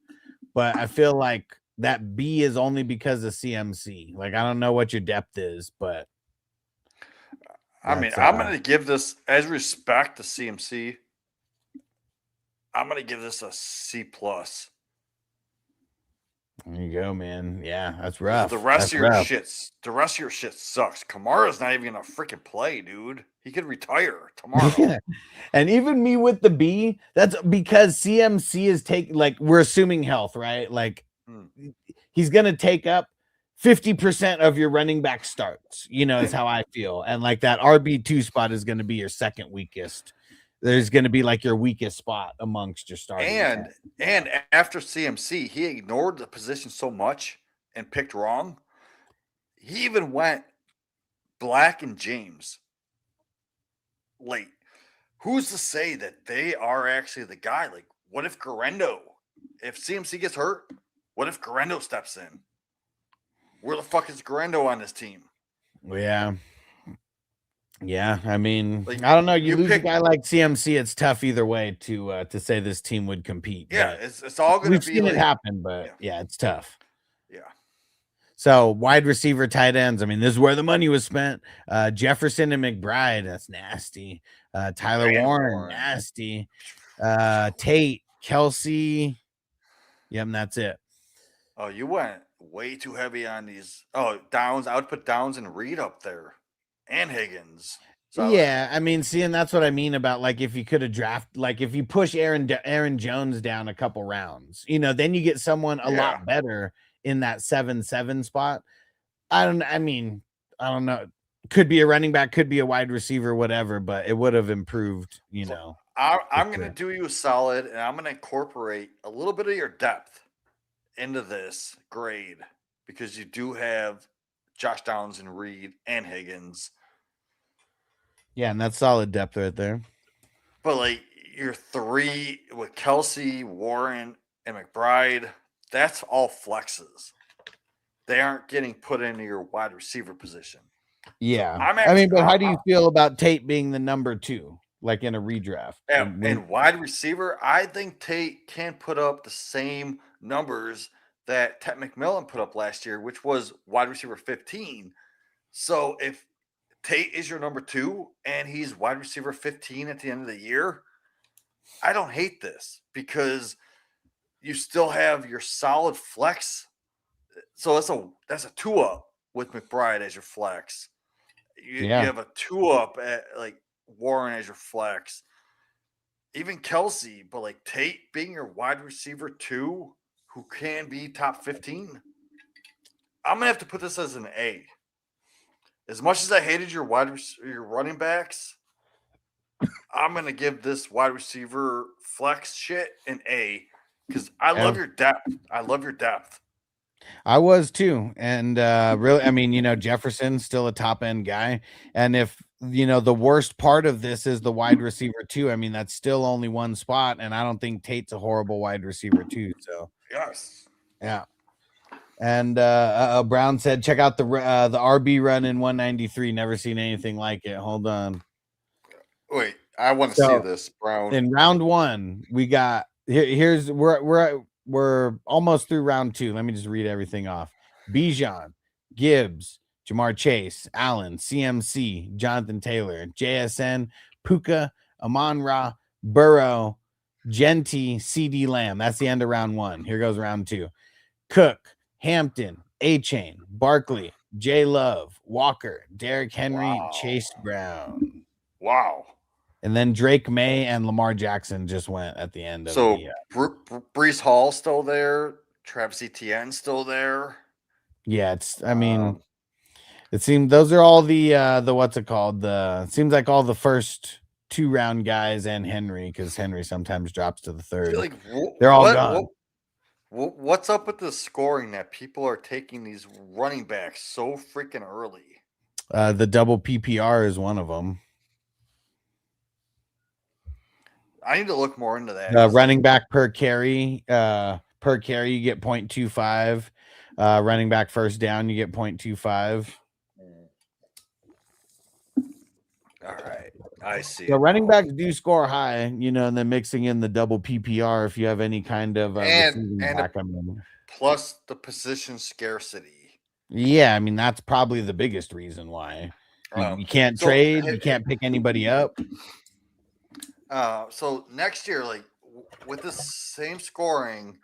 but I feel like that B is only because of CMC. Like, I don't know what your depth is, but I mean, I'm going to give this as respect to CMC. I'm going to give this a C plus. There you go, man. Yeah, that's rough. The rest That's of your rough. shit sucks. Kamara's not even gonna freaking play, dude. He could retire tomorrow. Yeah. And even me with the B, that's because CMC is taking, like, we're assuming health, right? Like, he's gonna take up 50% of your running back starts, you know, is how I feel. And like that RB2 spot is gonna be your second weakest. There's gonna be like your weakest spot amongst your starters. And after CMC, he ignored the position so much and picked wrong. He even went Black and James late. Who's to say that they are actually the guy? Like, what if Garendo, if CMC gets hurt, what if Garendo steps in? Where the fuck is Garendo on this team? Yeah. Yeah, I mean, Like, I don't know. You you lose pick- a guy like CMC, it's tough either way to say this team would compete. Yeah, but it's all going we've to be seen like, it happen, but yeah, it's tough. Yeah. So wide receiver, tight ends. I mean, this is where the money was spent. Jefferson and McBride, that's nasty. Tyler Warren, nasty. Tate, Kelsey. Yep, and that's it. Oh, you went way too heavy on these. Oh, Downs. I would put Downs and Reed up there, and Higgins. So Yeah, I mean, see, and that's what I mean about, like, if you could have drafted, like, if you push Aaron Jones down a couple rounds, you know, then you get someone a lot better in that 7-7 spot. I don't know. Could be a running back, could be a wide receiver, whatever, but it would have improved, you know. I'm going to do you a solid, and I'm going to incorporate a little bit of your depth into this grade because you do have Josh Downs and Reed and Higgins. Yeah, and that's solid depth right there. But like your three with Kelsey, Warren, and McBride, that's all flexes. They aren't getting put into your wide receiver position. Yeah. So but how do you feel about Tate being the number 2, like in a redraft? And wide receiver, I think Tate can put up the same numbers that Ted McMillan put up last year, which was wide receiver 15. So if Tate is your number 2 and he's wide receiver 15 at the end of the year, I don't hate this because you still have your solid flex. So that's a 2-up with McBride as your flex. You have a 2-up at like Warren as your flex. Even Kelsey, but like Tate being your wide receiver 2, who can be top 15. I'm gonna have to put this as an A. As much as I hated your running backs, I'm gonna give this wide receiver flex shit an A because I love your depth. I love your depth. I was too. And really, I mean, you know, Jefferson's still a top end guy. And if, you know, the worst part of this is the wide receiver 2, I mean, that's still only one spot. And I don't think Tate's a horrible wide receiver 2. So, yes. Yeah. And Brown said, check out the RB run in 193. Never seen anything like it. Hold on. Wait, I want to see this, Brown. In round 1, we got we're almost through round 2. Let me just read everything off. Bijan, Gibbs, Jamar Chase, Allen, CMC, Jonathan Taylor, JSN, Puka, Amon-Ra, Burrow, Genty, CD Lamb. That's the end of round 1. Here goes round 2. Cook, Hampton, A-Chain, Barkley, J Love, Walker, Derrick Henry, Chase Brown. Wow. And then Drake May and Lamar Jackson just went at the end of Brees Hall still there, Travis Etienne still there, Yeah, I mean, it seemed those are all the what's it called? It seems like all the first 2-round guys and Henry, because Henry sometimes drops to the third. Like They're all gone. what's up with the scoring that people are taking these running backs so freaking early? The double PPR is one of them. I need to look more into that. Running back per carry, you get 0.25. Running back first down, you get 0.25. All right, I see. So running backs do score high, and then mixing in the double PPR if you have any kind of receiving back. Plus the position scarcity. Yeah, I mean that's probably the biggest reason why you can't trade, you can't pick anybody up. So next year, like with the same scoring,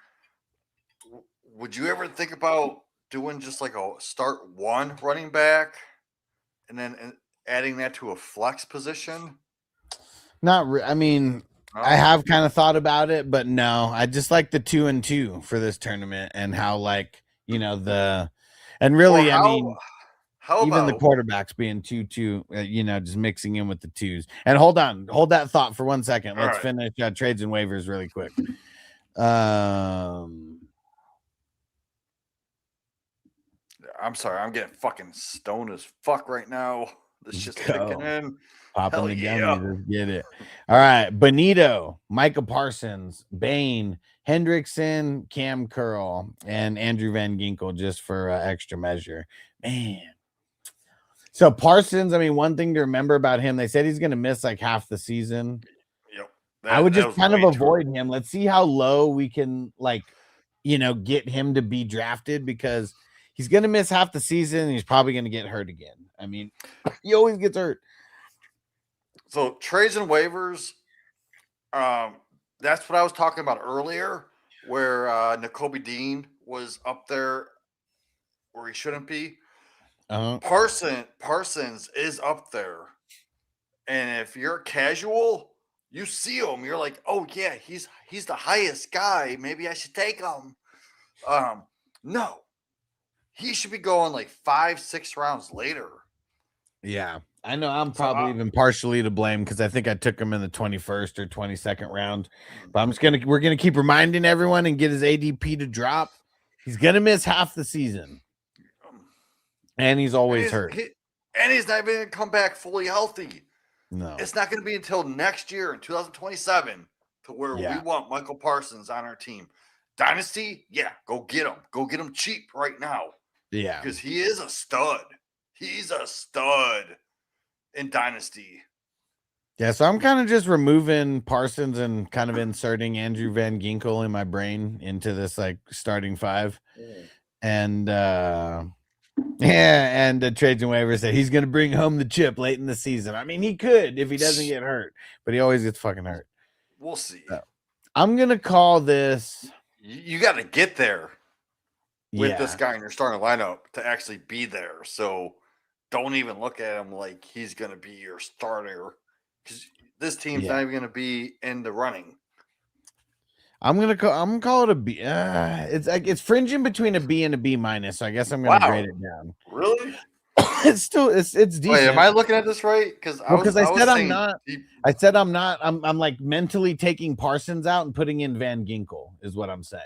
would you ever think about doing just like a start one running back, and then adding that to a flex position? I mean, I have kind of thought about it, but no, I just like the 2 and 2 for this tournament and how how even the quarterbacks being 2-2, just mixing in with the twos. And hold that thought for 1 second. Let's finish trades and waivers really quick. I'm sorry, I'm getting fucking stoned as fuck right now. This shit's kicking in. Popping the gummy, let's get it. All right, Benito, Micah Parsons, Bain, Hendrickson, Cam Curl, and Andrew Van Ginkel just for extra measure. Man. So Parsons, I mean, one thing to remember about him, they said he's going to miss like half the season. Yep. I would just kind of avoid him. Let's see how low we can get him to be drafted, because he's going to miss half the season and he's probably going to get hurt again. I mean, he always gets hurt. So trades and waivers, that's what I was talking about earlier, where Nakobe Dean was up there where he shouldn't be. Parsons is up there, and if you're casual, you see him, you're like, oh yeah, he's the highest guy. Maybe I should take him. No, he should be going like 5-6 rounds later. Yeah, I know. I'm probably even partially to blame because I think I took him in the 21st or 22nd round. But we're gonna keep reminding everyone and get his ADP to drop. He's gonna miss half the season, and he's always hurt. And he's not even gonna come back fully healthy. No, it's not gonna be until next year in 2027 to where we want Michael Parsons on our team. Dynasty, yeah, go get him. Go get him cheap right now. Yeah, because he is a stud. He's a stud in Dynasty. Yeah, so I'm kind of just removing Parsons and kind of inserting Andrew Van Ginkel in my brain into this like starting five. And the trades and waivers said he's going to bring home the chip late in the season. I mean, he could if he doesn't get hurt, but he always gets fucking hurt. We'll see. So, I'm going to call this. You got to get there with this guy in your starting lineup to actually be there. So don't even look at him like he's going to be your starter, because this team's not even going to be in the running. I'm gonna call it a B. It's fringing between a B and a B minus. So I guess I'm gonna grade it down. Really? It's decent. Wait, am I looking at this right? Because I said I'm not. I'm like mentally taking Parsons out and putting in Van Ginkel is what I'm saying.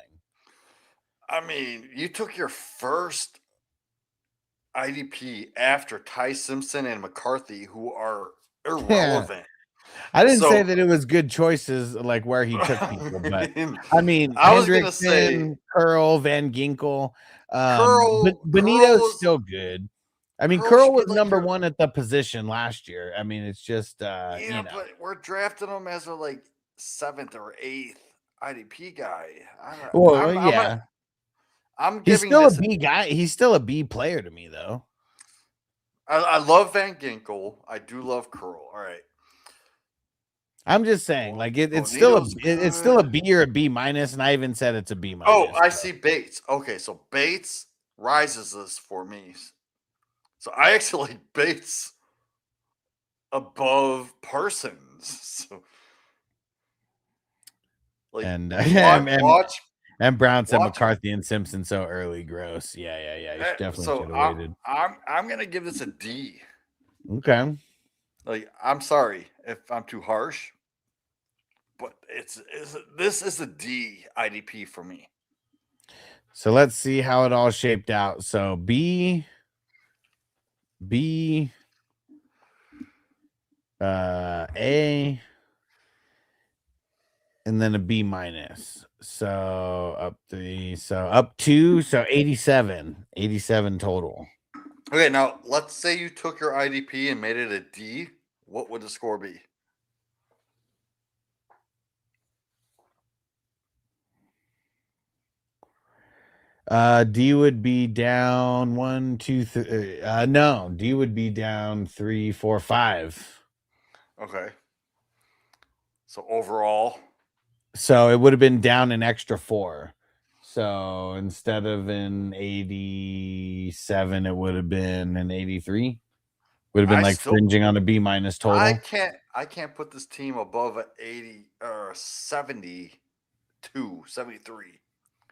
I mean, you took your first IDP after Ty Simpson and McCarthy, who are irrelevant. I didn't say that it was good choices, like where he took people, but I mean, I was going to say Curl, Van Ginkel, Benito's still good. I mean, Curl was number one at the position last year. I mean, it's just, but we're drafting him as a like 7th or 8th IDP guy. He's still a B guy. He's still a B player to me, though. I love Van Ginkel. I do love Curl. All right. I'm just saying, like it's still a B or a B minus, and I even said it's a B minus. Oh, I see Bates. Okay, so Bates rises this for me. So I actually like Bates above Parsons. So, and And Brown said Watch- McCarthy and Simpson so early. Gross. Yeah. You definitely So should have waited. I'm gonna give this a D. Okay. Like, I'm sorry if I'm too harsh, but this is a D IDP for me. So let's see how it all shaped out. So B, A, and then a B minus. So up 3, so up 2, so 87 total. Okay, now let's say you took your IDP and made it a D. What would the score be? D would be down 1, 2, 3. No, D would be down 3, 4, 5. Okay. So overall, So it would have been down an extra 4. So instead of an 87, it would have been an 83. Would have been like fringing on a B minus total. I can't put this team above an 80 or 72, 73.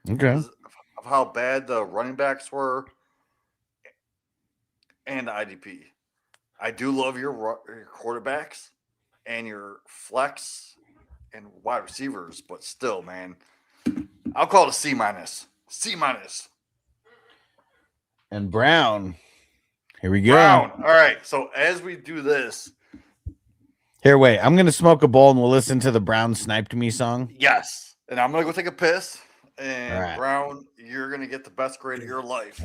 Okay. Because of how bad the running backs were and the IDP. I do love your quarterbacks and your flex and wide receivers, but still, man, I'll call it a C minus. C minus. And Brown. Here we go. Brown. All right. So as we do this, here, wait. I'm gonna smoke a bowl and we'll listen to the Brown Sniped Me song. yes, and I'm gonna go take a piss. And right. Brown, you're gonna get the best grade of your life.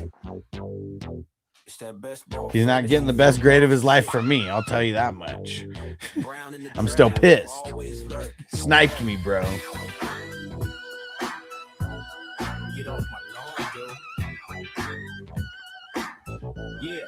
He's not getting the best grade of his life from me. I'll tell you that much. I'm still pissed. Sniped me, bro. Yeah.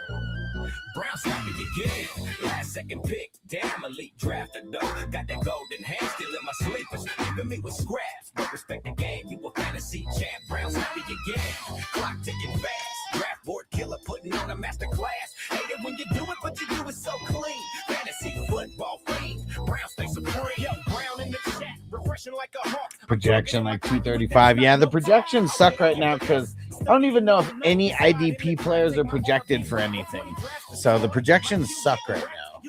Brown sniped me again. Last second pick. Damn, elite drafter though. Got that golden hand still in my sleepers. Leaving me with scraps. But respect the game. You a fantasy champ. Brown sniped me again. Clock ticking fast. Draft board killer putting on a master class. Hate it when you do it, but you do it so clean. Fantasy football fiend. Brown stay supreme. Yo, Brown in the chat. Refreshing like a hawk. Projection like 235. Yeah, the projections suck right now because I don't even know if any IDP players are projected for anything. So the projections suck right now.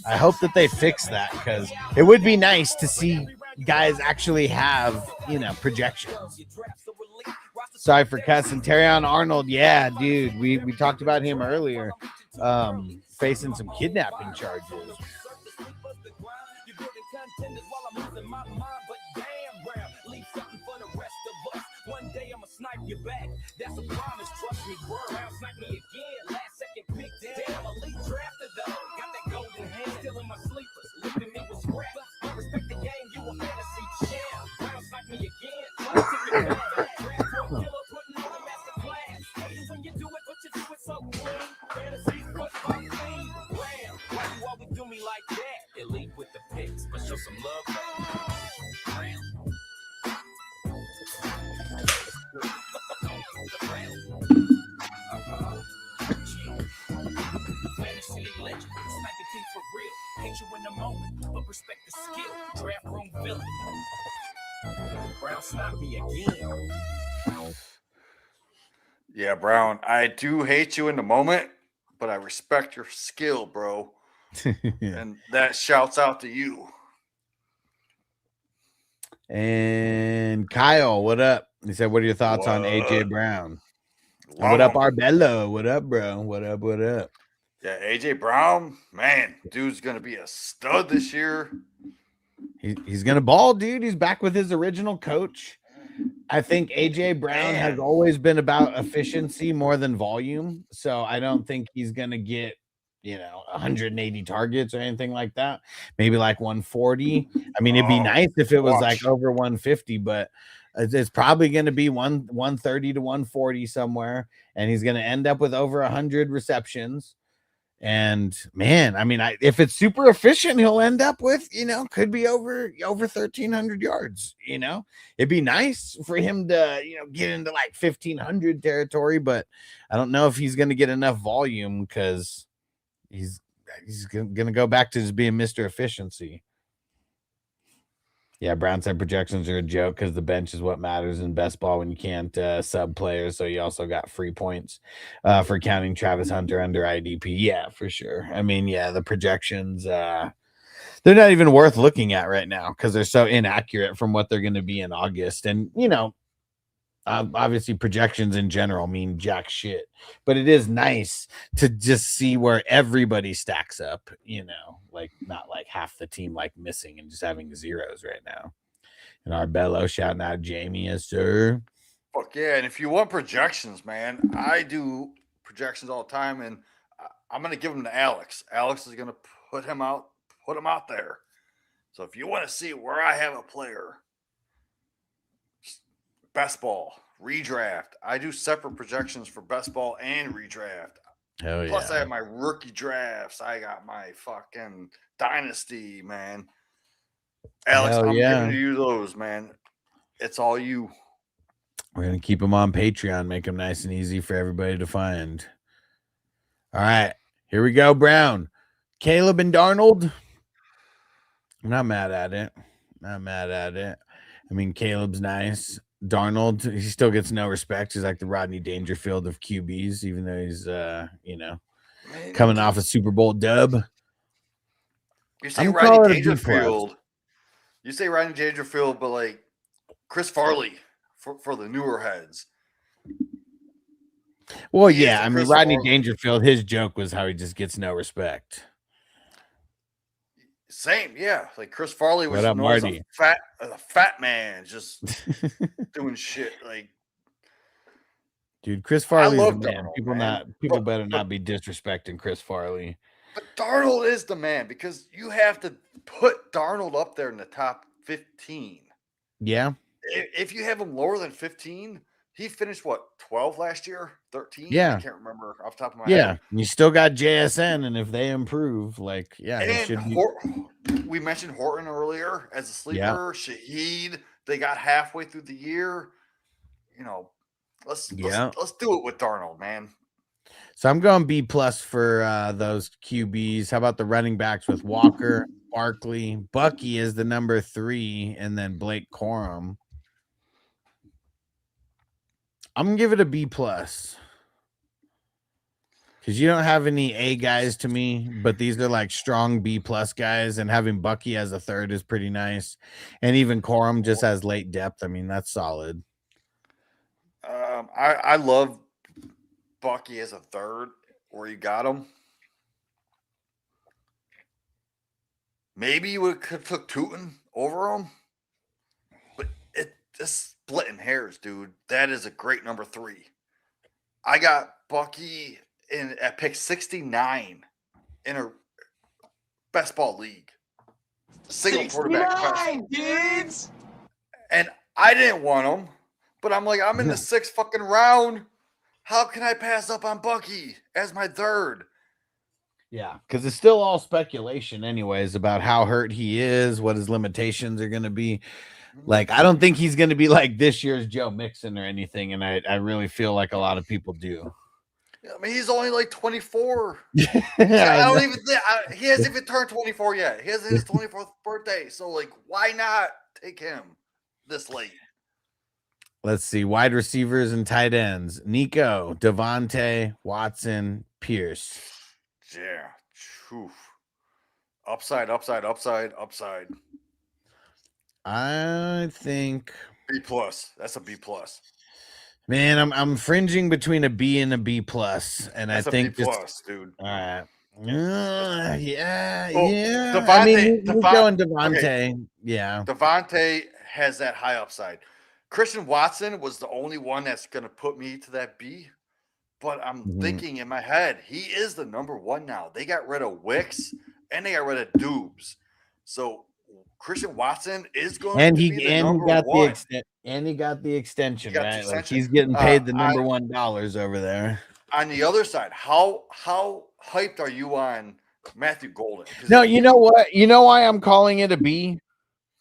I hope that they fix that because it would be nice to see guys actually have, projections. Sorry for cussing. Terrion Arnold. Yeah, dude. We talked about him earlier. Facing some kidnapping charges. One day I'ma snipe you back. That's a promise. Trust me, bro. I'll snipe me again. Last second pick. Damn, elite drafted though. Got that golden hand still in my sleepers. Leaving me with scrap. I respect the game. You a fantasy champ. Brown snipe me again. Draft board killer putting on a master class. Hate it when you do it, but you do it so clean. Fantasy football team. Brown, why you always do me like that? Elite with the picks, but show some love. Brown. Hate you in the moment, but respect the skill. Draft room villain. Brown sniped me again. Yeah, Brown, I do hate you in the moment, but I respect your skill, bro. And that shouts out to you. And Kyle, what up? He said, what are your thoughts on AJ Brown? What up, Arbello? What up, bro? What up? Yeah, AJ Brown, man, dude's gonna be a stud this year. He's gonna ball, dude. He's back with his original coach. I think AJ Brown has always been about efficiency more than volume, so I don't think he's gonna get 180 targets or anything like that. Maybe like 140. I mean, it'd be nice if it was like over 150, but it's probably going to be 130 to 140 somewhere, and he's going to end up with over 100 receptions. And man, I mean, if it's super efficient, he'll end up with, could be over 1,300 yards. It'd be nice for him to, get into like 1,500 territory, but I don't know if he's going to get enough volume because he's going to go back to just being Mr. Efficiency. Yeah, Brown said projections are a joke because the bench is what matters in best ball when you can't sub players. So you also got free points for counting Travis Hunter under IDP. Yeah, for sure. I mean, yeah, the projections, they're not even worth looking at right now because they're so inaccurate from what they're going to be in August. And, obviously projections in general mean jack shit, but it is nice to just see where everybody stacks up, like not like half the team like missing and just having zeros right now. And Arbello shouting out Jamie, yes sir. Fuck yeah! And if you want projections, man, I do projections all the time, and I'm gonna give them to Alex. Alex is gonna put him out there. So if you want to see where I have a player, best ball, redraft, I do separate projections for best ball and redraft. Hell yeah. Plus, I have my rookie drafts. I got my fucking dynasty, man. Alex, Hell I'm yeah. giving you those, man. It's all you. We're going to keep them on Patreon, make them nice and easy for everybody to find. All right, here we go, Brown. Caleb and Darnold. I'm not mad at it. I mean, Caleb's nice. Darnold, he still gets no respect. He's like the Rodney Dangerfield of QBs, even though he's, coming off a Super Bowl dub. You say Rodney Dangerfield. You say Rodney Dangerfield, but like Chris Farley for the newer heads. Well, yeah, I mean, Rodney Dangerfield, his joke was how he just gets no respect. Same, yeah. Like Chris Farley was known as a fat man, just doing shit. Like, dude, Chris Farley's the man. People better not be disrespecting Chris Farley. But Darnold is the man because you have to put Darnold up there in the top 15. Yeah. If you have him lower than 15, he finished what, 12 last year? 13? Yeah. I can't remember off the top of my head. Yeah. You still got JSN, and if they improve, like, yeah, and he should be. We mentioned Horton earlier as a sleeper. Yeah. Shahid, they got halfway through the year. Let's do it with Darnold, man. So I'm going B+ for those QBs. How about the running backs with Walker, Barkley? Bucky is the number 3, and then Blake Corum. I'm gonna give it a B+. Because you don't have any A guys to me, but these are like strong B+ guys, and having Bucky as a third is pretty nice. And even Corum just has late depth. I mean, that's solid. I love Bucky as a third where you got him. Maybe you could have took Tootin over him, but it just splitting hairs, dude. That is a great number 3. I got Bucky at pick 69 in a best ball league. Single quarterback. Dudes. And I didn't want him, but I'm like, I'm in the 6th fucking round. How can I pass up on Bucky as my third? Yeah, because it's still all speculation anyways about how hurt he is, what his limitations are going to be. Like, I don't think he's going to be like this year's Joe Mixon or anything, and I really feel like a lot of people do. I mean, he's only like 24. I don't even think he hasn't even turned 24 yet. He hasn't his 24th birthday. So, like, why not take him this late? Let's see. Wide receivers and tight ends. Nico, Devontae, Watson, Pierce. Yeah. Oof. Upside. I think B+. That's a B+. Man, I'm fringing between a B and a B+, and that's I think B+, dude. All right. Yeah. Devontae, I mean, Nico and Devontae. Okay. Yeah. Devontae has that high upside. Christian Watson was the only one that's going to put me to that B. But I'm thinking in my head, he is the number 1 now. They got rid of Wicks and they got rid of Dubes. So Christian Watson is going to be the number 1. He got the extension, the right? extension. Like he's getting paid the number $1 over there. On the other side, how hyped are you on Matthew Golden? No, you know what? You know why I'm calling it a B?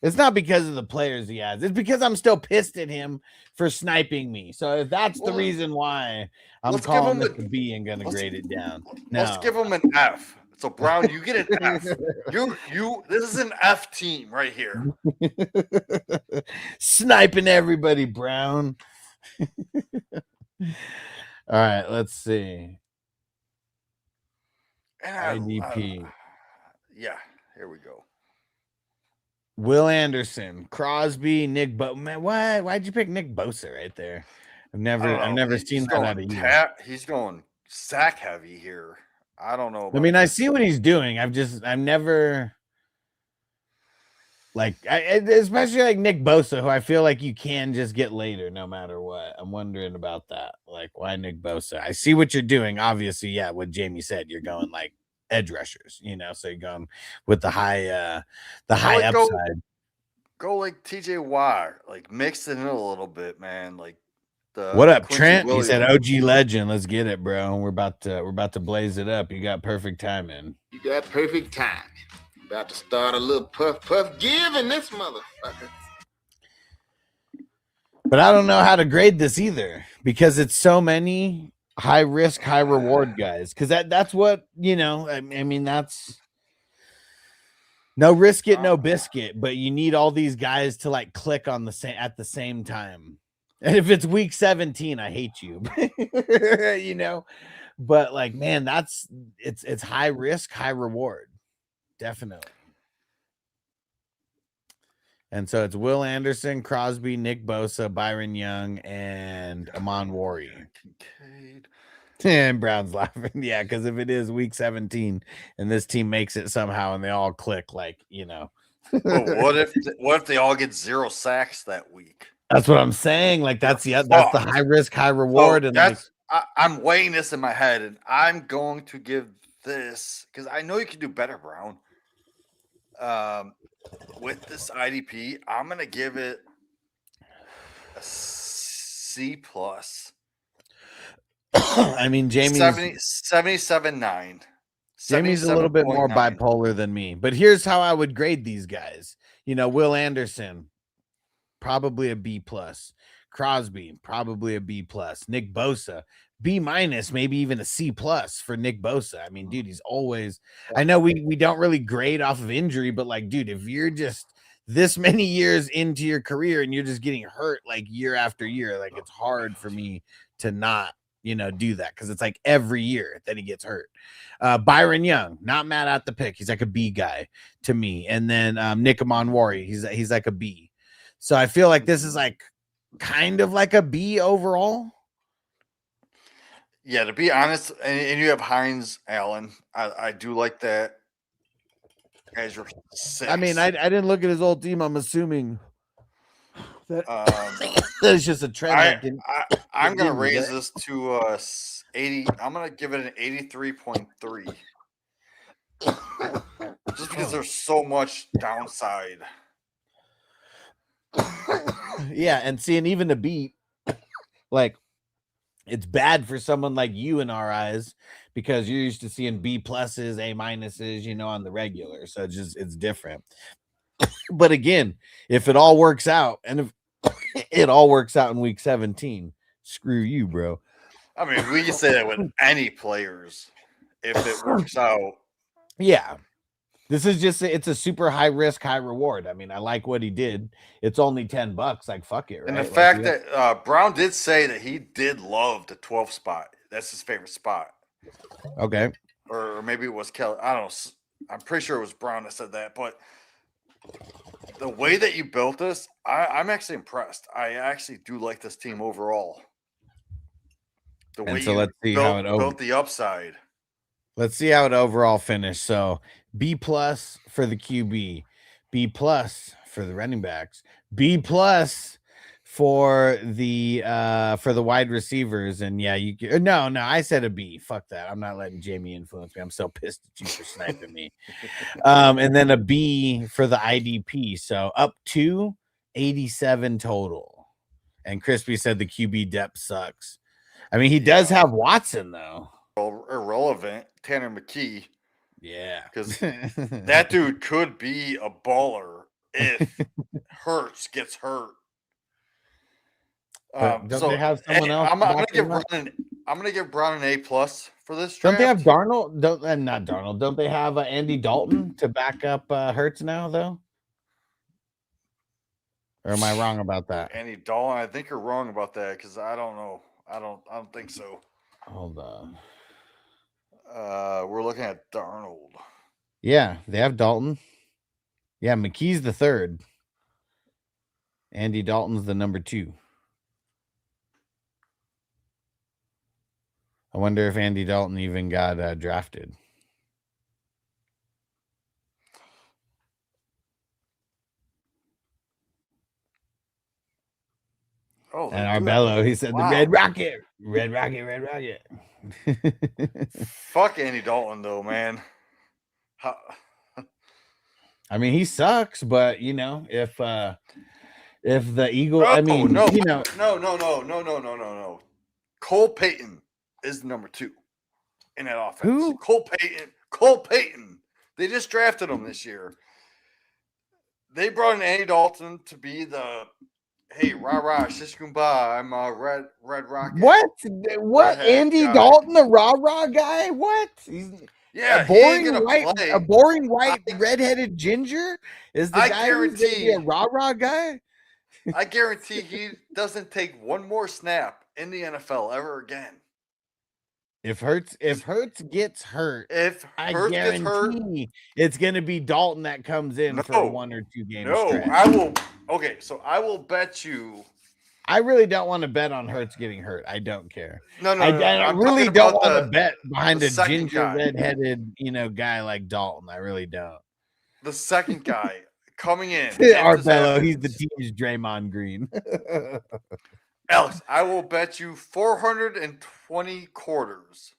It's not because of the players he has. It's because I'm still pissed at him for sniping me. So if that's the reason why I'm calling it a B and going to grade it down. No. Let's give him an F. So Brown, you get an F. This is an F team right here. Sniping everybody, Brown. All right, let's see. And IDP. yeah, here we go. Will Anderson, Crosby, Nick Man, why'd you pick Nick Bosa right there? I've never seen that out of you. He's going sack heavy here. I don't know. I mean, I see what he's doing. I've never especially like Nick Bosa, who I feel like you can just get later no matter what. I'm wondering about that. Like, why Nick Bosa? I see what you're doing. Obviously, yeah, what Jamie said, you're going like edge rushers, so you're going with the high upside. Go like TJ Watt, like mix it in a little bit, man. Like what up, Quincy Trent? Williams. He said OG legend. Let's get it, bro. We're about to blaze it up. You got perfect timing. You got perfect timing. About to start a little puff give in this motherfucker. But I don't know how to grade this either because it's so many high risk, high reward guys. Because that's what I mean, that's no risk it, no biscuit. But you need all these guys to like click on at the same time. And if it's week 17, I hate you. But like, man, it's high risk, high reward. Definitely. And so it's Will Anderson, Crosby, Nick Bosa, Byron Young, and Amon Wari. And Brown's laughing. Yeah, because if it is week 17 and this team makes it somehow and they all click, like, Well, what if they all get 0 sacks that week? That's what I'm saying. Like, that's the high risk, high reward. So and I'm weighing this in my head, and I'm going to give this because I know you can do better, Brown. With this IDP, I'm gonna give it a C plus. I mean, Jamie's 77.9. Jamie's a little bit more bipolar than me, but here's how I would grade these guys. Will Anderson, probably a B plus. Crosby, probably a B plus. Nick Bosa, B minus, maybe even a C plus for Nick Bosa. I mean, dude, he's always. I know we don't really grade off of injury, but like, dude, if you're just this many years into your career and you're just getting hurt like year after year, like it's hard for me to not do that because it's like every year that he gets hurt. Byron Young, not mad at the pick. He's like a B guy to me. And then Nick Wari, he's like a B. So I feel like this is like kind of like a B overall. Yeah, to be honest, and you have Hines Allen. I do like that as your 6. I mean, I didn't look at his old team. I'm assuming that that's just a trend. I'm going to raise this to 80. I'm going to give it an 83.3. Just because there's so much downside. Yeah, and seeing even a B, like, it's bad for someone like you in our eyes because you're used to seeing B pluses, A minuses, on the regular. So it's different. But again, if it all works out, and if it all works out in week 17, screw you, bro. I mean, we can say that with any players if it works out. Yeah. This is it's a super high risk, high reward. I mean, I like what he did. It's only $10. Like, fuck it. Right? And the fact that Brown did say that he did love the 12 spot. That's his favorite spot. Okay. Or maybe it was Kelly. I don't know. I'm pretty sure it was Brown that said that. But the way that you built this, I'm actually impressed. I actually do like this team overall. The way let's see how it built the upside. Let's see how it overall finished. So B plus for the QB, B plus for the running backs, B plus for the wide receivers, and yeah, no, I said a B. Fuck that. I'm not letting Jamie influence me. I'm so pissed at you for sniping me. And then a B for the IDP. So up to 87 total. And Crispy said the QB depth sucks. I mean, he does have Watson though. Irrelevant. Tanner McKee. Yeah. Because that dude could be a baller if Hurts gets hurt. Don't they have someone else? I'm gonna I'm gonna give Brown an A+ for this draft. Don't they have Darnold? Not Darnold. Don't they have Andy Dalton to back up Hurts now though? Or am I wrong about that? Andy Dalton? I think you're wrong about that because I don't know. I don't think so. Hold on. We're looking at Darnold. Yeah, they have Dalton. Yeah, McKee's the third. Andy Dalton's the number 2. I wonder if Andy Dalton even got drafted. Oh, And Arbello, he said wow. the Red Rocket. Red Rocket, Red Rocket. Fuck Andy Dalton though, man. I mean, he sucks, but you know, if the Eagle, Oh, I mean, no, you know, no. Cole Payton is number 2 in that offense. Who? Cole Payton. They just drafted him this year. They brought in Andy Dalton to be the hey, rah shish kumbah. I'm a red rocket. What? Andy guy. Dalton, the rah guy? What? He's Yeah, a boring he ain't white, gonna play. a boring white redheaded ginger is the I guy who's gonna be a rah guy. I guarantee he doesn't take one more snap in the NFL ever again. If Hurts gets hurt, If I Hurts gets hurt, guarantee it's gonna be Dalton that comes in for a 1 or 2 game stretch. I will. Okay, so I will bet you. I really don't want to bet on Hurts getting hurt. I don't care. No. I really don't want to bet behind a ginger guy. redheaded, guy like Dalton. I really don't. The second guy coming in, Arbello, he's the team's Draymond Green. Alex, I will bet you 420 quarters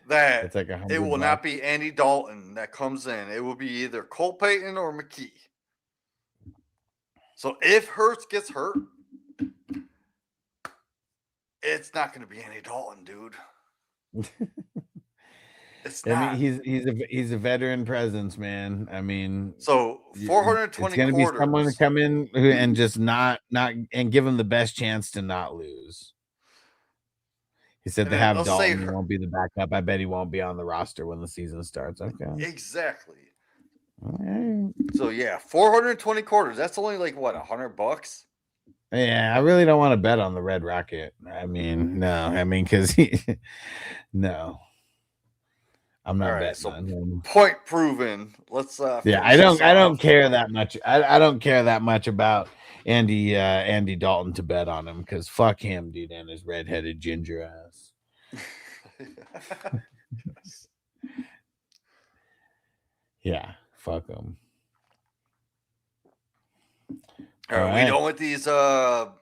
that It's like it will not be Andy Dalton that comes in. It will be either Cole Payton or McKee. So if Hurts gets hurt, it's not going to be Andy Dalton, dude. It's not. I mean, he's a veteran presence, man. I mean, so 420 it's going to be someone to come in and just not and give him the best chance to not lose. He said they have Dalton. He won't be the backup. I bet he won't be on the roster when the season starts. Okay, exactly. All right. So yeah, 420 quarters. That's only like what, $100? Yeah, I really don't want to bet on the Red Rocket. I mean, no. I mean, because no. I'm not betting on him. Point proven. Let's yeah, I don't care that much. I don't care that much about Andy Dalton to bet on him because fuck him, dude, and his redheaded ginger ass. Yeah, fuck him. Are we done with these? So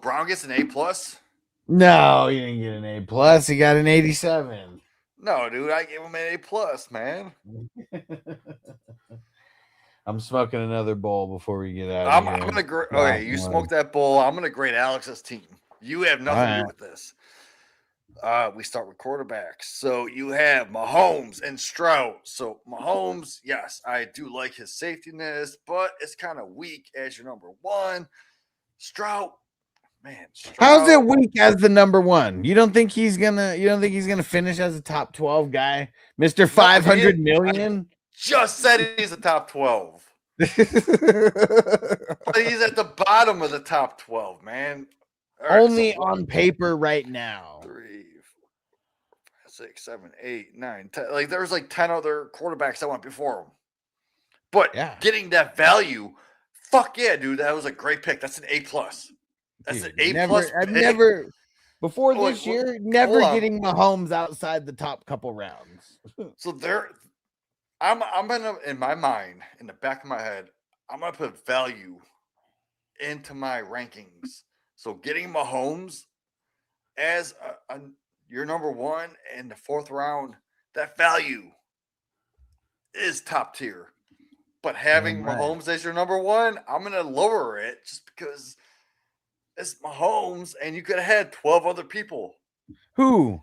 Brown gets an A+. No, he didn't get an A+. He got an 87. No, dude, I gave him an A+, man. I'm smoking another bowl before we get out of here. I'm gonna grade. Okay, you smoke that bowl. I'm gonna grade Alex's team. You have nothing to do with this. We start with quarterbacks. So you have Mahomes and Stroud. So Mahomes, yes, I do like his safetiness, but it's kind of weak as your number 1. Stroud. Man, how's it weak as the number 1? You don't think he's gonna finish as a top 12 guy, Mr. 500 million? I just said he's a top 12, but he's at the bottom of the top 12, man. Only on paper right now. 3, 4, 6, 7, 8, 9, 10. Like there's like 10 other quarterbacks that went before him, but getting that value, fuck yeah, dude, that was a great pick. That's an A+. That's an A+. I've never before this year, never getting Mahomes outside the top couple rounds. So I'm gonna, in my mind, in the back of my head, I'm gonna put value into my rankings. So getting Mahomes as your number 1 in the 4th round, that value is top tier. But having Mahomes as your number 1, I'm gonna lower it just because it's Mahomes, and you could have had 12 other people. Who?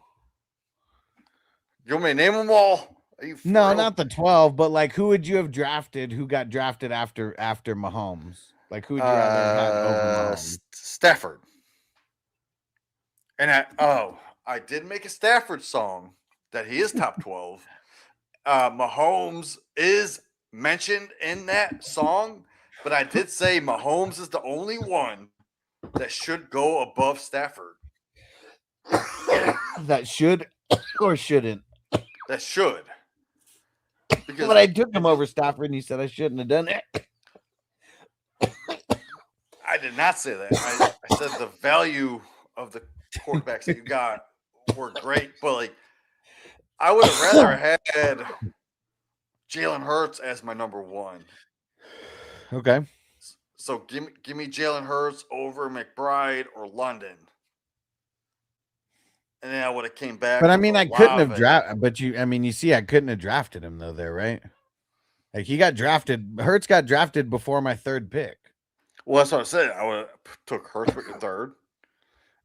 You want me to name them all? No, not the 12, but like who would you have drafted? Who got drafted after Mahomes? Like who would you rather have over Mahomes? Stafford. And I did make a Stafford song that he is top 12. Mahomes is mentioned in that song, but I did say Mahomes is the only one that should go above Stafford. That should or shouldn't. That should. Because But I took him over Stafford, and he said I shouldn't have done it. I did not say that. I said the value of the quarterbacks that you got were great, but like I would have rather had Jalen Hurts as my number one. Okay. So give me Jalen Hurts over McBride or London. And then I would have came back. But I mean, I couldn't have Olave. drafted. But you see, I couldn't have drafted him though. There, right? Like he got drafted. Hurts got drafted before my third pick. Well, that's what I said. I would have took Hurts with your third,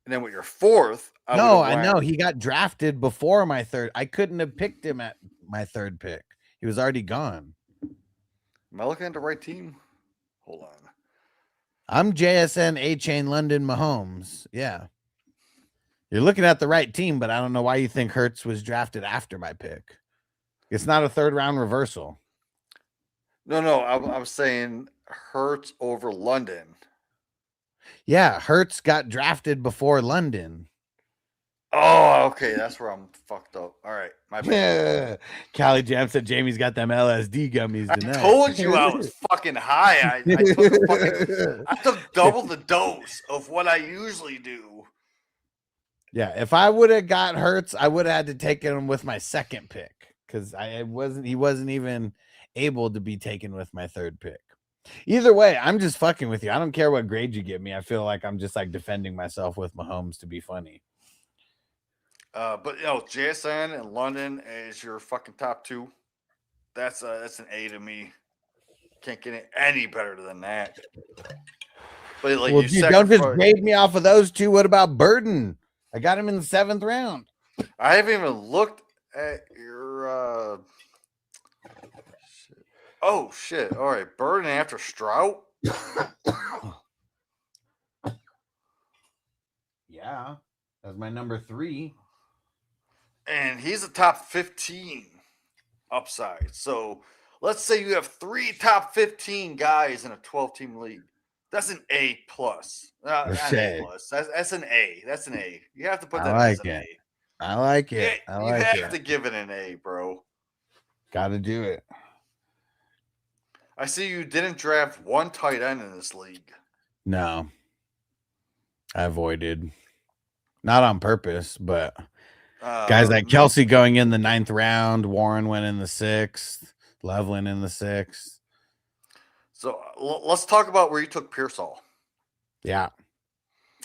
and then with your fourth. I know he got drafted before my third. I couldn't have picked him at my third pick. He was already gone. Am I looking at the right team? Hold on. I'm JSN A-Chain London Mahomes. Yeah. You're looking at the right team, but I don't know why you think Hurts was drafted after my pick. It's not a third round reversal. No, I was saying Hurts over London. Yeah, Hurts got drafted before London. Oh, okay. That's where I'm fucked up. All right. My bad. Callie Jam said Jamie's got them LSD gummies tonight. I told you I was fucking high. I took double the dose of what I usually do. Yeah, if I would have got Hurts, I would have had to take him with my second pick because he wasn't even able to be taken with my third pick. Either way, I'm just fucking with you. I don't care what grade you give me. I feel like I'm just like defending myself with Mahomes to be funny. But JSN and London is your fucking top two. That's an A to me. Can't get it any better than that. But like well, you don't just grade me off of those two. What about Burden? I got him in the 7th round. I haven't even looked at your. Oh shit! All right, Burden after Stroud. Yeah, that's my number 3. And he's a top 15 upside. So let's say you have 3 top 15 guys in a 12-team league. That's an A plus. Not an A plus. That's an A. That's an A. You have to put that as an A. I like it. You have to give it an A, bro. Got to do it. I see you didn't draft one tight end in this league. No. I avoided. Not on purpose, but guys like Kelsey going in the 9th round, Warren went in the 6th, Loveland in the 6th. So let's talk about where you took Pearsall. Yeah.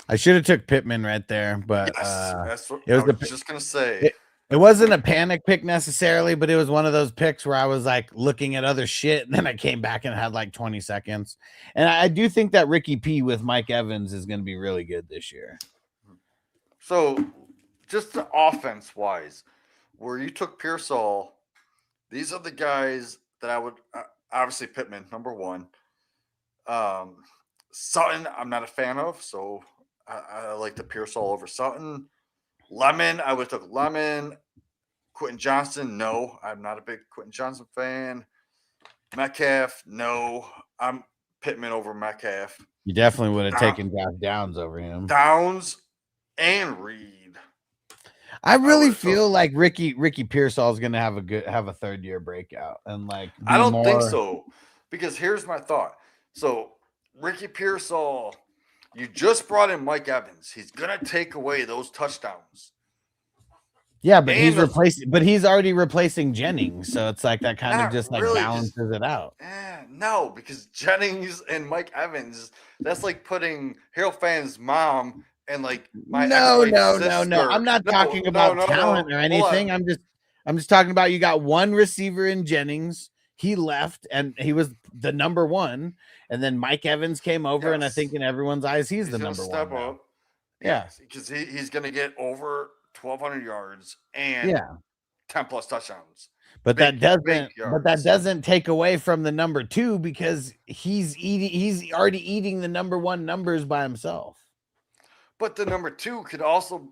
I should have took Pittman right there, but that's what I was just going to say. It wasn't a panic pick necessarily, but it was one of those picks where I was like looking at other shit. And then I came back and had like 20 seconds. And I do think that Ricky P with Mike Evans is going to be really good this year. So just the offense wise, where you took Pearsall, these are the guys that I would obviously Pittman, number 1. Sutton, I'm not a fan of, so I like the Pearsall over Sutton. Lemon, I would have took Lemon. Quentin Johnson, no. I'm not a big Quentin Johnson fan. Metcalf, no. I'm Pittman over Metcalf. You definitely would have taken Josh Downs over him. Downs and Reed. I really feel like Ricky Pearsall is going to have a 3rd-year breakout, and like I don't think so, because here's my thought. So Ricky Pearsall, you just brought in Mike Evans. He's gonna take away those touchdowns. Yeah, but he's already replacing Jennings, so it's like that kind of just like really balances it out. No, because Jennings and Mike Evans, that's like putting Harold Fan's mom and like my no. I'm not talking about talent or anything. I'm just talking about you got one receiver in Jennings. He left and he was the number 1, and then Mike Evans came over, and I think in everyone's eyes he's the number 1. Step up. Yeah, because he's gonna get over 1,200 yards and 10 plus touchdowns. But that doesn't take away from the number 2, because he's already eating the number 1 numbers by himself. But the number 2 could also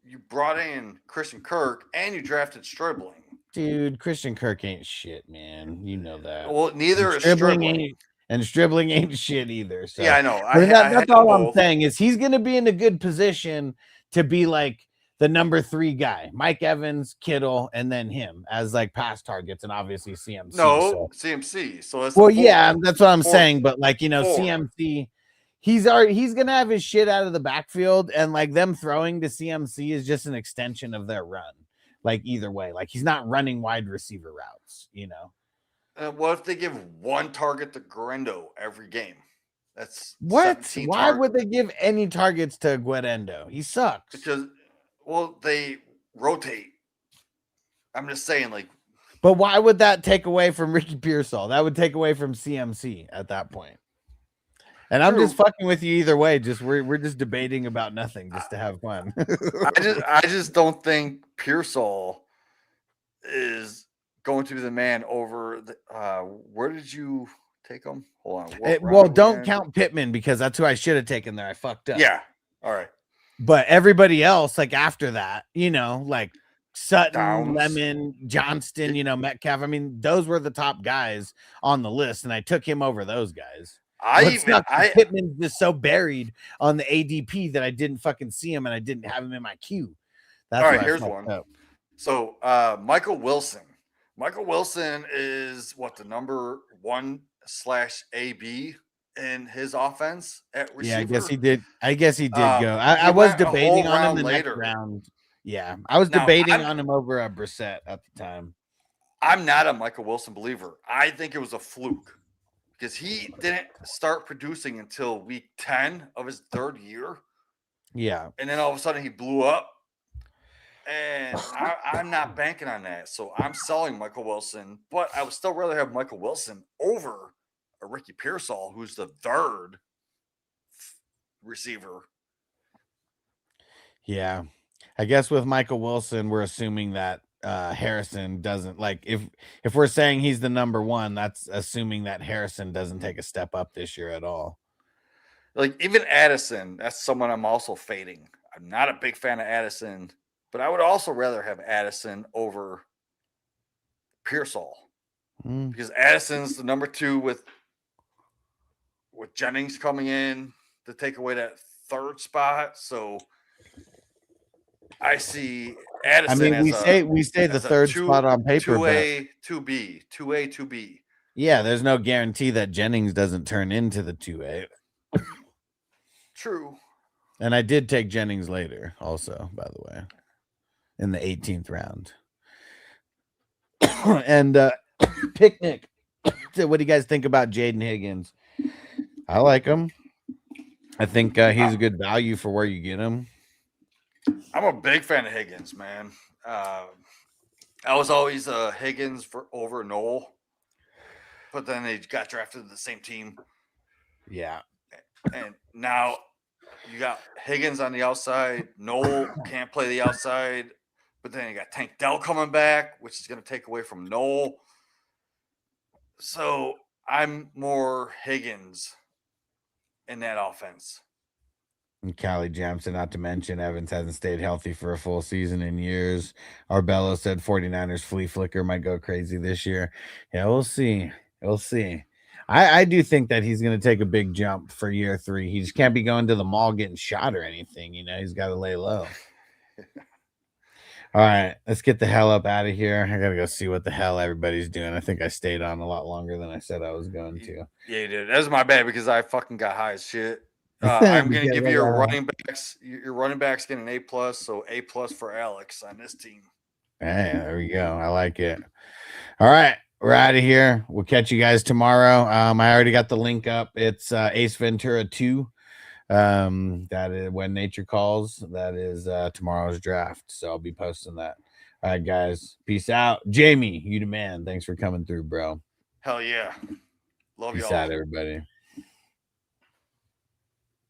you brought in Christian Kirk and you drafted Stribling. Dude, Christian Kirk ain't shit, man. You know that. Well, neither And is Stribling Stribling. ain't, and Stribling ain't shit either. So Yeah, I know. I mean, I that's had all them I'm both. saying is he's gonna be in a good position to be like the number 3 guy, Mike Evans, Kittle, and then him as like pass targets, and obviously CMC. No, CMC. So that's well, a four. yeah, that's what I'm Four. saying. But like, you know, Four. CMC, he's gonna have his shit out of the backfield, and like them throwing to CMC is just an extension of their run. Like either way, like he's not running wide receiver routes, you know. What if they give one target to Guerrero every game? That's What? 17 Why would they give any targets to Guerrero? He sucks. Because, well, they rotate. I'm just saying, like. But why would that take away from Ricky Pearsall? That would take away from CMC at that point. And I'm just fucking with you either way. Just we're just debating about nothing just to have fun. I just don't think Pearsall is going to be the man over the where did you take him? Hold on. Well, don't count Pittman because that's who I should have taken there. I fucked up. Yeah. All right. But everybody else, like after that, you know, like Sutton, Downs. Lemon, Johnston, you know, Metcalf. I mean, those were the top guys on the list, and I took him over those guys. Pittman's just so buried on the ADP that I didn't fucking see him and I didn't have him in my queue. That's all right. Here's one. Up. So Michael Wilson. Michael Wilson is what the number 1/AB in his offense at receiver. Yeah, I guess he did go. I was debating on him the next round. Yeah, I was debating on him over a Brissett at the time. I'm not a Michael Wilson believer. I think it was a fluke. Because he didn't start producing until week 10 of his 3rd year. Yeah. And then all of a sudden he blew up. And I'm not banking on that. So I'm selling Michael Wilson. But I would still rather have Michael Wilson over a Ricky Pearsall, who's the 3rd receiver. Yeah. I guess with Michael Wilson, we're assuming that Harrison doesn't like if we're saying he's the number 1, that's assuming that Harrison doesn't take a step up this year at all. Like even Addison, that's someone I'm also fading. I'm not a big fan of Addison, but I would also rather have Addison over Pearsall because Addison's the number 2 with Jennings coming in to take away that 3rd spot. So I see Addison. I mean, we say the 3rd spot on paper. 2A, 2B, 2A, 2B. Yeah, there's no guarantee that Jennings doesn't turn into the 2A. True. And I did take Jennings later, also, by the way, in the 18th round. And Picnic. What do you guys think about Jaden Higgins? I like him. I think he's a good value for where you get him. I'm a big fan of Higgins, man. I was always Higgins over Noel, but then they got drafted to the same team. Yeah. And now you got Higgins on the outside. Noel can't play the outside, but then you got Tank Dell coming back, which is going to take away from Noel. So I'm more Higgins in that offense. And Callie Jampson, not to mention Evans hasn't stayed healthy for a full season in years. Arbello said 49ers flea flicker might go crazy this year. Yeah, we'll see. We'll see. I do think that he's going to take a big jump for year 3. He just can't be going to the mall getting shot or anything. You know, he's got to lay low. All right, let's get the hell up out of here. I got to go see what the hell everybody's doing. I think I stayed on a lot longer than I said I was going to. Yeah, you did. That was my bad because I fucking got high as shit. I'm going to give you your running backs. Your running backs getting an A+, so A+ for Alex on this team. Hey, there we go. I like it. All right, we're out of here. We'll catch you guys tomorrow. I already got the link up. It's Ace Ventura 2. That is When Nature Calls. That is tomorrow's draft. So I'll be posting that. All right, guys. Peace out. Jamie, you the man. Thanks for coming through, bro. Hell yeah. Love you all. Peace out, everybody.